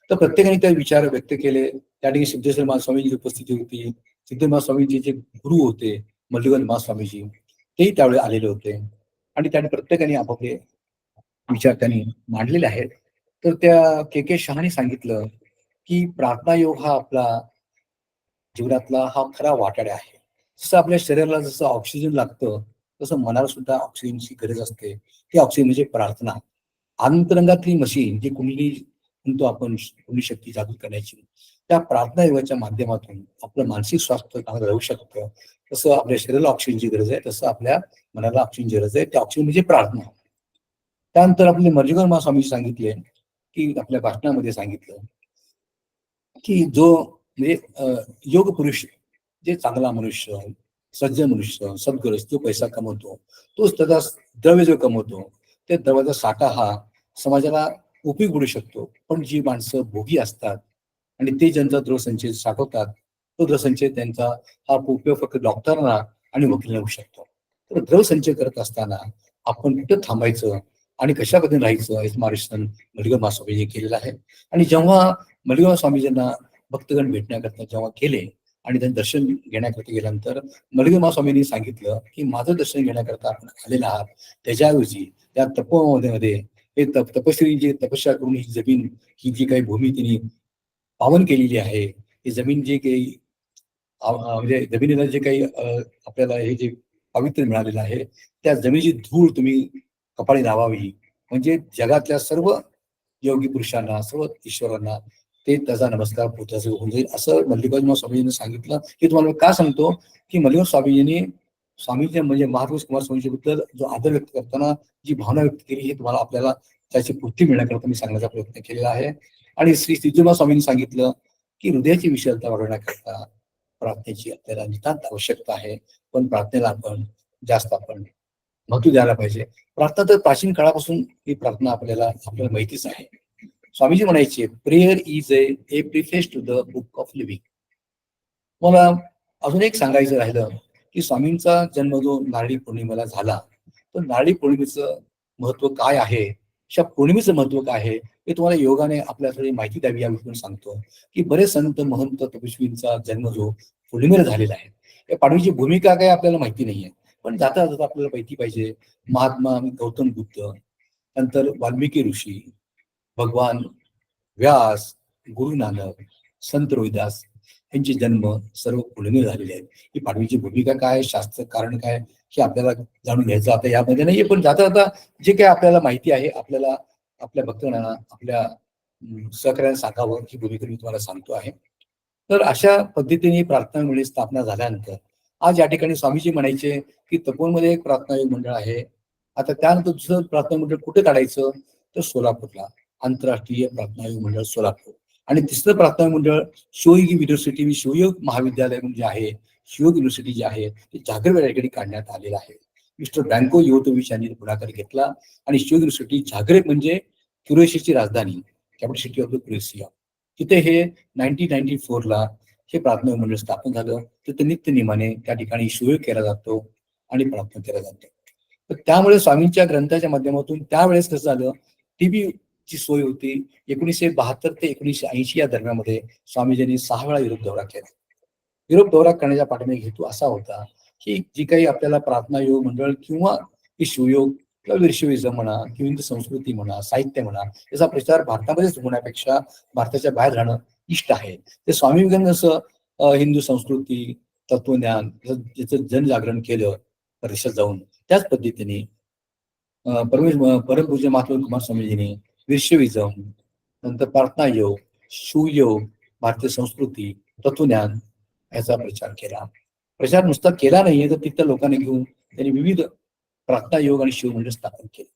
तर प्रत्येकाने त्या विचार व्यक्त केले. त्या ठिकाणी सिद्धेश्वर महास्वामींची उपस्थिती होती. सिद्धेश्वर महास्वामींचे जे गुरु होते मल्लिकार्जुन महास्वामीजी तेही त्यावेळी आलेले होते आणि त्यांनी प्रत्येकाने आपापले विचार त्यांनी मांडलेले आहेत. तर त्या के शहाने सांगितलं की प्रार्थना योग हा आपला जीवनातला हा खरा वाटाडा आहे. जसं आपल्या शरीराला जसं ऑक्सिजन लागतं तसं मनाला सुद्धा ऑक्सिजनची गरज असते. ती ऑक्सिजन म्हणजे प्रार्थना. अंतरंगातली मशीन जी कुंडली म्हणतो आपण, कुंडली शक्ती जागृत करण्याची, त्या प्रार्थना योगाच्या माध्यमातून आपलं मानसिक स्वास्थ्य चांगलं राहू शकतं. तसं आपल्या शरीराला ऑक्सिजनची गरज आहे तसं आपल्या मनाला ऑक्सिजनची गरज आहे. त्या ऑक्सिजन म्हणजे प्रार्थना. त्यानंतर आपले मर्जीकर महास्वामी सांगितले की आपल्या भाषणामध्ये सांगितलं की जो म्हणजे योग पुरुष जे चांगला मनुष्य, सज्जन मनुष्य, सद्गरज जो पैसा कमवतो तोच त्याचा द्रव्य जो कमवतो त्या द्रव्याचा साठा हा समाजाला उपयोग पडू शकतो. पण जी माणसं भोगी असतात आणि ते ज्यांचा द्रवसंचय साठवतात तो द्रवसंचय त्यांचा हा उपयोग फक्त डॉक्टरांना आणि वकिलांना होऊ शकतो. तर द्रवसंचय करत असताना आपण कुठं थांबायचं आणि कशा पद्धतीने राहायचं याचं मार्गदर्शन मल्लिकार्जुन महास्वामीजी केलेलं आहे. आणि जेव्हा मल्लिकार्जुन स्वामीजींना भक्तगण भेटण्याकरता जेव्हा गेले आणि त्यांनी दर्शन घेण्याकरता गेल्यानंतर मल्लिकार्जुन महास्वामींनी सांगितलं की माझं दर्शन घेण्याकरता आपण आलेला आहात, त्याच्याऐवजी त्या तपोवनामध्ये हे तपश्री जे तपस्या करून ही जमीन, ही जी काही भूमी तिने पावन केलेली आहे, ही जमीन जे काही म्हणजे जमिनीला जे काही आपल्याला हे जे पवित्र मिळालेलं आहे त्या जमिनीची धूळ तुम्ही कपाळी लावावी, म्हणजे जगातल्या सर्व योगी पुरुषांना, सर्व ईश्वरांना ते त्याचा नमस्कार पोचायचं होऊन जाईल. असं मल्लिकार्जुन स्वामीजींनी सांगितलं. हे तुम्हाला का सांगतो की मल्लिकार्जुन स्वामीजींनी स्वामीजी म्हणजे महात्मा कुमार स्वामीजीबद्दल जो आदर व्यक्त करताना जी भावना व्यक्त केली हे तुम्हाला आपल्याला त्याची पूर्ती मिळण्याकरता मी सांगण्याचा प्रयत्न केलेला आहे. आणि श्री सिद्धेश्वर स्वामींनी सांगितलं की हृदयाची विशालता वाढवण्याकरता प्रार्थनेची आपल्याला नितांत आवश्यकता आहे. पण प्रार्थनेला आपण जास्त महत्व द्यायला पाहिजे. प्रार्थना तर प्राचीन काळापासून ही प्रार्थना आपल्याला माहितीच आहे. स्वामीजी म्हणायचे prayer is a preface to the book of living. मला अजून एक सांगायचं राहिलं की स्वामींचा जन्म जो नारळी पौर्णिमेला झाला तर नारळी पौर्णिमेचं महत्व काय आहे, अशा पौर्णिमेचं महत्व काय आहे हे तुम्हाला योगाने आपल्याकडे माहिती द्यावी याविषयी सांगतो की बरेच संत महंत तपस्वींचा जन्म जो पौर्णिमेला झालेला आहे. या पाडवीची भूमिका काय आपल्याला माहिती नाहीये, पण जाता जाता आपल्याला माहिती पाहिजे. महात्मा गौतम बुद्ध, नंतर वाल्मिकी ऋषी, भगवान व्यास, गुरु नानक, संत रोहिदास यांचे जन्म सर्व पौर्णिमे झालेले आहेत. ही पाडवीची भूमिका काय, शास्त्र कारण काय हे आपल्याला जाणून घ्यायचं आता यामध्ये नाहीये, पण जाता जाता जे काही आपल्याला माहिती आहे आपल्याला आपल्या भक्तांना आपल्या सहकार्याने सांगावं ही भूमिका मी तुम्हाला सांगतो आहे. तर अशा पद्धतीने प्रार्थना मंडळी स्थापना झाल्यानंतर आज या ठिकाणी स्वामीजी म्हणायचे की तपोवनमध्ये एक प्रार्थना योग मंडळ आहे. आता त्यानंतर दुसरं प्रार्थना मंडळ कुठे काढायचं तर सोलापूरला, आंतरराष्ट्रीय प्रार्थना योग मंडळ सोलापूर. आणि तिसरं प्रार्थना मंडळ शिवयोग युनिव्हर्सिटी, शिवयोग महाविद्यालय म्हणजे आहे, शिवयोग युनिव्हर्सिटी जे आहे ते जागरवेड या ठिकाणी काढण्यात आलेलं आहे. मिस्टर ब्रँको योतोविच यांनी पुढाकार घेतला आणि शिवयोग युनिव्हर्सिटी जागरेब म्हणजे क्युरेशियाची राजधानी, कॅपिटल सिटी ऑफ द क्युरेशिया, तिथे हे 1994ला हे प्रार्थना मंडळ स्थापन झालं. तिथे नित्य नियमाने त्या ठिकाणी शिवयोग केला जातो आणि प्रार्थना केला जातो. तर त्यामुळे स्वामींच्या ग्रंथाच्या माध्यमातून त्यावेळेस कसं झालं, टीबी ची सोय होती. 1972 ते 1980 या दरम्यानमध्ये स्वामीजींनी 6 वेळा युरोप दौरा केला. युरोप दौरा करण्याच्या पाठीमागे हेतू असा होता की जी काही आपल्याला प्रार्थना योग मंडळ किंवा शिवयोग किंवा विरशिविझम म्हणा किंवा हिंदू संस्कृती म्हणा, साहित्य म्हणा, याचा प्रचार भारतामध्येच होण्यापेक्षा भारताच्या बाहेर राहणं इष्ट आहे. ते स्वामी विवेकानंद जसं हिंदू संस्कृती, तत्वज्ञान याचं जनजागरण केलं परदेशात जाऊन, त्याच पद्धतीने परमपूज्य महात्मा कुमार स्वामीजींनी विरशिविझम, नंतर प्रार्थना योग, शिवयोग, भारतीय संस्कृती, तत्वज्ञान याचा प्रचार केला. प्रचार नुसता केला नाहीये तर तिथल्या लोकांनी घेऊन त्यांनी विविध प्रार्थना योग आणि शिव मंदिर स्थापन केले.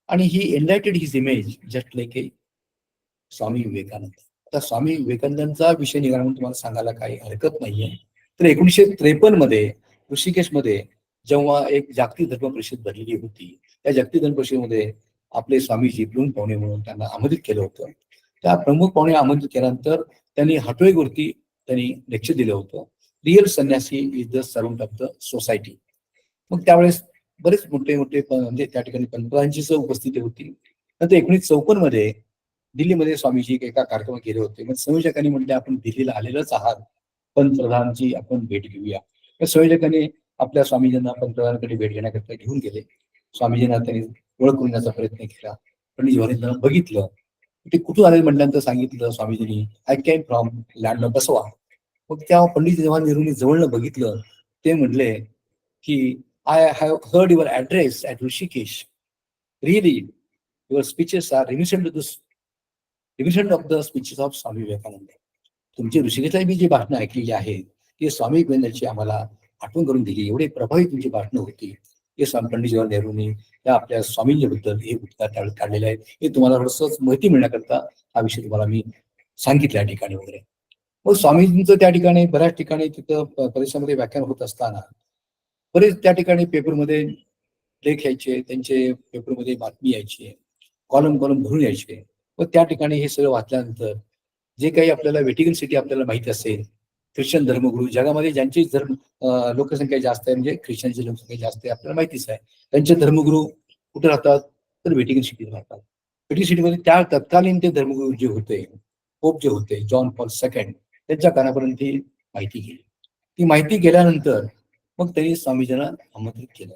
आणि he enlightened his image just like a Swami Vivekananda. आता स्वामी विवेकानंदांचा विषय निघाला म्हणून तुम्हाला सांगायला काही हरकत नाहीये. तर 1953 मध्ये ऋषिकेशमध्ये जेव्हा एक जागतिक धर्म परिषद भरलेली होती, त्या जागतिक धर्म परिषदेमध्ये आपले स्वामीजी प्रमुख पाहुणे म्हणून त्यांना आमंत्रित केलं होतं. त्या प्रमुख पाहुणे आमंत्रित केल्यानंतर त्यांनी हाटोळीवरती त्यांनी लेक्चर दिलं होतं, रिअल संन्यासी is the servant of the society. मग त्यावेळेस बरेच मोठे मोठे म्हणजे त्या ठिकाणी पंतप्रधानांची उपस्थिती होती. नंतर 1954 मध्ये दिल्लीमध्ये स्वामीजी एका कार्यक्रमात गेले होते. मग संयोजकांनी म्हटले आपण दिल्लीला आलेलंच आहात, पंतप्रधानांची आपण भेट घेऊया. तर संयोजकांनी आपल्या स्वामीजींना पंतप्रधानांकडे भेट घेण्याकरता घेऊन गेले. स्वामीजींना त्यांनी ओळख करून देण्याचा प्रयत्न केला. पंडित जवाहरलाल बघितलं, ते कुठून आले म्हटल्यानंतर सांगितलं स्वामीजींनी, I came from land of Basava. मग त्या पंडित जवाहरलाल नेहरूंनी जवळनं बघितलं. ते म्हटले की I have heard your address at Rishikesh. Really your speeches are reminiscent of the speeches of Swami Vivekananda. तुमची ऋषिकेशला मी जी भाषणं ऐकलेली आहेत ती स्वामी विवेकानंदांची आम्हाला आठवण करून दिली. एवढे प्रभावी तुमची भाषणं होती. हे पंडित जवाहरलाल नेहरूंनी त्या आपल्या स्वामींबद्दल हे उद्गार त्यावेळेस काढलेले आहेत. हे तुम्हाला थोडंसं माहिती मिळण्याकरता हा विषय तुम्हाला मी सांगितलं या ठिकाणी वगैरे. मग स्वामीजींचं त्या ठिकाणी बऱ्याच ठिकाणी तिथं परिसरामध्ये व्याख्यान होत असताना बरेच त्या ठिकाणी पेपरमध्ये लेख यायचे, त्यांचे पेपरमध्ये बातमी यायची, कॉलम भरून यायचे. व त्या ठिकाणी हे सगळं वाचल्यानंतर जे काही आपल्याला व्हॅटिकन सिटी आपल्याला माहिती असेल, ख्रिश्चन धर्मगुरू जगामध्ये ज्यांची लोकसंख्या जास्त आहे, म्हणजे ख्रिश्चनची लोकसंख्या जास्त आहे आपल्याला माहितीच आहे. त्यांचे धर्मगुरू कुठे राहतात तर व्हॅटिकन सिटीत राहतात. व्हॅटिकन सिटीमध्ये त्या तत्कालीन ते धर्मगुरू जे होते, पोप जे होते जॉन पॉल सेकंड, त्यांच्या कानापर्यंत ही माहिती गेली. ती माहिती गेल्यानंतर मग त्यांनी स्वामीजींना आमंत्रित केलं.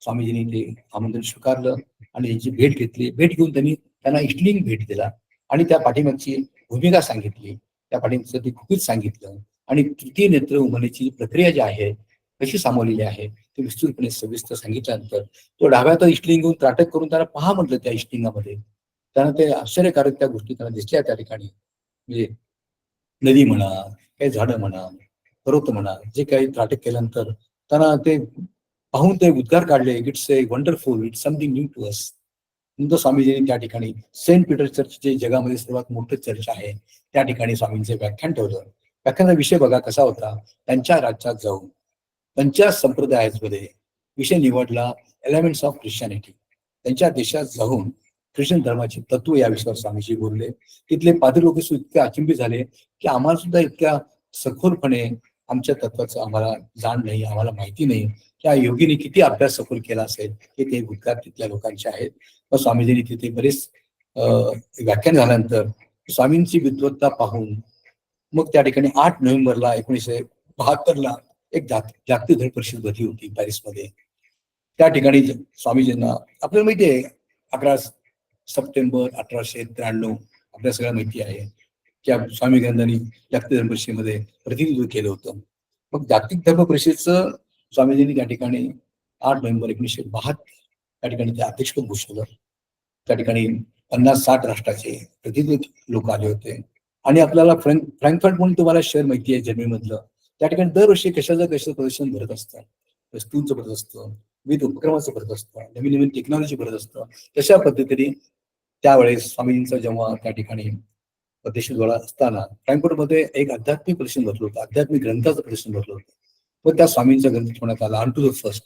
स्वामीजींनी ते आमंत्रण स्वीकारलं आणि त्यांची भेट घेतली. भेट घेऊन त्यांना इष्टलिंग भेट दिला आणि त्या पाठीमागची भूमिका सांगितली, त्या पाठीमागचं ते गुपित सांगितलं आणि तृतीय नेत्र उमलण्याची प्रक्रिया जी आहे कशी सामावलेली आहे ते विस्तृतपणे सविस्तर सांगितल्यानंतर तो डाव्याचा इष्टलिंग घेऊन त्राटक करून त्यांना पहा म्हटलं. त्या इष्टलिंगामध्ये त्यांना ते आश्चर्यकारक त्या गोष्टी त्यांना दिसल्या. त्या ठिकाणी म्हणजे नदी म्हणा, काही झाडं म्हणा, पर्वत म्हणा, जे काही त्राटक केल्यानंतर त्यांना ते पाहून ते उद्गार काढले, it's a wonderful, it's something new to us. नंतर स्वामीजींनी त्या ठिकाणी सेंट पीटर चर्च जे जगामध्ये सर्वात मोठं चर्च आहे त्या ठिकाणी स्वामींचे व्याख्यान ठेवलं. व्याख्यानाचा विषय बघा कसा होता. त्यांच्या राज्यात जाऊन त्यांच्या संप्रदायामध्ये विषय निवडला एलिमेंट्स ऑफ ख्रिश्चनिटी. त्यांच्या देशात जाऊन ख्रिश्चन धर्माचे तत्व या विषयावर स्वामीजी बोलले. तिथले पादरी लोक सुद्धा इतके अचंबित झाले की आम्हाला सुद्धा इतक्या सखोलपणे आमच्या तत्वाचं आम्हाला जाण नाही, आम्हाला माहिती नाही त्या योगीने किती अभ्यास सखोल केला असेल हे ते उद्गार तिथल्या लोकांचे आहेत. मग स्वामीजींनी तिथे बरेच व्याख्यान झाल्यानंतर स्वामींची विद्वत्ता पाहून मग त्या ठिकाणी 8 नोव्हेंबरला 1972 एक जागतिक धर्म परिषद भरली होती पॅरिसमध्ये. त्या ठिकाणी स्वामीजींना आपल्याला माहिती आहे 11 सप्टेंबर 1893 आपल्या सगळ्या माहिती आहे की स्वामी विवेकानंदांनी जागतिक धर्म परिषदेमध्ये प्रतिनिधित्व केलं होतं. मग जागतिक धर्म परिषदेचं स्वामीजींनी त्या ठिकाणी 8 नोव्हेंबर 1972 त्या ठिकाणी ते अध्यक्षपद भूषवलं. त्या ठिकाणी 50-60 राष्ट्राचे प्रतिनिधी लोक आले होते. आणि आपल्याला फ्रँकफर्ट म्हणून तुम्हाला शहर माहिती आहे जर्मनीमधलं. त्या ठिकाणी दरवर्षी कशाचं प्रदर्शन भरत असतं, वस्तूंचं भरत असतं, विविध उपक्रमाचं भरत असतं, नवीन नवीन टेक्नॉलॉजी भरत असतं. तशा पद्धतीने त्यावेळेस स्वामीजींचा जेव्हा त्या ठिकाणी प्रदेश दौरा असताना फ्रँकफर्टमध्ये एक आध्यात्मिक प्रदर्शन भरलं होतं, आध्यात्मिक ग्रंथाचं प्रदर्शन भरलं होतं. व त्या स्वामींचा ग्रंथ ठेवण्यात आला अनटू द फर्स्ट.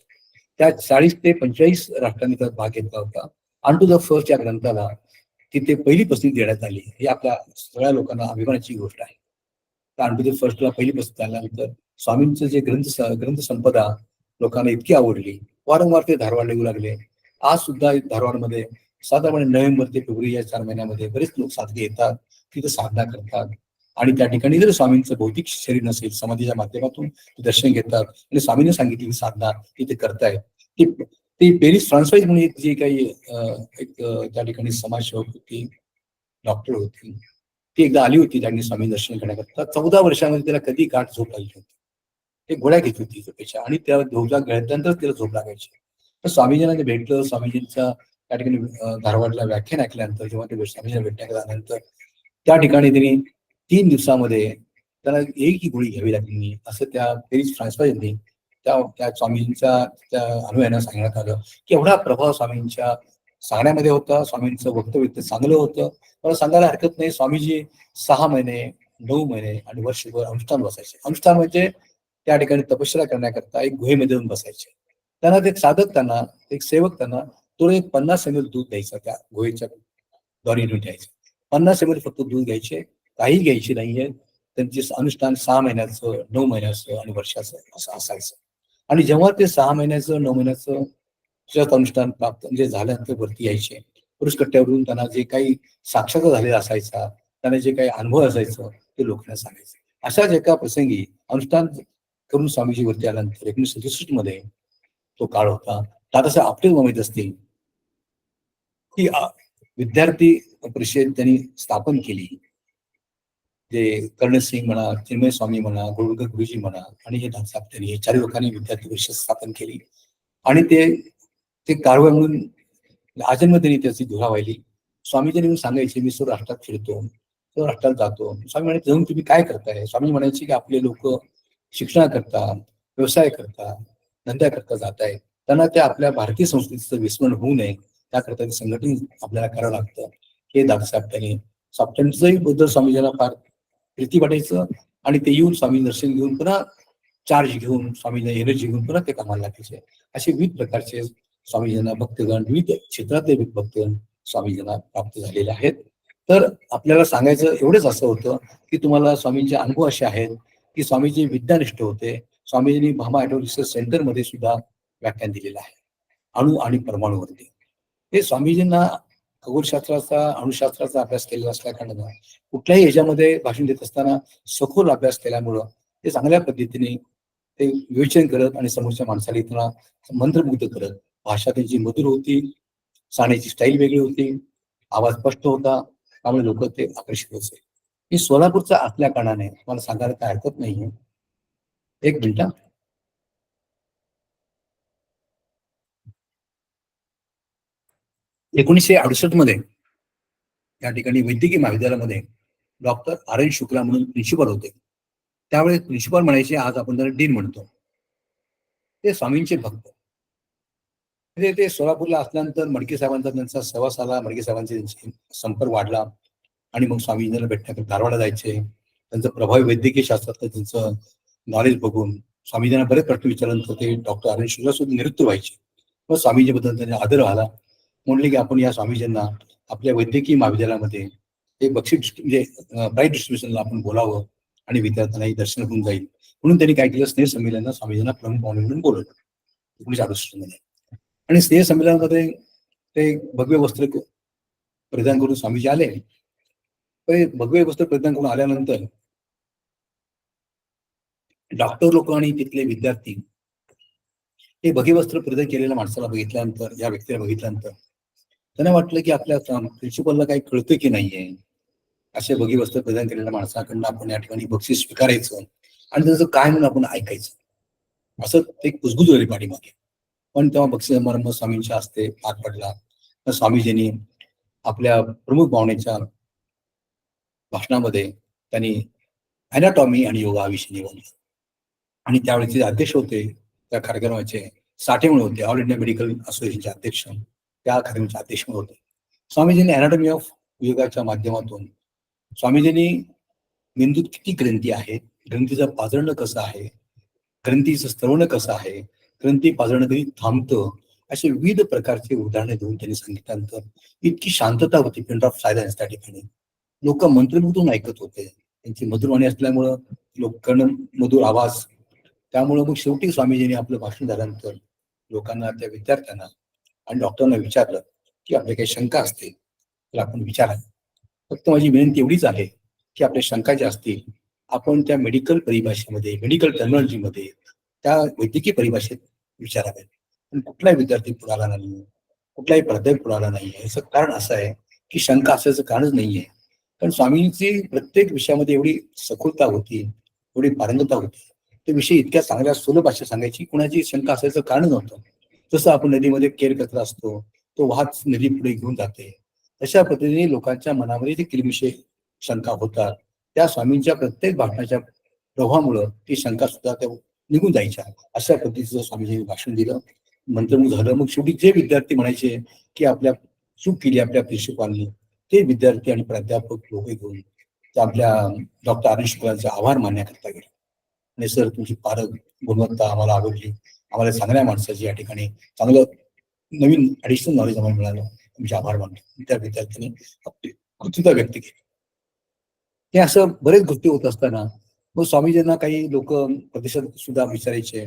त्या 40 ते 45 राष्ट्रांनी त्यात भाग घेतला होता. अनटू द फर्स्ट या ग्रंथाला तिथे पहिली पसंती देण्यात आली. ही आपल्या सगळ्या लोकांना अभिमानाची गोष्ट आहे. तर अनटू द फर्स्टला पहिली पसंती आल्यानंतर स्वामींचं जे ग्रंथ संपदा लोकांना इतकी आवडली वारंवार ते धारवाडला येऊ लागले. आज सुद्धा धारवाडमध्ये साधारण नोव्हेंबर ते फेब्रुवारी या 4 महिन्यामध्ये बरेच लोक साधके येतात, तिथे साधना करतात आणि त्या ठिकाणी जर स्वामींचं भौतिक शरीर नसेल समाधीच्या माध्यमातून ते दर्शन घेतात आणि स्वामींनी सांगितलेली साधना तिथे करतायत. ती ती पेरिस फ्रान्सवाईज म्हणून एक जी काही त्या ठिकाणी समाजसेवक होती, डॉक्टर होती, ती एकदा आली होती त्यांनी स्वामी दर्शन करण्याकरता. 14 वर्षामध्ये तिला कधी गाठ झोप लागली होती. ते गोळ्या घेत होती झोपेच्या आणि त्या झोपला गळ्यानंतर तिला झोप लागायची. तर स्वामीजींना ते भेटलं. स्वामीजींचा त्या ठिकाणी धारवाडला व्याख्यान ऐकल्यानंतर जेव्हा ते स्वामीजींना भेटण्यात आल्यानंतर त्या ठिकाणी त्यांनी 3 दिवसामध्ये त्याला एकही गोळी घ्यावी लागली नाही असं त्या पेरिस फ्रान्सवाईजनी त्या स्वामीजींच्या त्या अनुयायांना सांगण्यात आलं की एवढा प्रभाव स्वामींच्या सांगण्यामध्ये होता. स्वामींचं वक्तव्य इतकं चांगलं होतं. मला सांगायला हरकत नाही, स्वामीजी 6 महिने 9 महिने आणि वर्षभर अनुष्ठान बसायचे. अनुष्ठान म्हणजे त्या ठिकाणी तपश्चर्या करण्याकरता एक गुहेमध्ये येऊन बसायचे. त्यांना ते एक साधक, त्यांना एक सेवक, त्यांना तो एक 50 ml दूध द्यायचा, त्या गुहेच्या द्वारीतून द्यायचं. 50 ml फक्त दूध घ्यायचे, काही घ्यायचे नाहीये. त्यांचे अनुष्ठान 6 महिन्याचं 9 महिन्याचं आणि वर्षाचं असं असायचं. आणि जेव्हा ते 6 महिन्याचं 9 महिन्याचं अनुष्ठान प्राप्त म्हणजे झाल्यानंतर वरती यायचे, पुरुष कट्ट्यावरून त्यांना जे काही साक्षात्कार झालेला असायचा, त्यांना जे काही अनुभव असायचं ते लोकांना सांगायचे. अशाच एका प्रसंगी अनुष्ठान करून स्वामीजी वरती आल्यानंतर 1967 मध्ये तो काळ होता. दादासाहेब आपटे माहित असतील की विद्यार्थी परिषद त्यांनी स्थापन केली. जे कर्णसिंग म्हणा, चिन्मय स्वामी म्हणा, गोळवलकर गुरुजी म्हणा आणि हे दादासाहेब त्यांनी, हे 4 लोकांनी विद्यार्थी परिषद स्थापन केली आणि ते कारवाई म्हणून आजन्म त्यांनी त्याची धुरा वाहिली. स्वामीजींनी येऊन सांगायचे, मी सर्व राष्ट्रात फिरतो, सर्व राष्ट्रात जातो. स्वामी म्हणायचे, जाऊन तुम्ही काय करताय? स्वामी म्हणायचे की आपले लोक शिक्षणाकरता, व्यवसाय करता, धंद्याकरता जात आहेत. त्यांना त्या आपल्या भारतीय संस्कृतीचं विस्मरण होऊ नये त्याकरता ते संघटन आपल्याला करावं लागतं. हे दादासाहेब त्यांनी बद्दल स्वामीजींना फार प्रीती वाटायचं आणि ते येऊन स्वामी दर्शन घेऊन पुन्हा चार्ज घेऊन स्वामींना एनर्जी घेऊन पुन्हा ते कामाला लागायचे. असे विविध प्रकारचे स्वामीजींना भक्तगण, विविध क्षेत्रातले भक्तगण स्वामीजींना प्राप्त झालेले आहेत. तर आपल्याला सांगायचं एवढंच असं होतं की तुम्हाला स्वामींचे अनुभव असे आहेत की स्वामीजी विद्यानिष्ठ होते. स्वामीजींनी भामा ॲटॉमिक रिसर्च सेंटरमध्ये सुद्धा व्याख्यान दिलेलं आहे अणु आणि परमाणूवरती. हे स्वामीजींना खगोलशास्त्राचा, अणुशास्त्राचा अभ्यास केलेला असल्या कारणानं कुठल्याही ह्याच्यामध्ये भाषण देत असताना सखोल अभ्यास केल्यामुळं ते चांगल्या पद्धतीने ते विवेचन करत आणि समोरच्या माणसाला इथला मंत्रमुग्ध करत. भाषा त्यांची मधुर होती, सांगण्याची स्टाईल वेगळी होती, आवाज स्पष्ट होता, त्यामुळे लोक ते आकर्षित होते. मी सोलापूरचा असल्या कारणाने मला सांगायला काय हरकत नाहीये. एक मिनिट. 1968 मध्ये या ठिकाणी वैद्यकीय महाविद्यालयामध्ये डॉक्टर आर एन शुक्ला म्हणून प्रिन्सिपल होते. त्यावेळेस प्रिन्सिपल म्हणायचे, आज आपण त्याला डीन म्हणतो. ते स्वामींचे भक्त. ते सोलापूरला असल्यानंतर मडके साहेबांचा त्यांचा सहवास आला. मडके साहेबांचे संपर्क वाढला आणि मग स्वामीजींना भेटण्यासाठी धारवाडला जायचे. त्यांचं प्रभावी वैद्यकीय शास्त्रातलं त्यांचं नॉलेज बघून स्वामीजींना बरेच प्रश्न विचारल्यानंतर ते डॉक्टर आर एन शुक्ला सुद्धा निवृत्त व्हायचे. मग स्वामीजीबद्दल त्यांना आदर व्हायला म्हणले की आपण या स्वामीजींना आपल्या वैद्यकीय महाविद्यालयामध्ये एक बक्षीस म्हणजे प्राईज डिस्ट्रीब्युशनला आपण बोलावं आणि विद्यार्थ्यांनाही दर्शन होऊन जाईल. म्हणून त्यांनी काय केलं, स्नेह संमेलनात स्वामीजींना प्रमुख पाहुणे म्हणून बोलवलं 1968 मध्ये. आणि स्नेह संमेलनामध्ये ते भगवे वस्त्र परिधान करून स्वामीजी आले. भगवे वस्त्र परिधान करून आल्यानंतर डॉक्टर लोक आणि तिथले विद्यार्थी हे भगवे वस्त्र परिधान केलेल्या माणसाला बघितल्यानंतर, या व्यक्तीला बघितल्यानंतर त्यांना वाटलं की आपल्या प्रिन्सिपलला काही कळतं की नाहीये. असे भगवे वस्त्र परिधान केलेल्या माणसाकडनं आपण या ठिकाणी बक्षीस स्वीकारायचं आणि त्याचं काय म्हणून आपण ऐकायचं, असं ते कुजबुज झाली पाठीमागे. पण तेव्हा बक्षीस समारंभ स्वामींच्या हस्ते पार पडला. तर स्वामीजींनी आपल्या प्रमुख पाहुण्याच्या भाषणामध्ये त्यांनी अॅनाटॉमी आणि योगा विषयी निवडले. आणि त्यावेळेचे अध्यक्ष होते त्या कार्यक्रमाचे साठे म्हणून होते, ऑल इंडिया मेडिकल असोसिएशनचे अध्यक्ष. त्या कार्यक्रमाचे अध्यक्ष म्हणून होते. स्वामीजींनी अॅनाटॉमी ऑफ योगाच्या माध्यमातून स्वामीजींनी मेंदूत किती ग्रंथी आहेत, ग्रंथीचं पाजळणं कसं आहे, ग्रंथीचं स्त्रवणं कसं आहे, ग्रंथी पाजळणं कधी थांबतं, असे विविध प्रकारचे उदाहरणे देऊन त्यांनी सांगितल्यानंतर इतकी शांतता होती, पिन ऑफ सायलेन्स. त्या ठिकाणी लोक मंत्रमुग्धून ऐकत होते. त्यांची मधुरवाणी असल्यामुळं लोकांना मधुर आवाज. त्यामुळं मग शेवटी स्वामीजींनी आपलं भाषण झाल्यानंतर लोकांना, त्या विद्यार्थ्यांना आणि डॉक्टरांना विचारलं की आपल्या काही शंका असतील तर आपण विचारा. फक्त माझी विनंती एवढीच आहे की आपल्या शंका ज्या असतील आपण त्या मेडिकल परिभाषेमध्ये, मेडिकल टर्मिनॉलॉजीमध्ये, त्या वैद्यकीय परिभाषेत विचारावे. पण कुठलाही विद्यार्थी पुढाला नाही, कुठलाही प्राध्यापक पुढाला नाही आहे. याचं कारण असं आहे की शंका असायचं कारणच नाहीये. कारण स्वामींची प्रत्येक विषयामध्ये एवढी सखोलता होती, एवढी पारंगतता होती, ते विषय इतक्या चांगल्या सुलभ भाषेत सांगायची, कुणाची शंका असायचं कारण नव्हतं. जसं आपण नदीमध्ये केर कचरा असतो, तो वाहत नदी पुढे घेऊन जाते, तशा पद्धतीने लोकांच्या मनामध्ये जे किलबिषे शंका होतात त्या स्वामींच्या प्रत्येक भाषणाच्या प्रभावामुळं ती शंका सुद्धा त्या निघून जायच्या. अशा पद्धतीचं स्वामीजींनी भाषण दिलं, मंत्रमुग्ध झालं. मग शेवटी जे विद्यार्थी म्हणायचे की आपल्या चूक केली आपल्या प्रिन्सिपालनी, ते विद्यार्थी आणि प्राध्यापक लोक घेऊन त्या आपल्या डॉक्टर आर शुक्लांचे आभार मानण्याकरता गेले. आणि सर तुमची पारक गुणवत्ता आम्हाला आवडली, आम्हाला चांगल्या माणसाची या ठिकाणी चांगलं नवीन ऍडिशनल नॉलेज आम्हाला मिळालं, तुमचे आभार मानतो. त्या विद्यार्थ्यांनी आपली कृतज्ञता व्यक्त केली. हे असं बरेच गोष्टी होत असताना मग स्वामीजींना काही लोक प्रतिसाद सुद्धा विचारायचे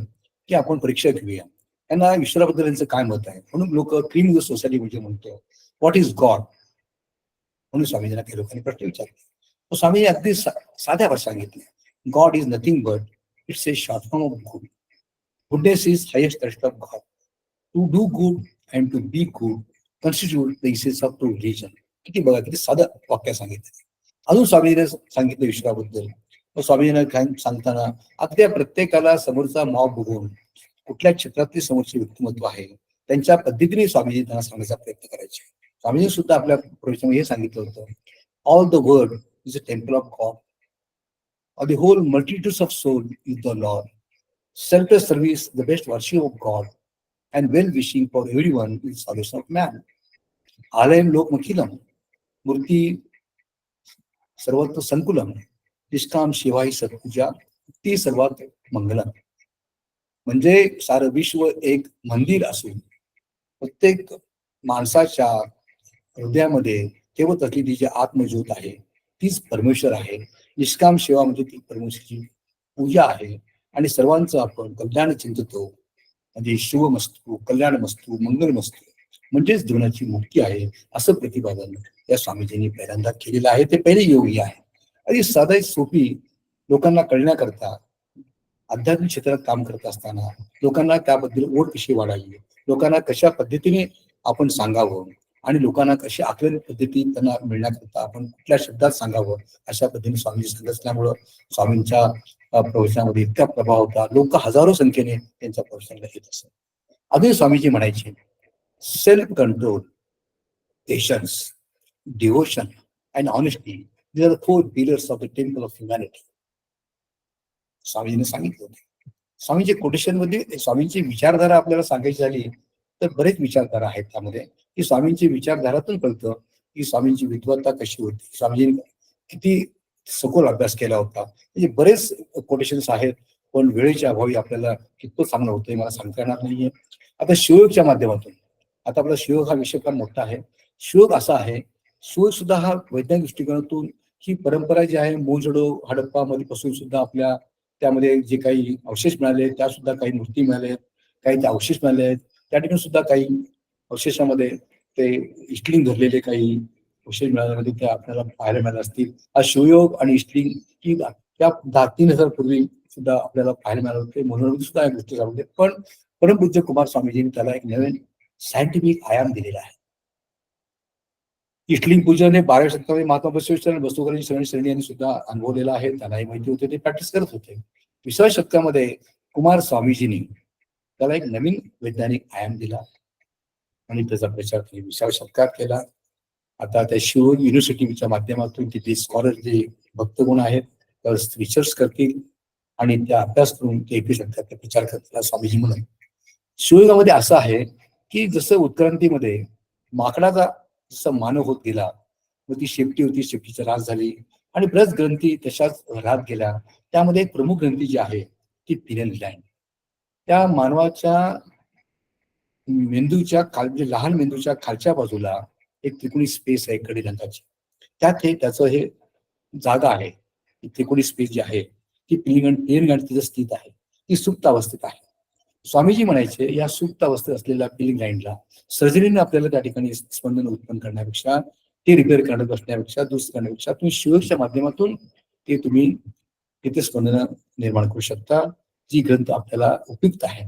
की आपण परीक्षा घेऊया, त्यांना ईश्वराबद्दल यांचं काय मत आहे. म्हणून लोक क्रीम सोसायटी म्हणजे म्हणतो व्हॉट इज गॉड, म्हणून स्वामीजींना काही लोकांनी प्रश्न विचारले. स्वामीजी अगदी साध्या भाषेत सांगितले, God is nothing but it's a short form of good. Goodness is highest test of God. To do good and to be good constitute the essence of true religion. किती बघा, किती साधं वाक्य सांगितलं. अजून स्वामीजीने सांगितलं ईश्वराबद्दल. स्वामीजींना सांगताना अगदी प्रत्येकाला समोरचा मॉब बघून कुठल्या क्षेत्रातले समोरचे व्यक्तिमत्व आहे त्यांच्या पद्धतीने स्वामीजी त्यांना सांगण्याचा प्रयत्न करायचे. स्वामीजी सुद्धा आपल्या प्रवचनामध्ये हे सांगितलं होतं, all the world is a temple of God, or the whole multitudes of soul is the Lord. Selfless service, the best worship of God, and well-wishing for everyone is salvation of man. Aalayam लोकमखिलम मूर्ती सर्वत्र संकुलम निष्काम शिवाय सत्पूजा ती सर्वात मंगलम. म्हणजे सारं विश्व एक मंदिर असून प्रत्येक माणसाच्या हृदयामध्ये ठेवत असलेली जी आत्मज्योत आहे तीच परमेश्वर आहे. निष्काम सेवा म्हणजे ती परमेश्वराची पूजा आहे. आणि सर्वांचं आपण कल्याण चिंततो, म्हणजे शिवमस्तू, कल्याणमस्तू, मंगलमस्तू म्हणजेच जीवनाची मुक्ती आहे, असं प्रतिपादन या स्वामीजींनी पहिल्यांदा केलेलं आहे. ते पहिले योगी आहे. आणि साधी सोपी लोकांना कळण्याकरता आध्यात्मिक क्षेत्रात काम करत असताना लोकांना त्याबद्दल ओढ कशी वाढावी, लोकांना कशा पद्धतीने आपण सांगावं आणि लोकांना कशी आकलन पद्धती त्यांना मिळण्याकरता आपण कुठल्या शब्दात सांगावं, अशा पद्धतीने स्वामीजी सांगत असल्यामुळं स्वामींच्या प्रवचनामध्ये इतका प्रभाव होता. लोक हजारो संख्येने त्यांच्या प्रवचनाला येत असत. अजून स्वामीजी म्हणायचे, self control, patience, devotion and honesty, these are the 4 pillars of the temple of humanity. स्वामीजीने सांगितलं होते. स्वामींच्या कोटेशन मध्ये स्वामींची विचारधारा आपल्याला सांगायची झाली तर बरेच विचारधारा आहेत त्यामध्ये, की स्वामींची विचारधारातून कळतं की स्वामींची विद्वत्ता कशी होती, स्वामीजींनी किती सखोल अभ्यास केला होता. म्हणजे बरेच कोटेशन्स आहेत, पण वेळेच्या अभावी आपल्याला कितपत सांगणं होतंय मला सांगता येणार नाहीये. आता शिवयोगच्या माध्यमातून, आता आपला शिवयोग हा विषय फार मोठा आहे. शिवयोग असा आहे, शिवयोग सुद्धा हा वैज्ञानिक दृष्टिकोनातून ही परंपरा जी आहे मोहनजोडो हडप्पा मध्ये पासून सुद्धा आपल्या त्यामध्ये जे काही अवशेष मिळाले, त्या सुद्धा काही मूर्ती मिळाल्या, काही ते अवशेष मिळाले आहेत. त्या ठिकाणी सुद्धा काही अवशेषामध्ये ते इस्टलिंग धरलेले काही अवशेष मिळाल्यामध्ये त्या आपल्याला पाहायला मिळाले असतील. हा शिवयोग आणि इस्टलिंग ही त्या 3,000 पूर्वी सुद्धा आपल्याला पाहायला मिळालं होते. म्हणून सुद्धा या गोष्टी सांगते. पण परमपूज्य कुमार स्वामीजींनी त्याला एक नवीन सायंटिफिक आयाम दिलेला आहे. इस्टलिंग पूजन हे 12व्या शतकामध्ये महात्मा बसवेश्वर आणि बसवकरांची श्रेणी यांनी सुद्धा अनुभवलेलं आहे. त्यांनाही माहिती होते, ते प्रॅक्टिस करत होते. 20व्या शतकामध्ये कुमार स्वामीजींनी त्याला एक नवीन वैज्ञानिक आयाम दिला आणि त्याचा प्रचार 20व्या शतकात केला. आता त्या शिवयोग युनिव्हर्सिटीच्या माध्यमातून तिथे स्कॉलर जे भक्तगुण आहेत तर रिसर्च करतील आणि त्या अभ्यास करून ते 21व्या शतकात प्रचार करतील स्वामीजी म्हणून. शिवयोगामध्ये असं आहे की जसं उत्क्रांतीमध्ये माकडाचा जसा मानव होत गेला, मग ती शेपटी होती, शेपटीचा ऱ्हास झाली आणि बऱ्याच ग्रंथी तशाच राहत गेल्या. त्यामध्ये एक प्रमुख ग्रंथी जी आहे ती पिनियन ग्लँड. त्या मानवाच्या मेंदूच्या म्हणजे लहान मेंदूच्या खालच्या बाजूला एक त्रिकोणी स्पेस आहे कडे रंगाची, त्यात हे त्याचं हे जागा आहे. त्रिकोणी स्पेस जी आहे ती पिनियन ग्लँड तिथं स्थित आहे, ती सुप्त अवस्थेत आहे. स्वामीजी म्हणायचे या सुप्त अवस्थेत असलेल्या पिलिंग लाईनला सर्जरीने आपल्याला त्या ठिकाणी स्पंदन उत्पन्न करण्यापेक्षा, ते रिपेअर करण्यात बसण्यापेक्षा, दुरुस्त करण्यापेक्षा तुम्ही शिवच्या माध्यमातून ते तुम्ही तिथे स्पंदन निर्माण करू शकता, जी ग्रंथ आपल्याला उपयुक्त आहे.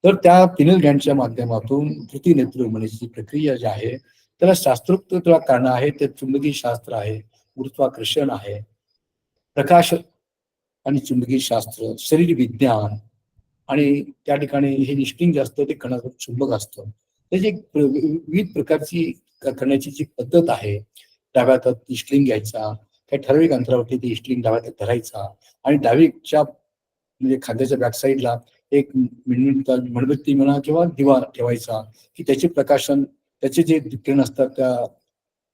तर त्या पिनल ग्लँडच्या माध्यमातून तृतीय नेत्र होण्याची प्रक्रिया जी आहे त्याला शास्त्रोक्त त्याला कारण आहे, ते चुंबकीय शास्त्र आहे, गुरुत्वाकर्षण आहे, प्रकाश आणि चुंबकीय शास्त्र, शरीर विज्ञान, आणि त्या ठिकाणी हे निष्ठिंग जे असतं ते कणाचं चुंबक असतं. त्याची एक विविध प्रकारची करण्याची जी पद्धत आहे, डाव्या हातात इष्टलिंग घ्यायचा, काही ठराविक अंतरावरती ते इष्टलिंग डाव्या हातात धरायचा आणि डावीच्या म्हणजे खांद्याच्या बॅक साईडला एक मेणबत्ती म्हणा किंवा दिवा ठेवायचा, की त्याचे प्रकाशन, त्याचे जे किरण असतात त्या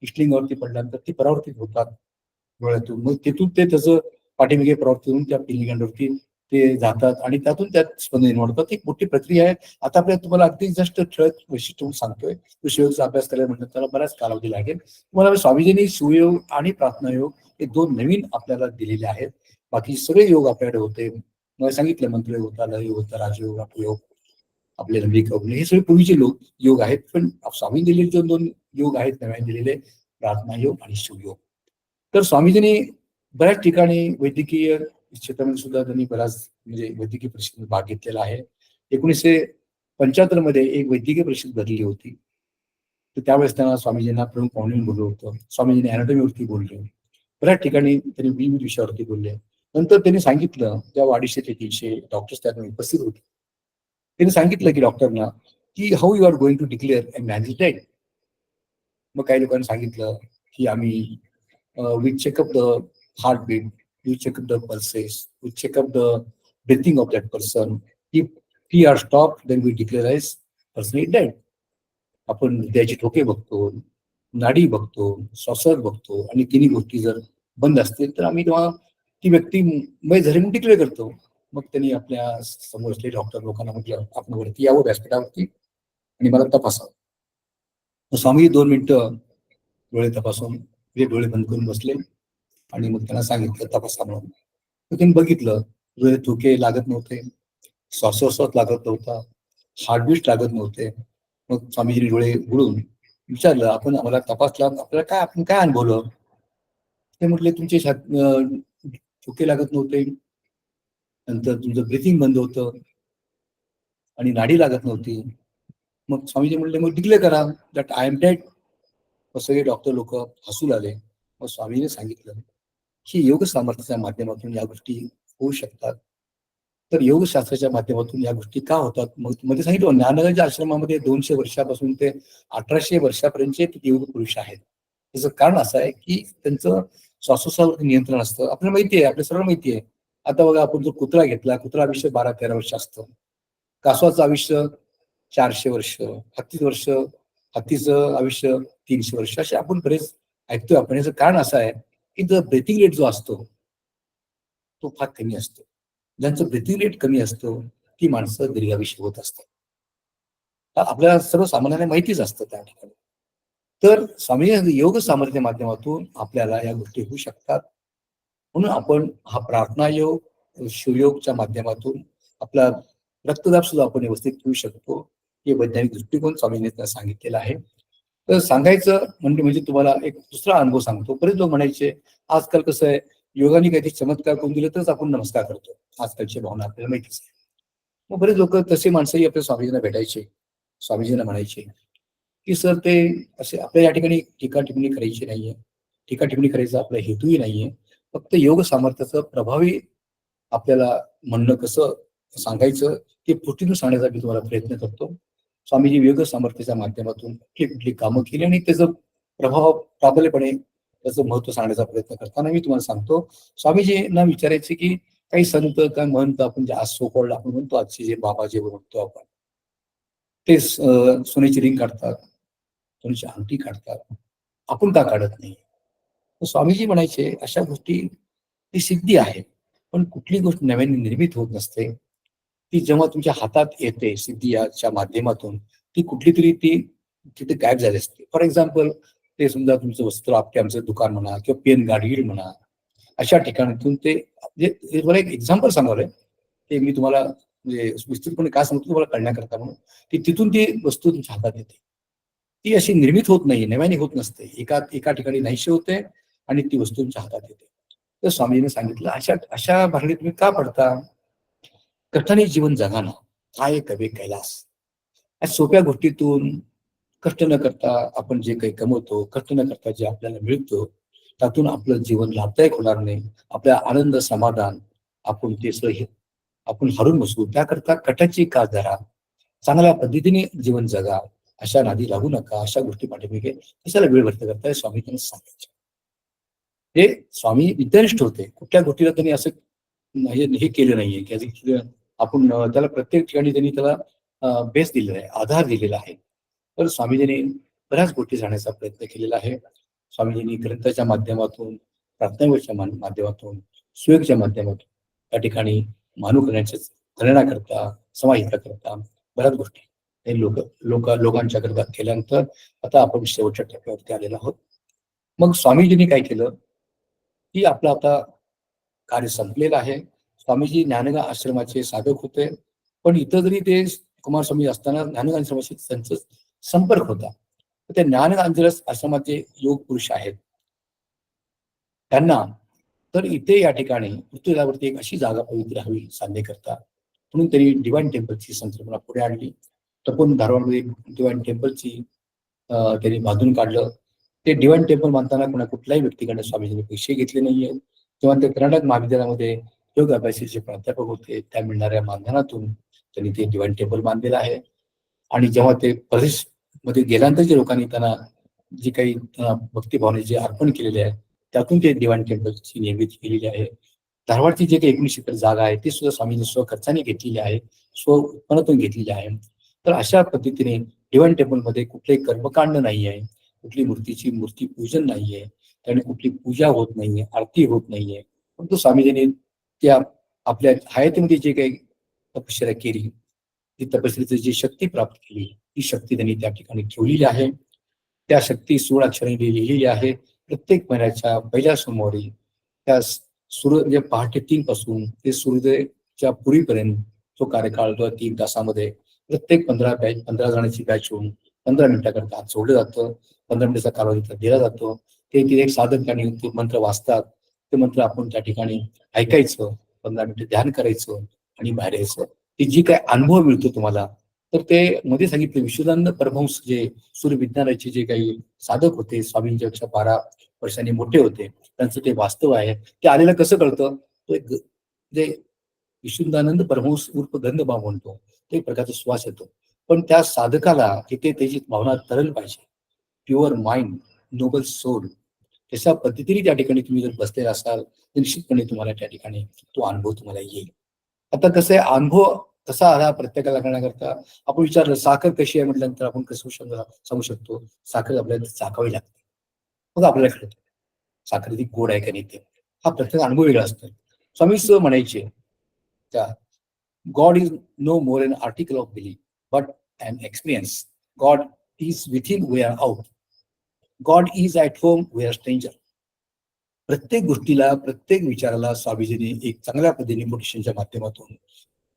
इष्टलिंगावरती पडल्यानंतर ते परावर्तित होतात डोळ्यातून. मग तिथून ते त्याचं पाठीमागे परावर्तित होऊन त्या पिलिंगांवरती ते जातात आणि त्यातून त्यात स्पंदन निर्माण होतात. एक मोठी प्रक्रिया आहे. आता आपल्याला तुम्हाला अगदी जस्ट ठळक वैशिष्ट्य सांगतोय. तो शिवयोगचा अभ्यास करायला म्हटलं त्याला बराच कालावधी लागेल. तुम्हाला स्वामीजींनी शिवयोग आणि प्रार्थनायोग हे 2 नवीन आपल्याला दिलेले आहेत. बाकी सगळे योग आपल्याकडे होते. मला सांगितलं मंत्रयोग होता, लययोग होता, राजयोग, अपयोग, आपले लंबिक अग्नी, हे सगळे पूर्वीचे योग आहेत. पण स्वामी दिलेले जे 2 योग आहेत नव्याने दिलेले, प्रार्थना योग आणि शिवयोग. तर स्वामीजींनी बऱ्याच ठिकाणी वैद्यकीय क्षेत्रामध्ये सुद्धा त्यांनी बराच म्हणजे वैद्यकीय परिषदेत भाग घेतलेला आहे. 1975 मध्ये एक वैद्यकीय परिषद भरली होती. तर त्यावेळेस त्यांना स्वामीजींना प्रमुख पाहुणे बोललं होतं. स्वामीजींनी अॅनाटॉमीवरती बोलले, बऱ्याच ठिकाणी त्यांनी विविध विषयावरती बोलले. नंतर त्यांनी सांगितलं, त्या 250 ते 300 डॉक्टर्स त्यात उपस्थित होते, त्यांनी सांगितलं की डॉक्टरना की how you are going to declare a man is dead. मग काही लोकांनी सांगितलं की आम्ही we checkup the heartbeat, we check up the pulses, we check up the breathing of that person. If he are stopped, then we declare as person is dead. आपण हृदयाचे ठोके बघतो, नाडी बघतो, श्वासोच्छ्वास बघतो आणि तिन्ही गोष्टी जर बंद असतील तर आम्ही तेव्हा ती व्यक्ती मय झाली म्हणून डिक्लेअर करतो. मग त्यांनी आपल्या समोर असलेले डॉक्टर लोकांना म्हटलं आपण वरती यावं व्यासपीठावरती आणि मला तपासावं. स्वामी 2 मिनिटं डोळे तपासून ते डोळे बंद करून बसले आणि मग त्यांना सांगितलं तपासा म्हणून. तर त्यांनी बघितलं, डोळे ठोके लागत नव्हते, श्वासोच्छ्वास लागत नव्हता, हार्टबीट लागत नव्हते. मग स्वामीजींनी डोळे उघडून विचारलं, आपण आम्हाला तपासला, आपल्याला काय, आपण काय अनुभवलं? ते म्हटले तुमचे ठोके लागत नव्हते, नंतर तुमचं ब्रिथिंग बंद होतं आणि नाडी लागत नव्हती. मग स्वामीजी म्हटले मग डिक्लेअर करा दॅट आय एम डेड. सगळे डॉक्टर लोक हसू लागले. मग स्वामीजीने सांगितलं की योग सामर्थ्याच्या माध्यमातून या गोष्टी होऊ शकतात. तर योगशास्त्राच्या माध्यमातून या गोष्टी का होतात? मग मध्ये सांगितलं ज्ञानगरच्या आश्रमामध्ये 200 वर्षापासून ते 1800 वर्षापर्यंतचे योग पुरुष आहेत. त्याचं कारण असं आहे की त्यांचं श्वासोच्छ्वासावरती नियंत्रण असतं. आपल्याला माहिती आहे, आपल्या सर्व माहिती आहे. आता बघा, आपण जो कुत्रा घेतला, कुत्रा आयुष्य 12-13 वर्ष असतं. कासवाचं आयुष्य 400 वर्ष, हत्तीचं आयुष्य 300 वर्ष, असे आपण बरेच ऐकतोय आपण. याचं कारण असं आहे की जर ब्रेथिंग रेट जो असतो तो फार कमी असतो. ज्यांचं ब्रेथिंग रेट कमी असतो ती माणसं दीर्घायुषी होत असतात. आपल्याला सर्वसामान्यांना माहितीच असतं त्या ठिकाणी. तर स्वामी योग सामर्थ्य माध्यमातून आपल्याला या गोष्टी होऊ शकतात. म्हणून आपण हा प्रार्थना योग, शिवयोगच्या माध्यमातून आपला रक्तदाब सुद्धा आपण व्यवस्थित ठेवू शकतो. हे वैज्ञानिक दृष्टिकोन स्वामींनी सांगितलेला आहे. तर सांगायचं म्हणजे तुम्हाला एक दुसरा अनुभव सांगतो. बरेच लोक म्हणायचे आजकाल कसं आहे, योगाने काहीतरी चमत्कार करून दिले तरच आपण नमस्कार करतो. आजकालची भावना आपल्याला माहितीच आहे. मग बरेच लोक तसे माणसंही आपल्या स्वामीजींना भेटायचे. स्वामीजींना म्हणायचे की सर ते असे आपल्या या ठिकाणी टीका-टिप्पणी करायची नाहीये. टीका-टिप्पणी करायचा आपला हेतूही नाहीये. फक्त योग सामर्थ्याचं प्रभावी आपल्याला म्हणणं कसं सांगायचं ते पुष्टीतून सांगण्याचा मी तुम्हाला प्रयत्न करतो. स्वामीजी योग सामर्थ्याच्या माध्यमातून कुठली कामं केली आणि त्याचं प्रभाव प्राबल्यपणे त्याचं महत्व सांगण्याचा प्रयत्न करताना मी तुम्हाला सांगतो. स्वामीजींना विचारायचे की काही संत काय म्हणतो आपण जे आज सोकॉल्ड आपण म्हणतो, आजचे जे बाबा जे म्हणतो आपण, ते सोन्याची रिंग काढतात, सोन्याची अंगठी काढतात, आपण का काढत नाही? स्वामीजी म्हणायचे अशा गोष्टी ती सिद्धी आहे, पण कुठली गोष्ट नव्याने निर्मित होत नसते. ती जेव्हा तुमच्या हातात येते सिद्धी याच्या माध्यमातून, ती कुठली तरी ती तिथे गायब झाली असते. फॉर एक्झाम्पल, ते समजा तुमचं वस्त्र आमचं दुकान म्हणा किंवा पेन गाडगीर म्हणा, अशा ठिकाणातून ते म्हणजे मला एक एक्झाम्पल सांगावलंय ते मी तुम्हाला म्हणजे विस्तृतपणे काय सांगतो तुम्हाला कळण्याकरता म्हणून की तिथून ती वस्तू तुमच्या हातात येते. ती अशी निर्मित होत नाही, नव्याने होत नसते, एका ठिकाणी नाहीशी होते आणि ती वस्तू तुमच्या हातात येते. तर स्वामीजीने सांगितलं अशा अशा भानगडीत तुम्ही का पडता? कष्टाने जीवन जगा ना, काय कवे कैलास. या सोप्या गोष्टीतून कष्ट न करता आपण जे काही कमवतो, कष्ट न करता जे आपल्याला मिळतो, त्यातून आपलं जीवन लाभदायक होणार नाही. आपल्या आनंद समाधान आपण ते सगळं आपण हरून बसू. त्याकरता कटाची का धरा, चांगल्या पद्धतीने जीवन जगा, अशा नादी लागू नका, अशा गोष्टी पाठीमागे कशाला वेळ व्यर्थ करताय, स्वामी त्यांनी सांगायचे. हे स्वामी विद्यानिष्ठ होते, कुठल्या गोष्टीला त्यांनी असं हे केलं नाहीये की आपण त्याला प्रत्येक ठिकाणी त्यांनी त्याला बेस दिलेला आहे, आधार दिलेला आहे. तर स्वामीजींनी बऱ्याच गोष्टी जाण्याचा प्रयत्न केलेला आहे. स्वामीजींनी ग्रंथाच्या माध्यमातून, प्रार्थनेच्या माध्यमातून, सुयोगच्या माध्यमातून त्या ठिकाणी मानू करण्याच्या करता, समाहिता करता बऱ्याच गोष्टी हे लोकांच्या करता केल्यानंतर आता आपण शेवटच्या टप्प्यावरती आलेलो आहोत. मग स्वामीजींनी काय केलं की आपलं आता कार्य संपलेलं आहे. स्वामीजी ज्ञानगा आश्रमाचे साधक होते, पण इथं जरी ते कुमारस्वामी असताना ज्ञानगा आश्रमाशी त्यांचा संपर्क होता. ते ज्ञानगा आश्रमाचे योग पुरुष आहेत, त्यांना तर इथे या ठिकाणी पृथ्वीवरती एक अशी जागा पवित्र हवी सांगण्याकरता म्हणून त्यांनी डिवाइन टेम्पलची संकल्पना पुढे आणली. तपोवन धारवाडमध्ये डिवाइन टेम्पलची त्यांनी बांधून काढलं. ते डिवाइन टेम्पल बांधताना कुठल्याही व्यक्तीकडे स्वामीजींनी पैसे घेतले नाहीये. तेव्हा ते कर्नाटक महाविद्यालयामध्ये योग अभ्यासाचे प्राध्यापक होते, त्या मिळणाऱ्या मानधनातून त्यांनी ते डिवाइन टेम्पल बांधलेलं आहे. आणि जेव्हा ते प्रदेशमध्ये गेल्यानंतर जे लोकांनी त्यांना जी काही भक्तिभावने जे अर्पण केलेले आहे त्यातून ते डिवाइन टेम्पलची निर्मिती केलेली आहे. धारवाडची जे काही 19 एकर जागा आहे ती सुद्धा स्वामींनी स्वखर्चाने घेतलेली आहे, स्व उत्पन्नातून घेतलेली आहे. तर अशा पद्धतीने डिवाइन टेम्पलमध्ये कुठलेही कर्मकांड नाही आहे, कुठली मूर्ती पूजन नाहीये, त्याने कुठली पूजा होत नाहीये, आरती होत नाहीये. परंतु स्वामीजींनी त्या आपल्या हयातीमध्ये जे काही तपश्चर्या केली, ती तपश्चर्याची जी शक्ती प्राप्त केली, ती शक्ती त्यांनी त्या ठिकाणी ठेवलेली आहे. त्या शक्ती 16 अक्षरांनी लिहिलेली आहे. प्रत्येक महिन्याच्या पहिल्या सोमवारी त्या म्हणजे पहाटे 3 पासून ते सूर्योदयाच्या पूर्वीपर्यंत जो कार्यकाळ 3 तासामध्ये प्रत्येक 15 जणांची बॅच होऊन 15 मिनिटाकरता हात सोडलं जातं. 15 मिनिटाचा कालावधी दिला जातो. ते एक साधक आणि ते मंत्र वाचतात. ते मंत्र आपण त्या ठिकाणी ऐकायचं, 15 मिनिटं ध्यान करायचं आणि बाहेर यायचं. ती जी काय अनुभव मिळतो तुम्हाला, तर ते मध्ये सांगितले विश्वदानंद परमहंस जे सूर्य विज्ञानाचे जे काही साधक होते, स्वामींच्या पेक्षा 12 वर्षांनी मोठे होते, त्यांचं ते वास्तव आहे. ते आलेलं कसं कळतं? तो एक जे विश्वदानंद परमहंस उर्फ गंधभाव म्हणतो, तो एक प्रकारचा श्वास येतो. पण त्या साधकाला तिथे त्याची भावना तरल पाहिजे, प्युअर माइंड, नोबल सोल. तशा पद्धतीने त्या ठिकाणी तुम्ही जर बसलेला असाल तर निश्चितपणे तुम्हाला त्या ठिकाणी तो अनुभव तुम्हाला येईल. आता कसं आहे, अनुभव कसा आला प्रत्येकाला करण्याकरता आपण विचारलं साखर कशी आहे म्हटल्यानंतर आपण कसं सांगू शकतो? साखर आपल्याला चाकावी लागते, मग आपल्याला कळतं साखर ती गोड आहे का नाही ते. हा प्रत्येक अनुभव वेगळा असतो. स्वामी म्हणायचे त्या God is no more an article of belief but an experience. God is within, we are out. God is at home, we are stranger. प्रत्येक गोष्टीला, प्रत्येक विचाराला स्वामीजींनी एक चांगल्या पद्धतीने मोटिवेशनच्या माध्यमातून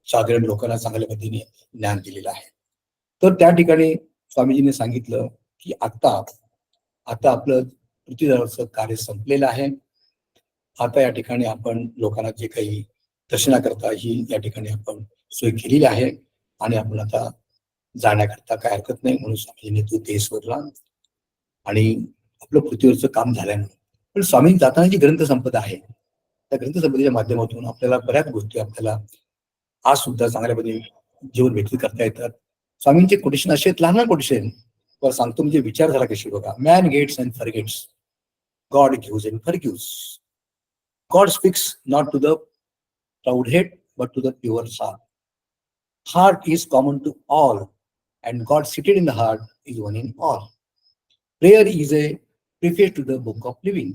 साधारण लोकांना चांगल्या पद्धतीने ज्ञान दिलेलं आहे. तर त्या ठिकाणी स्वामीजींनी सांगितलं की आता आपलं पृथ्वीवरचं कार्य संपलेलं आहे. आता या ठिकाणी आपण लोकांना जे काही दर्शनाकरता ही या ठिकाणी आपण सोय केलेली आहे आणि आपण आता जाण्याकरता काय हरकत नाही म्हणून स्वामीजींनी तो देह सोडला आणि आपलं पृथ्वीवरचं काम झाल्यानं. पण स्वामी जाताना जी ग्रंथसंपदा आहे त्या ग्रंथसंपदेच्या माध्यमातून आपल्याला बऱ्याच गोष्टी आपल्याला आज सुद्धा चांगल्या पद्धतीने जीवन व्यतीत करता येतात. स्वामींचे कोटेशन असे आहेत, लहान कोटेशन वर सांगतो म्हणजे विचार झाला कशी बघा. Man gets and forgets, God gives and forgives. God speaks not to the proud head but to the pure heart. Heart is common to all, and God seated in the heart is one in all. Prayer is a preface to the book of living.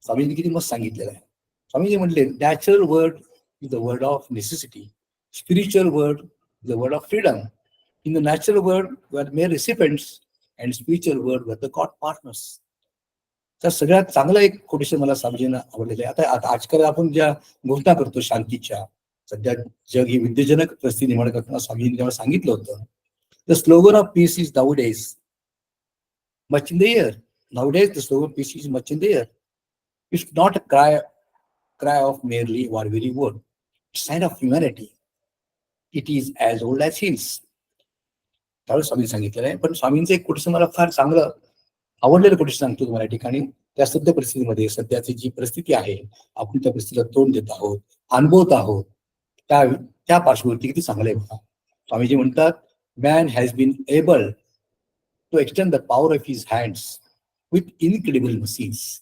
स्वामींनी किती मस्त सांगितलेलं आहे. स्वामीजी म्हटले natural world is the world of necessity, spiritual world is the world of freedom. In the natural world we're mere recipients and spiritual world we're the God partners. तर सगळ्यात चांगलं एक कोटेशन मला स्वामीजींना आवडलेलं आहे. आता आजकाल आपण ज्या घोषणा करतो शांतीच्या, सध्या जग ही विद्येजनक परिस्थिती निर्माण करताना स्वामींनी जेव्हा सांगितलं होतं, the slogan of peace is nowadays much in the air. Nowadays the slogan peace is much in the air. It's not a cry of merely or very word. It's sign of humanity. It is as old as hills. त्यावेळेस स्वामी सांगितलेलं आहे. पण स्वामींचं एक कोटेशन मला फार चांगलं आवडलेलं कोटेशन सांगतो तुम्हाला या ठिकाणी. त्या सध्या परिस्थितीमध्ये सध्याची जी परिस्थिती आहे, आपण त्या परिस्थितीला तोंड देत आहोत, अनुभवत आहोत, त्या पार्श्वभूमीवरती किती चांगलं आहे बघा. स्वामीजी म्हणतात, man has been able to extend the power of his hands with incredible machines,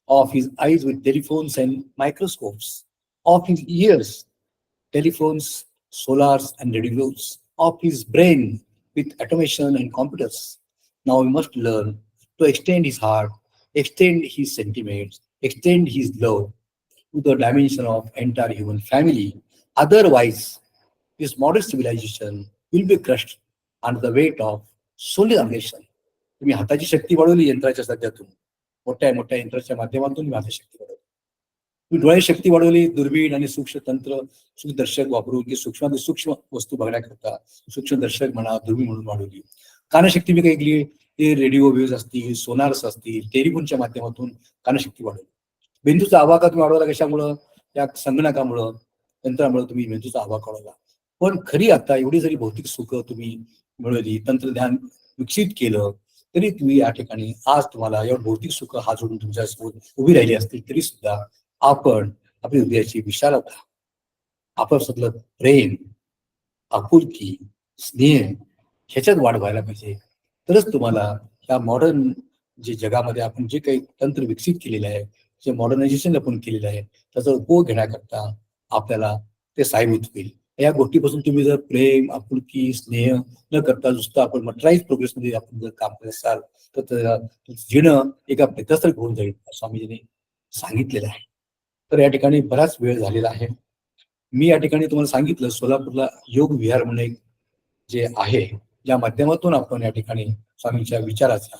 of his eyes with telephones and microscopes, of his ears, telephones, solars and radios, of his brain with automation and computers. Now we must learn to extend his heart, extend his sentiments, extend his love to the dimension of entire human family. Otherwise, this modern civilization will be crushed under the weight of solidarization. तुम्ही हाताची शक्ती वाढवली यंत्राच्या सध्यातून, मोठ्या मोठ्या यंत्राच्या माध्यमातून माझी शक्ती वाढवली. तुम्ही डोळ्याची शक्ती वाढवली, दुर्बीण आणि सूक्ष्म तंत्र सूक्ष्मदर्शक वापरून, की सूक्ष्म वस्तू बघण्याकरता सूक्ष्मदर्शक म्हणा, दुर्बीण म्हणून वाढवली. कानशक्ती मी काय केली, ते रेडिओ वेव्ज असतील, सोनार्स असतील, टेलिफोनच्या माध्यमातून कानशक्ती वाढवली. मेंदूचा आवाका तुम्ही वाढवला कशामुळं? त्या संगणकामुळं, यंत्रामुळे तुम्ही मेंदूचा आवाका वाढवला. पण खरी आता एवढी जरी भौतिक सुख तुम्ही मिळवली, तंत्रज्ञान विकसित केलं, तरी तुम्ही या ठिकाणी आज तुम्हाला एवढं भौतिक सुख हात जोडून तुमच्यासमोर उभी राहिली असतील तरी सुद्धा आपण आपली हृदयाची विशालता, आपलं प्रेम, आपुलकी, स्नेह ह्याच्यात वाढ व्हायला पाहिजे. तरच तुम्हाला या मॉडर्न जे जगामध्ये आपण जे काही तंत्र विकसित केलेलं आहे, जे मॉडर्नायझेशन आपण केलेलं आहे, त्याचा उपयोग घेण्याकरता आपल्याला ते साहेबूत होईल. या गोष्टीपासून तुम्ही जर प्रेम, आपुलकी, स्नेह न करता नुसतं आपण मटराईज प्रोग्रेसमध्ये आपण जर काम करत असाल तर जीणं एका बेतासारखं होऊन जाईल, स्वामीजींनी सांगितलेलं आहे. तर या ठिकाणी बराच वेळ झालेला आहे. मी या ठिकाणी तुम्हाला सांगितलं, सोलापूरला योग विहार म्हणून एक जे आहे, ज्या माध्यमातून आपण या ठिकाणी स्वामींच्या विचाराचा,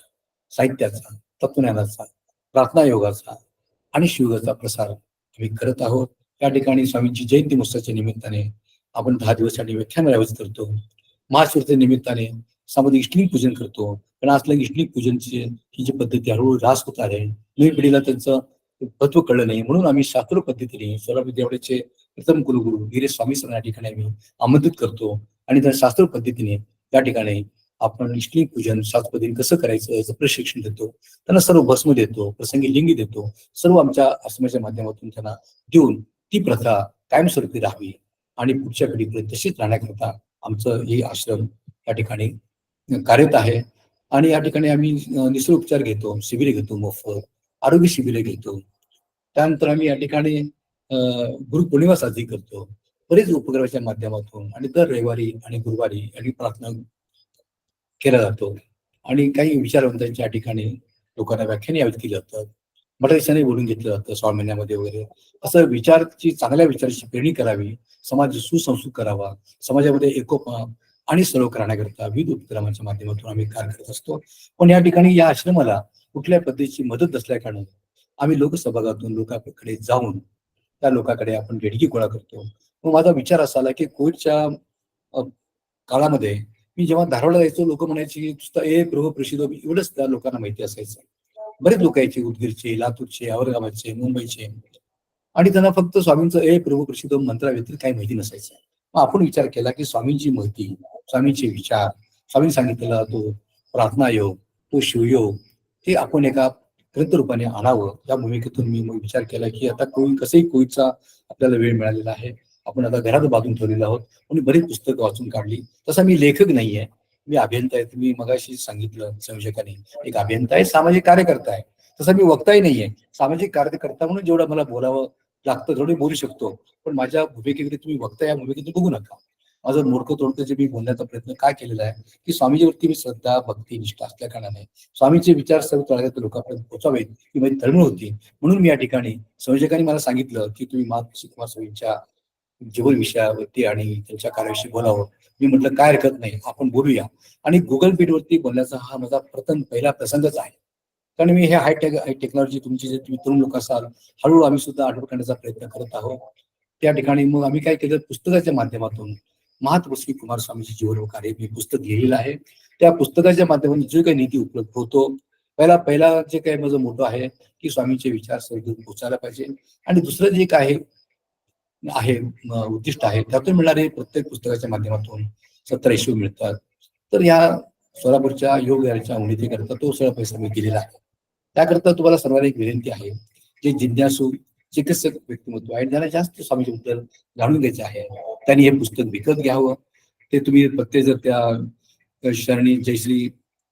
साहित्याचा, तत्वज्ञानाचा, प्रार्थना योगाचा आणि शिवयोगाचा प्रसार आम्ही करत आहोत. या ठिकाणी स्वामींची जयंती महोत्सवाच्या निमित्ताने आपण 10 दिवस व्याख्यान आयोजित करतो. महाशिवरात्री निमित्ताने सामाजिक इष्टलिंग पूजन करतो. पण असलं इष्टलिंग पूजनची ही जी पद्धती हळूहळू ऱ्हास होत आहे, नवीन पिढीला त्यांचं महत्व कळलं नाही, म्हणून आम्ही शास्त्रोक्त पद्धतीने सोलापूर विद्यापीठाचे प्रथम कुलगुरू गिरीश स्वामी सर या ठिकाणी आम्ही आमंत्रित करतो आणि त्या शास्त्रोक्त पद्धतीने त्या ठिकाणी आपण इष्टलिंग पूजन शास्त्र पद्धतीने कसं करायचं याचं प्रशिक्षण देतो. त्यांना सर्व भस्म देतो, प्रसंगी लिंगी देतो, सर्व आमच्या आश्रमाच्या माध्यमातून त्यांना देऊन ती प्रथा कायमस्वरूपी राहावी आणि पुढच्या पिढीपर्यंत तशीच राहण्याकरता आमचं हे आश्रम या ठिकाणी कार्यरत आहे. आणि या ठिकाणी आम्ही निसर्ग उपचार घेतो, शिबिरे घेतो, मोफत आरोग्य शिबिरे घेतो. त्यानंतर आम्ही या ठिकाणी गुरुपौर्णिमा साजरी करतो बरेच उपक्रमाच्या माध्यमातून. आणि दर रविवारी आणि गुरुवारी आणि प्रार्थना केला जातो आणि काही विचारवंतांच्या ठिकाणी लोकांना व्याख्याने आयोजित केली जातात, मठाधीशांनी बोलून घेतलं जातं 6 महिन्यामध्ये वगैरे. असं विचारची, चांगल्या विचाराची प्रेरणी करावी, समाज सुसंस्कृत करावा, समाजामध्ये एकोपा आणि सर्व करण्याकरता विविध उपक्रमांच्या माध्यमातून आम्ही कार्य करत असतो. पण या ठिकाणी या आश्रमाला कुठल्या पद्धतीची मदत नसल्या कारणाने आम्ही लोकसहभागातून लोकांकडे जाऊन त्या लोकांकडे आपण देणगी गोळा करतो. मग माझा विचार असा आला की कोविडच्या काळामध्ये मी जेव्हा धारवाडला जायचो, लोक म्हणायची नुसतं प्रभू प्रसिद्ध एवढंच त्या लोकांना माहिती असायचं. बरेच लोक यायचे, उदगीरचे, लातूरचे, औरंगाबादचे, मुंबईचे, आणि त्यांना फक्त स्वामींचं प्रभू प्रसिद्ध मंत्राव्यतिरिक्त काही माहिती नसायचं. मग आपण विचार केला की स्वामींची माहिती, स्वामींचे विचार, स्वामींनी सांगितलेला तो प्रार्थना योग, तो शिवयोग, ते आपण एका ग्रंथ रूपाने आणावं. या भूमिकेतून मी मग विचार केला की आता कसंही कोविडचा आपल्याला वेळ मिळालेला आहे, आपण आता घरात बांधून ठेवलेलो आहोत आणि बरीच पुस्तकं वाचून काढली. तसा मी लेखक नाहीये, मी अभियंता आहे. तुम्ही मगाशी सांगितलं संयोजकाने, एक अभियंता आहे, सामाजिक कार्यकर्ता आहे. तसं मी वक्ताही नाहीये, सामाजिक कार्यकर्ता म्हणून जेवढं मला बोलावं लागतं तेवढे बोलू शकतो. पण माझ्या भूमिकेकडे तुम्ही वक्ता या भूमिकेतून बघू नका. माझं मोडकं तोडकं जे मी बोलण्याचा प्रयत्न काय केलेला आहे की स्वामीजीवरती मी श्रद्धा, भक्ती, निष्ठा असल्या कारणाने स्वामीचे विचार सर्व तळागाळातील लोकांपर्यंत पोहोचावेत ही माझी तळमळ होती. म्हणून मी या ठिकाणी संयोजकांनी मला सांगितलं की तुम्ही मातृश्री कुमार स्वामींच्या जीवन विषयावरती आणि त्यांच्या कार्याविषयी बोलावं. मी म्हटलं काय हरकत नाही, आपण बोलूया. आणि गुगल मीटवरती बोलण्याचा हा माझा पहिला प्रसंगच आहे. कारण मी हे टेक्नॉलॉजी तुमची जे तुम्ही तरुण लोक असाल, हळूहळू आम्ही सुद्धा आठवण करण्याचा प्रयत्न करत आहोत. त्या ठिकाणी मग आम्ही काय केलं, पुस्तकाच्या माध्यमातून महातपस्वी कुमार स्वामींचे जीवन व कार्य मी पुस्तक लिहिलेलं आहे. त्या पुस्तकाच्या माध्यमातून जो काही निधी उपलब्ध होतो, पहिला जे काही माझं मोठं आहे की स्वामींचे विचार सर्वदूर पोहोचायला पाहिजे. आणि दुसरं जे काय आहे उद्दिष्ट आहे, त्यातून मिळणारे प्रत्येक पुस्तकाच्या माध्यमातून 17 इश्यू मिळतात. तर या सोलापूरच्या योग याच्या उन्नतीकरता तो सगळा पैसा मी दिलेला आहे. त्याकरता तुम्हाला सर्वांना एक विनंती आहे, जे जिज्ञासू चिकित्सक व्यक्तिमत्व आहे, ज्यांना जास्त स्वामींबद्दल जाणून घ्यायचे आहे, त्यांनी हे पुस्तक विकत घ्यावं. ते तुम्ही प्रत्येक जर त्या शरणी जयश्री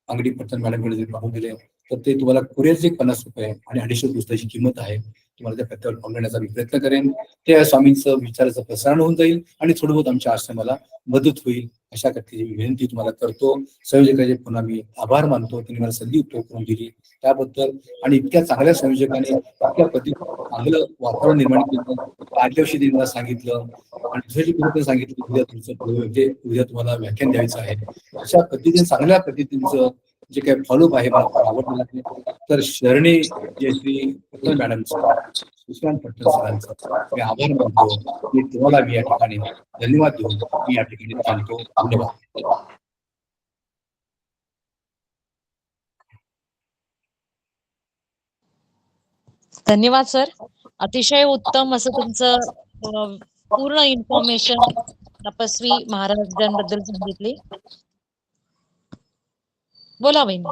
अंगडी पटण मॅडमकडे जर पाठवून दिले तर ते तुम्हाला कुरिअरचे 50 रुपये आणि 250 पुस्तकाची किंमत आहे, तुम्हाला त्या पत्त्यावर पाठवण्याचा मी प्रयत्न करेन. ते स्वामींचं विचाराचं प्रसारण होऊन जाईल आणि थोडं बहुत आमच्या आश्रमाला मदत होईल, अशा करते विनंती तुम्हाला करतो. संयोजकाचे पुन्हा मी आभार मानतो, त्यांनी मला संधी उपलब्ध करून दिली त्याबद्दल. आणि इतक्या चांगल्या संयोजकाने इतक्या चांगलं वातावरण निर्माण केलं. आदल्या दिवशी त्यांनी मला सांगितलं आणि दुसऱ्या दिवशी सांगितलं उद्या तुमचं म्हणजे उद्या तुम्हाला व्याख्यान द्यायचं आहे. अशा पद्धतीने चांगल्या पद्धतीचं जे काही फॉलोअप आहे मला फार आवडलं आहे. तर शरणी जयश्री पटण मॅडमचं, सुशांत पटण सरांचं मी आभार मानतो. मी तुम्हाला मी या ठिकाणी धन्यवाद देऊन मी या ठिकाणी थांबतो. धन्यवाद. धन्यवाद सर. अतिशय उत्तम असं तुमचं पूर्ण इन्फॉर्मेशन तपस्वी महाराजांबद्दल सांगितली. बोला बहिणी.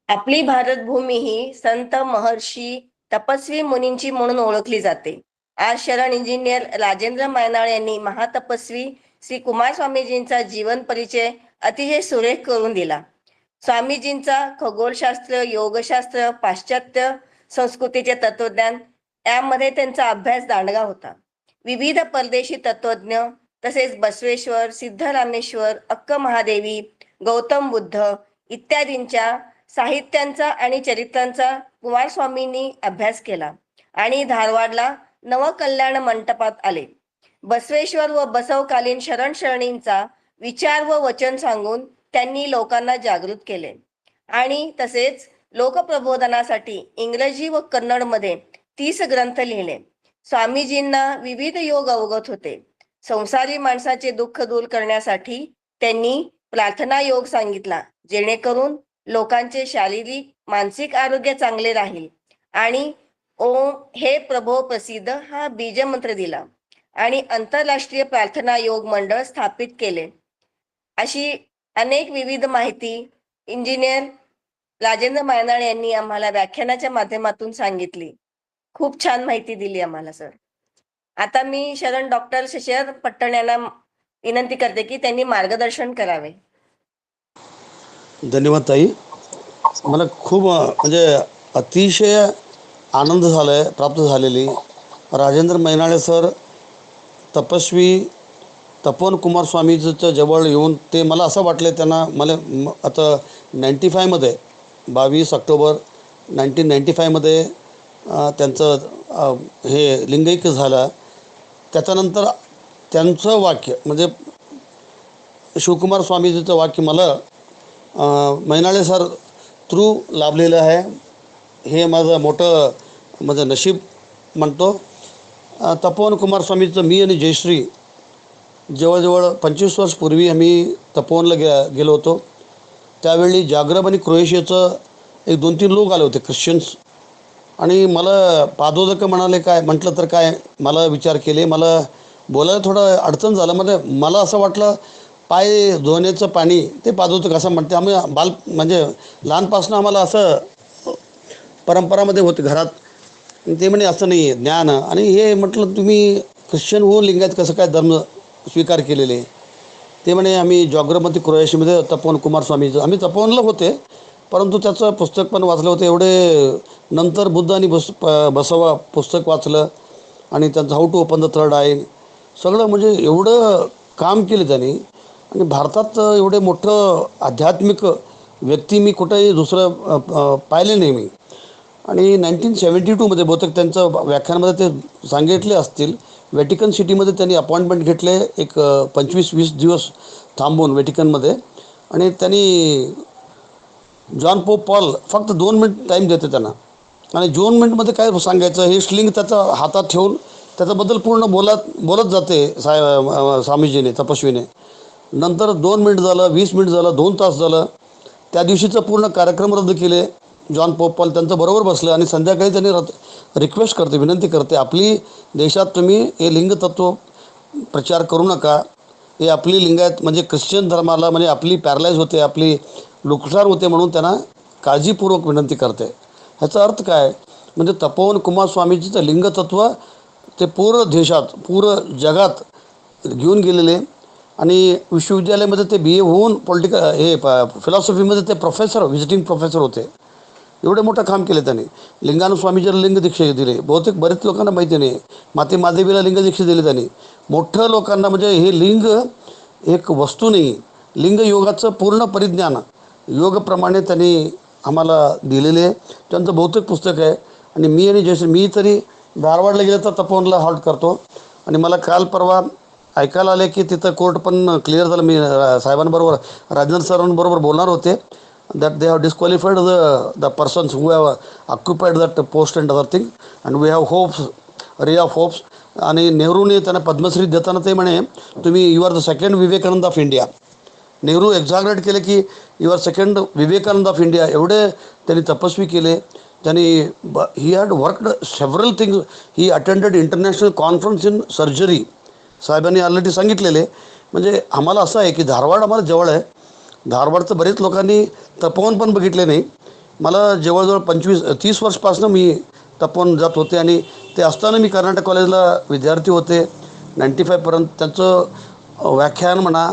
आपली भारतभूमी ही संत महर्षी तपस्वी मुनींची म्हणून ओळखली जाते. आज शरण इंजिनियर राजेंद्र मायनाळ यांनी महातपस्वी श्री कुमार स्वामीजींचा जीवन परिचय अतिशय सुरेख करून दिला. स्वामीजींचा खगोलशास्त्र, योगशास्त्र, पाश्चात्य संस्कृतीचे तत्वज्ञान यामध्ये त्यांचा अभ्यास दांडगा होता. विविध परदेशी तत्वज्ञ तसेच बसवेश्वर, सिद्धरामेश्वर, अक्क महादेवी, गौतम बुद्ध इत्यादींच्या साहित्यांचा आणि चरित्रांचा कुमारस्वामींनी अभ्यास केला आणि धारवाडला नवकल्याण मंटपात आले. बसवेश्वर व बसवकालीन शरणींचा विचार व वचन सांगून त्यांनी लोकांना जागृत केले आणि तसेच लोकप्रबोधनासाठी इंग्रजी व कन्नडमध्ये 30 ग्रंथ लिहिले. स्वामीजींना विविध योग अवगत होते. संसारी माणसाचे दुःख दूर करण्यासाठी त्यांनी प्रार्थना योग सांगितला, जेणेकरून लोकांचे शारीरिक मानसिक आरोग्य चांगले राहील. आणि ओम हे प्रभो प्रसिद्ध हा बीजमंत्र दिला आणि आंतरराष्ट्रीय प्रार्थना योग मंडळ स्थापित केले. अशी अनेक विविध माहिती इंजिनियर राजेंद्र मायनाळ यांनी आम्हाला व्याख्यानाच्या माध्यमातून सांगितली. खूप छान माहिती दिली आम्हाला सर. आता मी शरण डॉक्टर शशिधर पट्टण यांना विनंती करते की त्यांनी मार्गदर्शन करावे. धन्यवाद ताई. मला खूप म्हणजे अतिशय आनंद झालाय प्राप्त झालेली. राजेंद्र मैनाळे सर तपस्वी तपोवन कुमार स्वामीजीच्या जवळ येऊन ते मला असं वाटलं त्यांना मला आता 95 मध्ये 22 ऑक्टोबर 1995 मध्ये त्यांचं हे लिंगैक्य झालं. त्याच्यानंतर त्यांचं वाक्य म्हणजे शिवकुमार स्वामीजीचं वाक्य मला मैनाळे सर थ्रू लाभलेलं आहे. हे माझं मोठं माझं नशीब म्हणतो. तपोवन कुमार स्वामीचं मी आणि जयश्री जवळजवळ 25 वर्ष पूर्वी आम्ही तपोवनला गेलो होतो. त्यावेळी जाग्रब आणि क्रोएशियाचं 1-2-3 लोक आले होते ख्रिश्चन्स. आणि मला पादोदक म्हणाले काय म्हटलं तर काय मला विचार केले. मला बोलायला थोडं अडचण झालं. मला असं वाटलं पाय धुण्याचं पाणी ते पादोदक असं म्हणते. आम्ही म्हणजे लहानपासून आम्हाला असं परंपरामध्ये होते घरात. ते म्हणे असं नाही आहे ज्ञान. आणि हे म्हटलं तुम्ही ख्रिश्चन होऊन लिंगायत कसं काय धर्म स्वीकार केलेले. ते म्हणे आम्ही जॉग्रफमध्ये क्रोएशियामध्ये तपोवन कुमार स्वामीचं आम्ही तपोवनला होते, परंतु त्याचं पुस्तक पण वाचलं होतं. एवढे नंतर बुद्ध आणि बसवा पुस्तक वाचलं आणि त्यांचं how to open the third eye सगळं म्हणजे एवढं काम केलं त्यांनी. आणि भारतात एवढे मोठं आध्यात्मिक व्यक्ती मी कुठंही दुसरं पाहिले नाही मी. आणि 1972 मध्ये बहुतेक त्यांचं व्याख्यानामध्ये ते सांगितले असतील. व्हॅटिकन सिटीमध्ये त्यांनी अपॉइंटमेंट घेतले एक 25-20 दिवस थांबून व्हॅटिकनमध्ये. आणि त्यांनी जॉन पोप पॉल फक्त 2 मिनिट टाईम देते त्यांना. आणि 2 मिनिटमध्ये काय सांगायचं हे स्लिंग त्याचा हातात ठेवून त्याच्याबद्दल पूर्ण बोलत जाते स्वामीजीने तपस्वीने. नंतर 2 मिनिट झालं, 20 मिनिट झालं, 2 तास झालं. त्या दिवशीचं पूर्ण कार्यक्रम रद्द केले. जॉन पोप पॉल त्यांचं बरोबर बसलं आणि संध्याकाळी त्यांनी रिक्वेस्ट करते, विनंती करते, आपली देशात तुम्ही हे लिंगतत्व प्रचार करू नका. हे आपली लिंगायत म्हणजे ख्रिश्चन धर्माला म्हणजे आपली पॅरलाईज होते, आपली नुकसान होते म्हणून त्यांना काळजीपूर्वक विनंती करते. ह्याचा अर्थ काय म्हणजे तपोवन कुमार स्वामीजीचं लिंगतत्व ते पूर्ण देशात पूर्ण जगात घेऊन गेलेले आणि विश्वविद्यालयामध्ये ते BA होऊन फिलॉसॉफीमध्ये ते व्हिजिटिंग प्रोफेसर होते. एवढे मोठं काम केले त्यांनी. लिंगानुस्वामीजीला लिंग दीक्षा दिली. बहुतेक बरेच लोकांना माहिती नाही. माते महादेवीला लिंग दीक्षा दिली त्यांनी. मोठ्या लोकांना म्हणजे हे लिंग एक वस्तू नाही, लिंग योगाचं पूर्ण परिज्ञान योगप्रमाणे त्यांनी आम्हाला दिलेले आहे. त्यांचं बहुतेक पुस्तक आहे. आणि मी तरी धारवाडला गेलं तर तपोवनला हॉल्ट करतो. आणि मला काल परवा ऐकायला आले की तिथं कोर्ट पण क्लिअर झालं. मी साहेबांबरोबर राजेंद्र सरांबरोबर बोलणार होते. that they have disqualified the persons who have occupied that post and other thing, and we have hopes, ray of hopes. आणि नेहरूने त्यांना पद्मश्री देताना ते म्हणे तुम्ही you are the second Vivekananda of India. Nehru exaggerate केले की you are second Vivekananda of India. एवढे त्यांनी तपस्वी केले. त्यांनी he had worked several things. He attended international conference in surgery. साहेबांनी ऑलरेडी सांगितलेले. म्हणजे आम्हाला असं आहे की धारवाड आम्हाला जवळ आहे. धारवाडचं बरेच लोकांनी तपोवन पण बघितले नाही. मला जवळजवळ 25-30 वर्षपासून मी तपोवन जात होते. आणि ते असताना मी कर्नाटक कॉलेजला विद्यार्थी होते 95पर्यंत. त्यांचं व्याख्यान म्हणा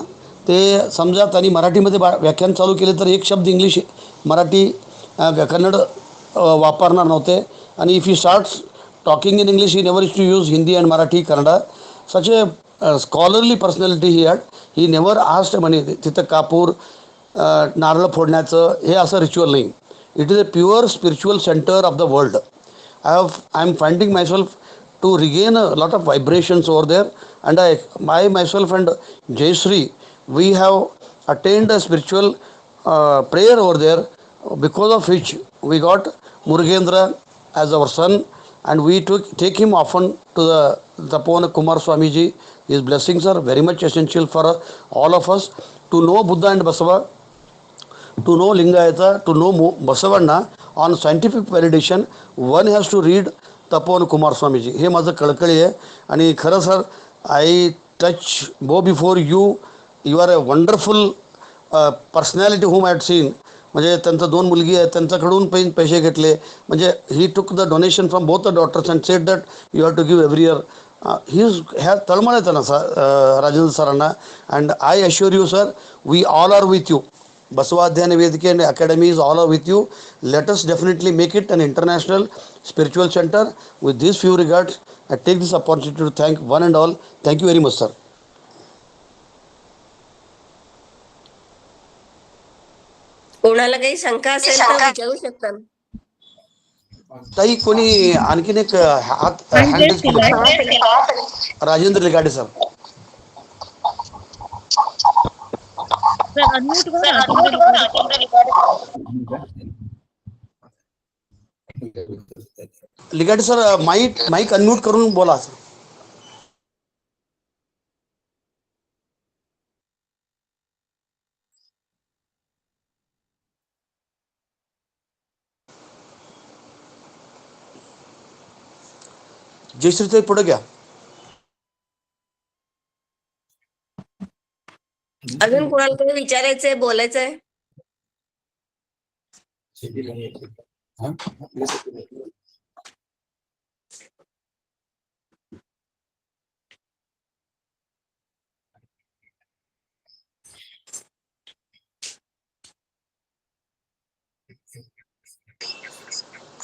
ते समजा त्यांनी मराठीमध्ये व्याख्यान चालू केले तर एक शब्द इंग्लिश मराठी कन्नड वापरणार नव्हते. आणि if you start talking in English he never is to use Hindi and Marathi Kannada. Such a scholarly personality he had. He never asked म्हणे तिथं कापूर नारळ फोडण्याचं हे असं रिच्युअल नाही. It is a pure spiritual centre of the world. I am finding myself to regain a lot of vibrations over there. And my myself and Jayashree we have attend a spiritual prayer over there, because of which we got Murugendra as our son, and we take him often to the Tapovan Kumar Swamiji. His blessings are very much essential for all of us to know Buddha and Basava, to know Lingayata, to know Basavanna on scientific validation. One has to read Tapovan Kumar Swamiji. हे माझं कळकळी आहे. आणि खरं sir I touch go before you. You are a wonderful personality whom I had seen. म्हणजे त्यांचं 2 मुलगी आहेत त्यांच्याकडून पैसे घेतले. म्हणजे he took the donation from both the doctors and said that you have to give every year. ह्या तळमळ आहे त्यांना राजेंद्र सरांना. And I assure you sir we all are with you. Basavadhyana Vedike and academy is all are with you. Let us definitely make it an international spiritual center. With these few regards, I take this opportunity to thank one and all. Thank you very much, sir. कोणाला काही शंका असेल तर विचारू शकता. ताई कोणी आणखीन एक हात hand Rajendra Ligade sir. Unmute Ligade sir mic unmute करून बोला सर. जयश्रीताई पुढे घ्या. अजून कोणाला काही विचारायचंय बोलायचंय?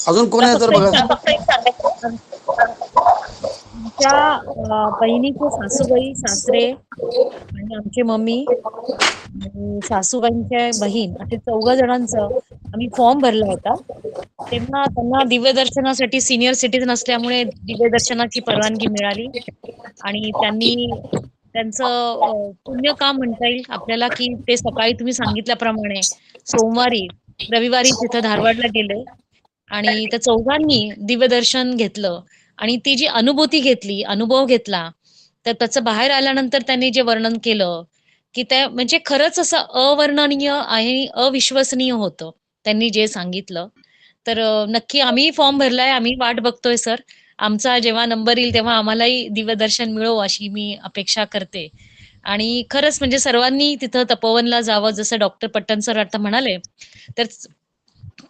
अजून कोण आहे तर बघा. आमच्या बहिणीचे सासूबाई सासरे आणि आमची मम्मी आणि सासूबाईंच्या बहीण असे 4 जणांचं आम्ही फॉर्म भरला होता. तेव्हा त्यांना दिव्यदर्शनासाठी सिनियर सिटीजन असल्यामुळे दिव्यदर्शनाची परवानगी मिळाली. आणि त्यांनी त्यांचं पुण्य काम म्हणता येईल आपल्याला की ते सकाळी तुम्ही सांगितल्याप्रमाणे सोमवारी रविवारी तिथं धारवाडला गेले आणि त्या 4घांनी दिव्यदर्शन घेतलं. आणि ती जी अनुभूती घेतली, अनुभव घेतला, तर त्याचं बाहेर आल्यानंतर त्यांनी जे वर्णन केलं, की त्या म्हणजे खरंच असं अवर्णनीय आणि अविश्वसनीय होतं. त्यांनी जे सांगितलं. तर नक्की आम्हीही फॉर्म भरलाय. आम्ही वाट बघतोय सर. आमचा जेव्हा नंबर येईल तेव्हा आम्हालाही दिव्यदर्शन मिळो अशी मी अपेक्षा करते. आणि खरंच म्हणजे सर्वांनी तिथं तपोवनला जावं जसं डॉक्टर पट्टण सर आता म्हणाले. तर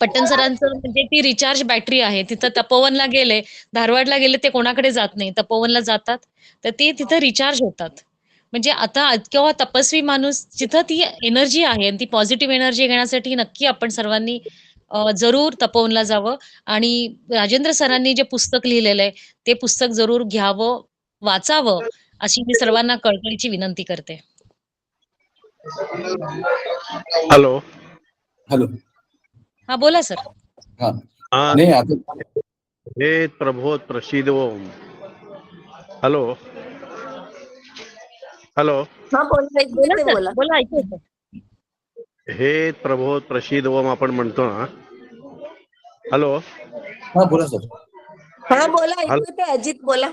पट्टण सरांचं म्हणजे ती रिचार्ज बॅटरी आहे. तिथं तपोवनला गेले, धारवाडला गेले ते कोणाकडे जात नाही. तपोवनला जातात. तर ते तिथं रिचार्ज होतात. म्हणजे आता इतका तपस्वी माणूस जिथं ती एनर्जी आहे आणि ती पॉझिटिव्ह एनर्जी घेण्यासाठी नक्की आपण सर्वांनी जरूर तपोवनला जावं आणि राजेंद्र सरांनी जे पुस्तक लिहिलेलं आहे, ते पुस्तक जरूर घ्यावं, वाचावं, अशी मी सर्वांना कळकळीची विनंती करते. हॅलो. हॅलो. हां, बोला सर. हा हा, नाही आता हे प्रबोध प्रसिद्ध ओम. हॅलो. हॅलो. हा बोला, ऐकू बोला येते, सर, बोला. बोला ऐकू येतं. हे प्रबोध प्रसिद्ध ओम आपण म्हणतो ना. हॅलो. हा बोला सर. हा बोला, ऐकू हॅलो. येते, अजित बोला.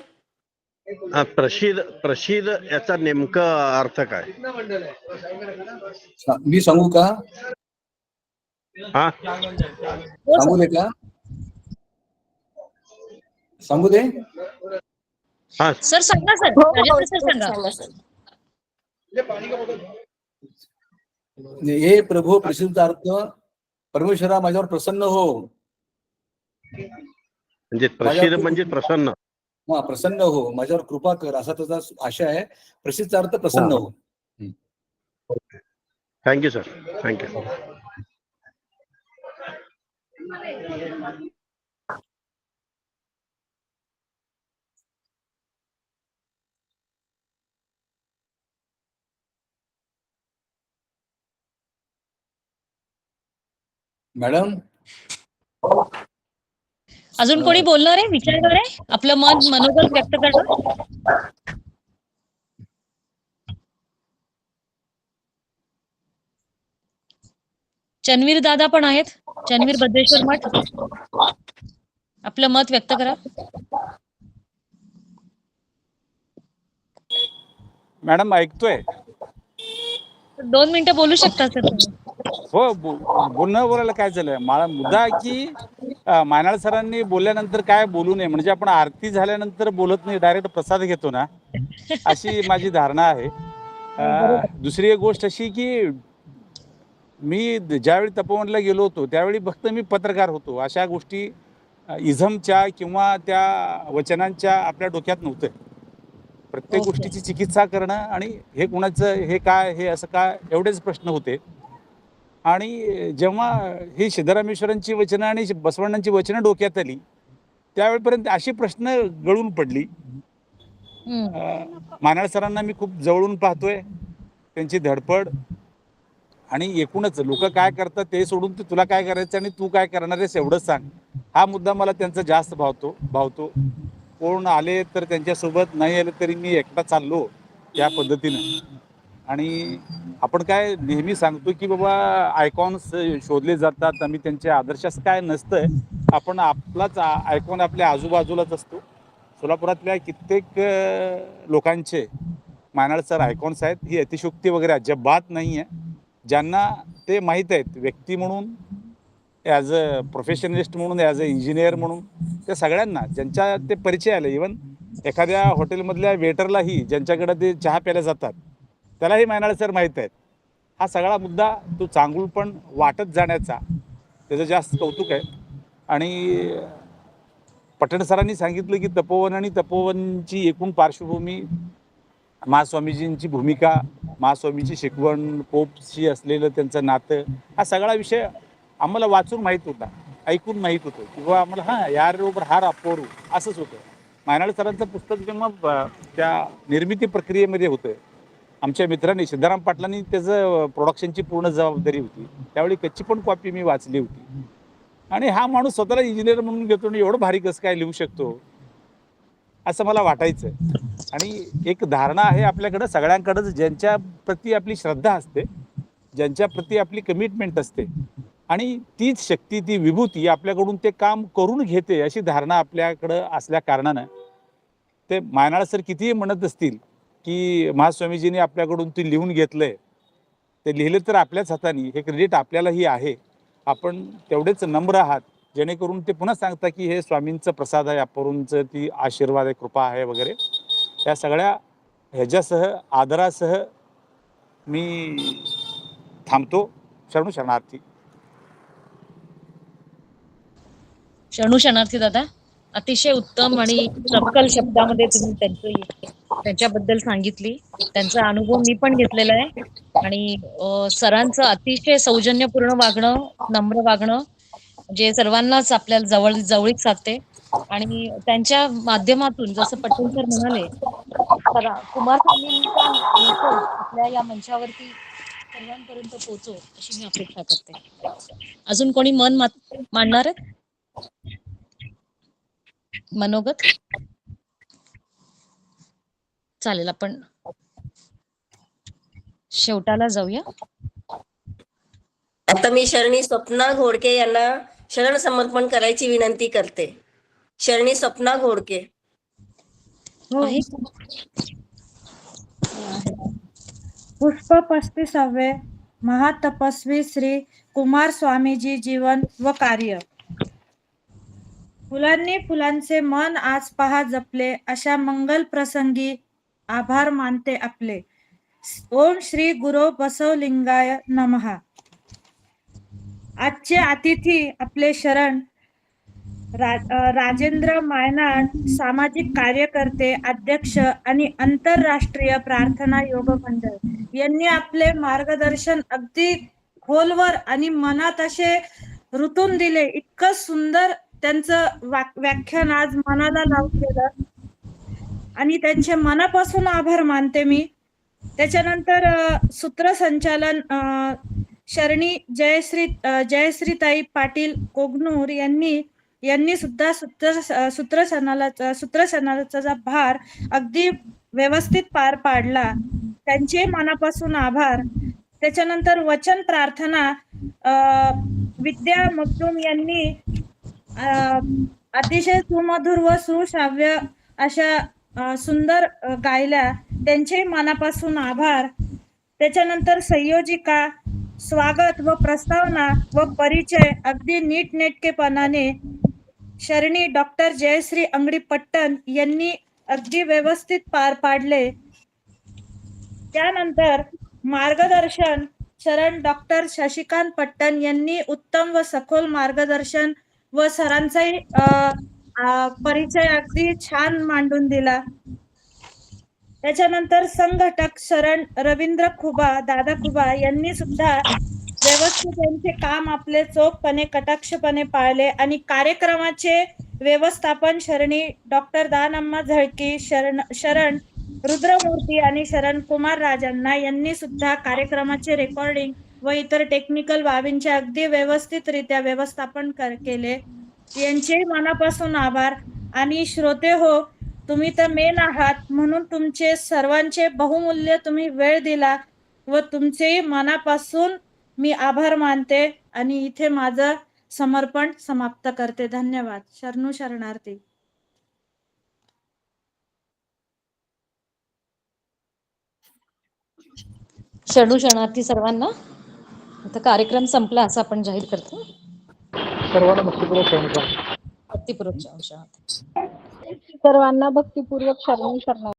प्रसिद्ध प्रसिद्ध याचा नेमका अर्थ काय? मी सांगू का? हा, हो सांगू सर. दे का? सांगू दे? हा. सर सांगा सर. हो हो, राजेंद्र सर तुम्ही सांगा. सांगा सर. हे प्रभू प्रसिद्ध अर्थ, परमेश्वरा माझ्यावर प्रसन्न हो. म्हणजे प्रसिद्ध माझ्यावर म्हणजे प्रसन्न. हा प्रसन्न हो, माझ्यावर कृपा कर, असा त्याचा आशय आहे. प्रसिद्ध अर्थ प्रसन्न हो. Thank you sir, thank you. मॅडम अजून कोणी बोलणार आहे, विचारणार आहे, आपलं मनोगत व्यक्त करणार? चन्वीर दादा पण आहेत. चन्वीर भद्रेश्वर मठ, आपलं मत व्यक्त करा. मॅडम ऐकतोय. 2 मिनिटं बोलू शकता सर तुम्ही. हो बोलायला काय झालंय, मला मुद्दा आहे की मानाळ सरांनी बोलल्यानंतर काय बोलू नये, म्हणजे आपण आरती झाल्यानंतर बोलत नाही, डायरेक्ट प्रसाद घेतो ना, अशी माझी धारणा आहे. दुसरी एक गोष्ट अशी की मी ज्यावेळी तपोवनला गेलो होतो त्यावेळी फक्त मी पत्रकार होतो. अशा गोष्टी इझमच्या किंवा त्या वचनांच्या आपल्या डोक्यात नव्हत्या. प्रत्येक ओके. गोष्टीची चिकित्सा करणं आणि हे कुणाचं, हे काय, हे असं काय, एवढेच प्रश्न होते. आणि जेव्हा ही सिद्धरामेश्वरांची वचनं आणि बसवण्णांची वचनं डोक्यात आली त्यावेळेपर्यंत अशी प्रश्न गळून पडली. मानाळ सरांना मी खूप जवळून पाहतोय, त्यांची धडपड आणि एकूणच लोक काय करतात ते सोडून ते तुला काय करायचं आणि तू काय करणार आहेस एवढंच सांग, हा मुद्दा मला त्यांचा जास्त भावतो. कोण आले तर त्यांच्यासोबत, नाही आले तरी मी एकटा चाललो त्या पद्धतीनं. आणि आपण काय नेहमी सांगतो की बाबा आयकॉन्स शोधले जातात, आम्ही त्यांचे आदर्श, असं काय नसतंय. आपण आपलाच आयकॉन आपल्या आजूबाजूलाच असतो. सोलापुरातल्या कित्येक लोकांचे मानाळ सर आयकॉन्स आहेत. ही अतिशयोक्ती वगैरे अजिबात नाही आहे. ज्यांना ते माहीत आहेत व्यक्ती म्हणून, ॲज अ प्रोफेशनलिस्ट म्हणून, ॲज अ इंजिनियर म्हणून, त्या सगळ्यांना ज्यांच्या ते परिचय आले, इवन एखाद्या हॉटेलमधल्या वेटरलाही ज्यांच्याकडे ते चहा प्यायला जातात त्यालाही मानाळ सर माहीत आहेत. हा सगळा मुद्दा तो चांगूल पण वाटत जाण्याचा त्याचं जास्त कौतुक आहे. आणि पट्टण सरांनी सांगितलं की तपोवन आणि तपोवनची एकूण पार्श्वभूमी, महास्वामीजींची भूमिका, महास्वामीची शिकवण, पोपशी असलेलं त्यांचं नातं, हा सगळा विषय आम्हाला वाचून माहीत होता, ऐकून माहीत होतं किंवा आम्हाला हां यारोबर हार अपोरू असंच होतं. मानाळ सरांचं पुस्तक जेव्हा त्या निर्मिती प्रक्रियेमध्ये होतं, आमच्या मित्रांनी सिद्धाराम पाटलांनी त्याचं प्रोडक्शनची पूर्ण जबाबदारी होती. त्यावेळी कच्ची पण कॉपी मी वाचली होती. आणि हा माणूस स्वतःला इंजिनियर म्हणून घेतो आणि एवढं भारी कसं काय लिहू शकतो असं मला वाटायचं. आणि एक धारणा आहे आपल्याकडं सगळ्यांकडंच, ज्यांच्या प्रती आपली श्रद्धा असते, ज्यांच्या प्रती आपली कमिटमेंट असते, आणि तीच शक्ती, ती विभूती आपल्याकडून ते काम करून घेते अशी धारणा आपल्याकडं असल्या कारणानं ते मायनाळ सर कितीही म्हणत असतील की महास्वामीजींनी आपल्याकडून ते लिहून घेतलंय, ते लिहिले तर आपल्याच हाताने, हे क्रेडिट आपल्यालाही आहे. आपण तेवढेच नम्र आहात जेणेकरून ते पुन्हा सांगता की हे स्वामींचं प्रसाद आहे, अपूर्वंचं ती आशीर्वाद आहे, कृपा आहे वगैरे. या सगळ्या ह्याच्यासह आदरासह मी थांबतो. शरणू शरणार्थी. शरणू शरणार्थी दादा, अतिशय उत्तम आणि चपकल शब्दामध्ये तुम्ही त्यांच्याबद्दल सांगितली. त्यांचा अनुभव मी पण घेतलेला आहे आणि सरांचं अतिशय सौजन्यपूर्ण वागणं, नम्र वागणं जे सर्वांनाच आपल्याला जवळीक साधते. आणि त्यांच्या माध्यमातून जसं पटेल सर म्हणाले, कुमारस्वामींचा मेसेज आपल्या या मंचावरती सर्वांपर्यंत पोहोचो अशी मी अपेक्षा करते. अजून कोणी मन मांडणार आहेत? मनोगत चालेल, आपण शेवटाला जाऊया. आता मी शरणी स्वप्ना घोडके यांना शरण समर्पण करायची विनंती करते. शरणी स्वप्ना घोडके. आहे पुष्प 35 महातपस्वी श्री कुमार स्वामीजी जीवन व कार्य. फुलांनी फुलांचे मन आज पहा जपले, अशा मंगल प्रसंगी आभार मानते आपले. ओम श्री गुरु बसवलिंगाय नमः. आजचे अतिथी आपले शरण राजेंद्र मायनाळ, सामाजिक कार्यकर्ते, अध्यक्ष आणि आंतरराष्ट्रीय प्रार्थना योग मंडळ यांनी आपले मार्गदर्शन अगदी खोलवर आणि मनात असे रुतून दिले. इतकं सुंदर त्यांचं व्याख्यान आज मनाला लावून गेलं आणि त्यांचे मनापासून आभार मानते मी. त्याच्यानंतर सूत्रसंचालन शरणी जयश्रीताई पाटील कोगनूर यांनी सुद्धा सूत्रसंचालनाचा भार अगदी व्यवस्थित पार पाडला. त्यांचे मनापासून आभार. त्याच्यानंतर वचन प्रार्थना विद्या मगदूम यांनी अतिशय सुमधुर व सुश्राव्य अशा सुंदर गायल्या, त्यांचे मनापासून आभार. त्याच्यानंतर संयोजिका स्वागत व प्रस्तावना व परिचय अगदी नीटनेटकेपणाने शरणी डॉक्टर जयश्री अंगडी पट्टण यांनी अगदी व्यवस्थित पार पाडले. त्यानंतर मार्गदर्शन शरण डॉक्टर शशिकांत पट्टण यांनी उत्तम व सखोल मार्गदर्शन व सरांचाही परिचय अगदी छान मांडून दिला. त्याच्यानंतर संघटक शरण रवींद्र दादा खुबा यांनी सुद्धा व्यवस्थित त्यांचे काम आपले चोखपणे कटाक्षपणे पाळले आणि कार्यक्रमाचे व्यवस्थापन शरणी डॉक्टर दानम्मा झळकी, शरण रुद्रमूर्ती आणि शरण कुमार राजांना यांनी सुद्धा कार्यक्रमाचे रेकॉर्डिंग व इतर टेक्निकल बाबींचे अगदी व्यवस्थितरित्या व्यवस्थापन केले. यांचे मनापासून आभार. आणि श्रोते हो, तुम्ही तर मेन आहात म्हणून तुमचे सर्वांचे बहुमूल्य तुम्ही वेळ दिला व तुमचे मनापासून मी आभार मानते आणि इथे माझं समर्पण समाप्त करते. धन्यवाद. शरणू शरणार्थी. शरणू शरणार्थी सर्वांना. आता कार्यक्रम संपला असं आपण जाहीर करतो. सर्वांना भक्तिपूर्वक शरण. भक्तिपूर्वक शरण. सर्वांना भक्तिपूर्वक शरणू शरणार्थी.